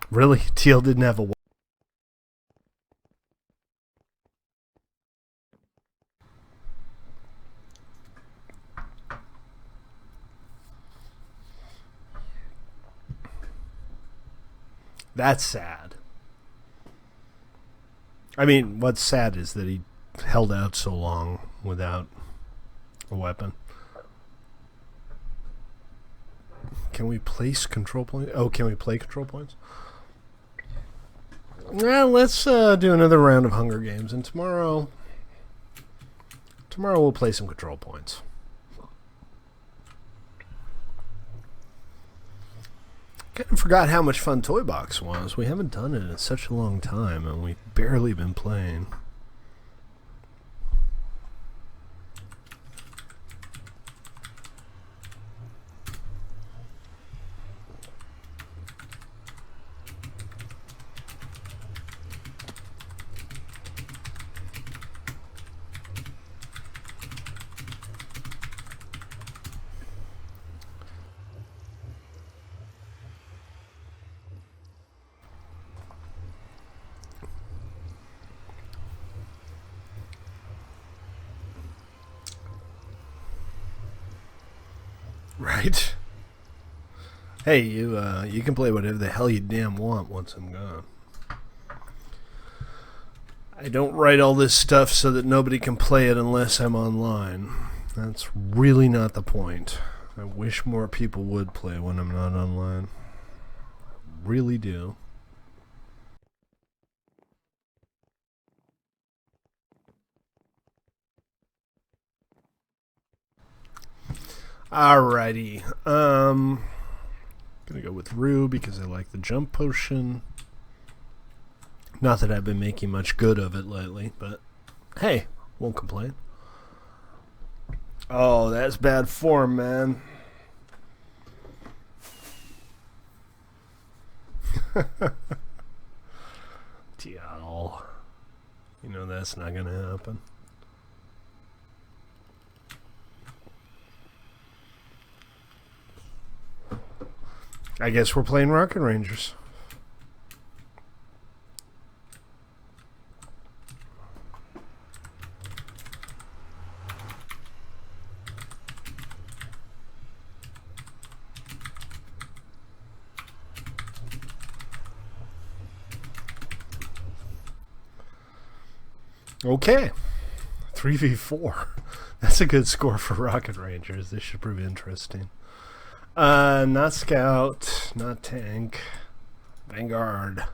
Really? TL didn't have a... That's sad. I mean, what's sad is that he held out so long without a weapon. Can we place control points? Oh, can we play control points? Well, let's do another round of Hunger Games, and tomorrow we'll play some control points. Kind of forgot how much fun Toybox was. We haven't done it in such a long time, and we've barely been playing. Right? Hey, you can play whatever the hell you damn want once I'm gone. I don't write all this stuff so that nobody can play it unless I'm online. That's really not the point. I wish more people would play when I'm not online. I really do. Alrighty. Gonna go with Rue because I like the jump potion. Not that I've been making much good of it lately, but hey, won't complain. Oh, that's bad form, man. TL. You know that's not gonna happen. I guess we're playing Rocket Rangers. Okay. 3v4. That's a good score for Rocket Rangers. This should prove interesting. Not Scout, not Tank, Vanguard.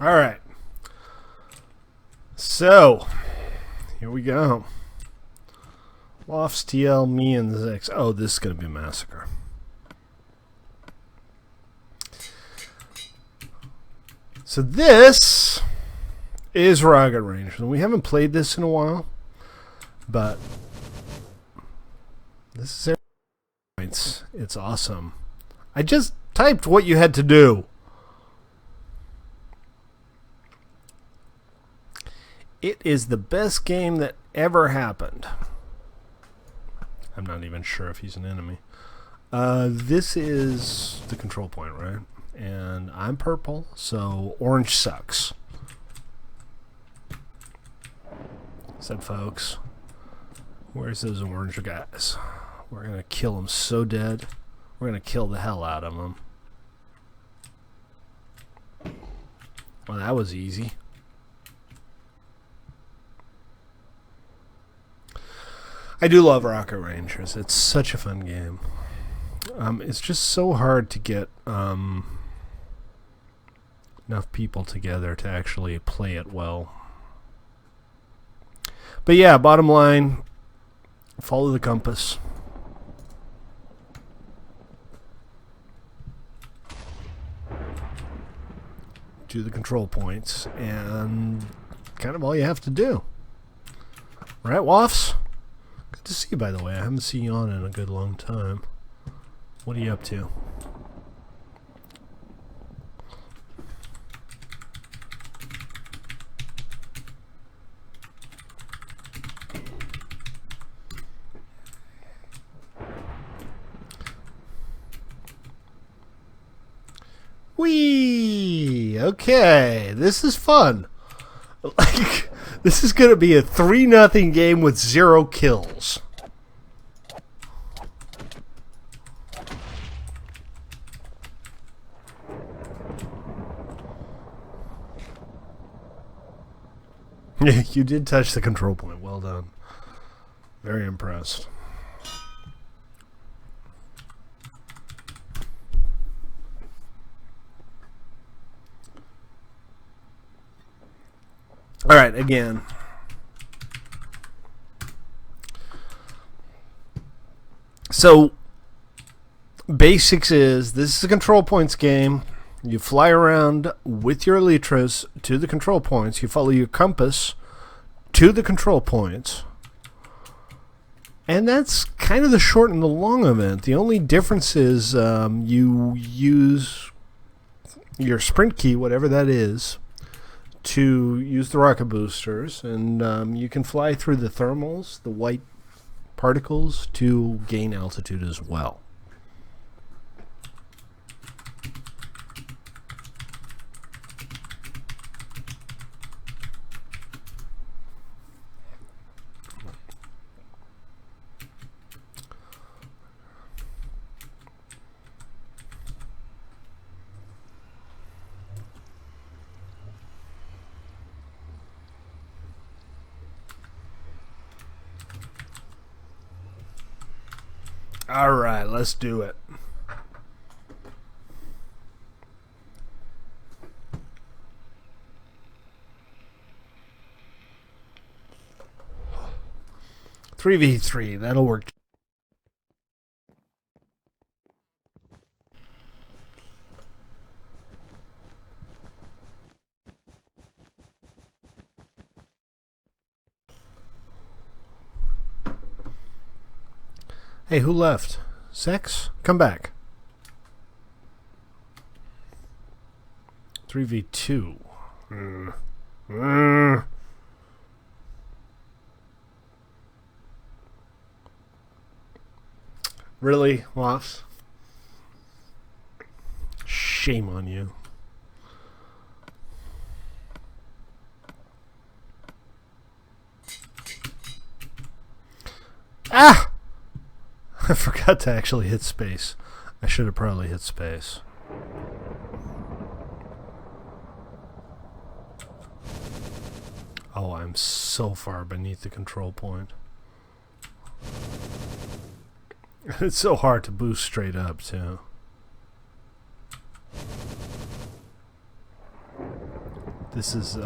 All right. So, here we go. Lofts, TL, me, and Zex. Oh, this is going to be a massacre. So this is Rocket Rangers. We haven't played this in a while, but this is points. It's awesome. I just typed what you had to do. It is the best game that ever happened. I'm not even sure if he's an enemy. This is the control point, right? And I'm purple, so orange sucks. Said folks. Where's those orange guys? We're going to kill them so dead. We're going to kill the hell out of them. Well, that was easy. I do love Rocket Rangers. It's such a fun game. It's just so hard to get enough people together to actually play it well. But yeah, bottom line, follow the compass. Do the control points, and kind of all you have to do. Right, Woffs? Good to see you, by the way. I haven't seen you on in a good long time. What are you up to? Whee! Okay, this is fun. Like, this is going to be a 3-0 game with 0 kills. You did touch the control point. Well done. Very impressed. All right, again. So, basics is, this is a control points game. You fly around with your elytras to the control points. You follow your compass to the control points. And that's kind of the short and the long of it. The only difference is you use your sprint key, whatever that is, to use the rocket boosters. And you can fly through the thermals, the white particles, to gain altitude as well. All right, let's do it. Three v 3, that'll work. Hey, who left? Sex? Come back. 3v2. Really, Loss? Shame on you. Ah! I forgot to actually hit space. I should have probably hit space. Oh, I'm so far beneath the control point. It's so hard to boost straight up, too. This is...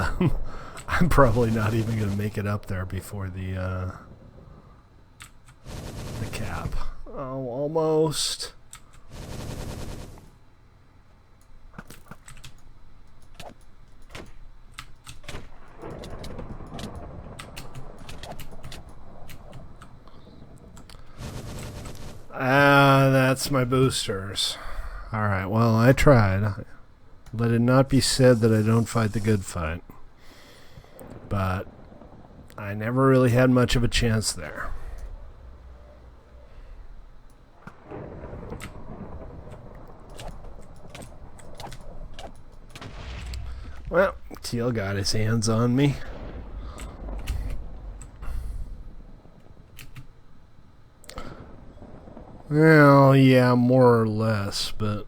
I'm probably not even going to make it up there before the cap. Oh, almost. That's my boosters. Alright, well, I tried. Let it not be said that I don't fight the good fight. But I never really had much of a chance there. Well, Teal got his hands on me. Well, yeah, more or less, but...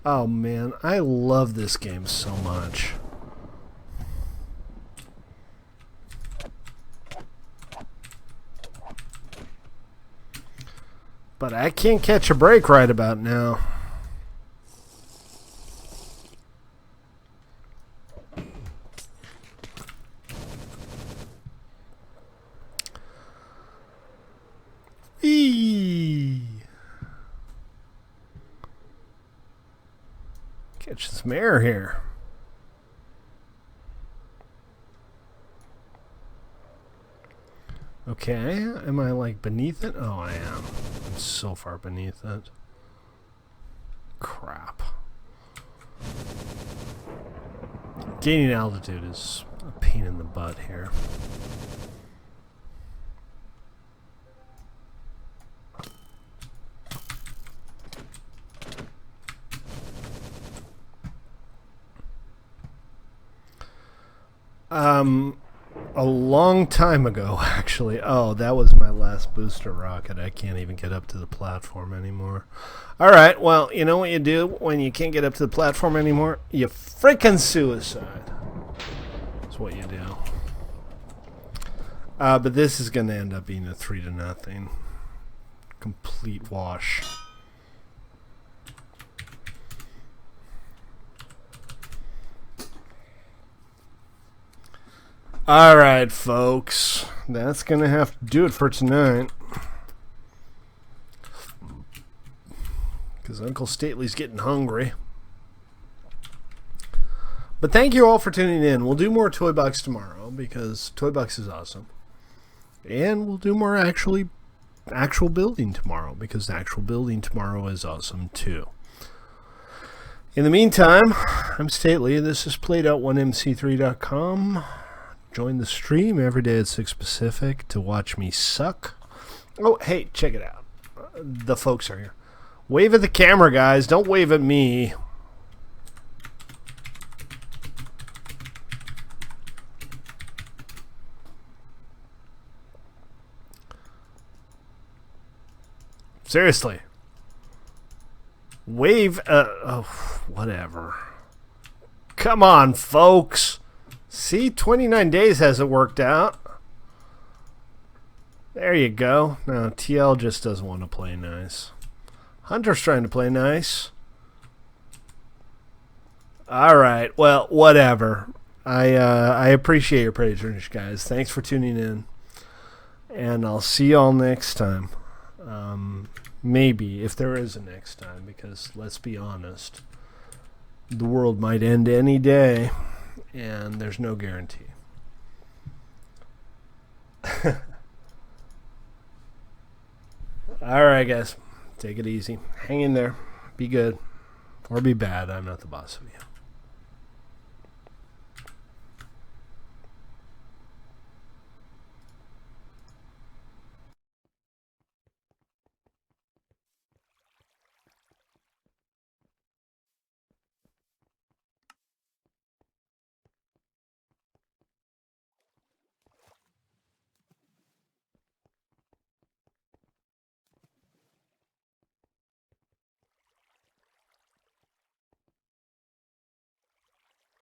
Oh man, I love this game so much. But I can't catch a break right about now. Eee. Catch some air here. Okay, am I like beneath it? Oh, I am. I'm so far beneath it. Crap. Gaining altitude is a pain pain in the butt here. A long time ago, actually. Oh, that was my last booster rocket. I can't even get up to the platform anymore. Alright, well, you know what you do when you can't get up to the platform anymore? You freaking suicide. That's what you do. But this is going to end up being a 3-0. Complete wash. Alright, folks. That's going to have to do it for tonight. Because Uncle Stately's getting hungry. But thank you all for tuning in. We'll do more Toy Box tomorrow because Toy Box is awesome. And we'll do more actual building tomorrow because the actual building tomorrow is awesome too. In the meantime, I'm Stately. This is PlayedOut1MC3.com. Join the stream every day at 6 Pacific to watch me suck. Oh, hey, check it out. The folks are here. Wave at the camera, guys. Don't wave at me. Seriously. Wave. Whatever. Come on, folks. See, 29 days hasn't worked out. There you go. No, TL just doesn't want to play nice. Hunter's trying to play nice. Alright, well, whatever. I appreciate your patronage, guys. Thanks for tuning in. And I'll see y'all next time. Maybe, if there is a next time, because let's be honest, the world might end any day. And there's no guarantee. Alright, guys. Take it easy. Hang in there. Be good. Or be bad. I'm not the boss of you.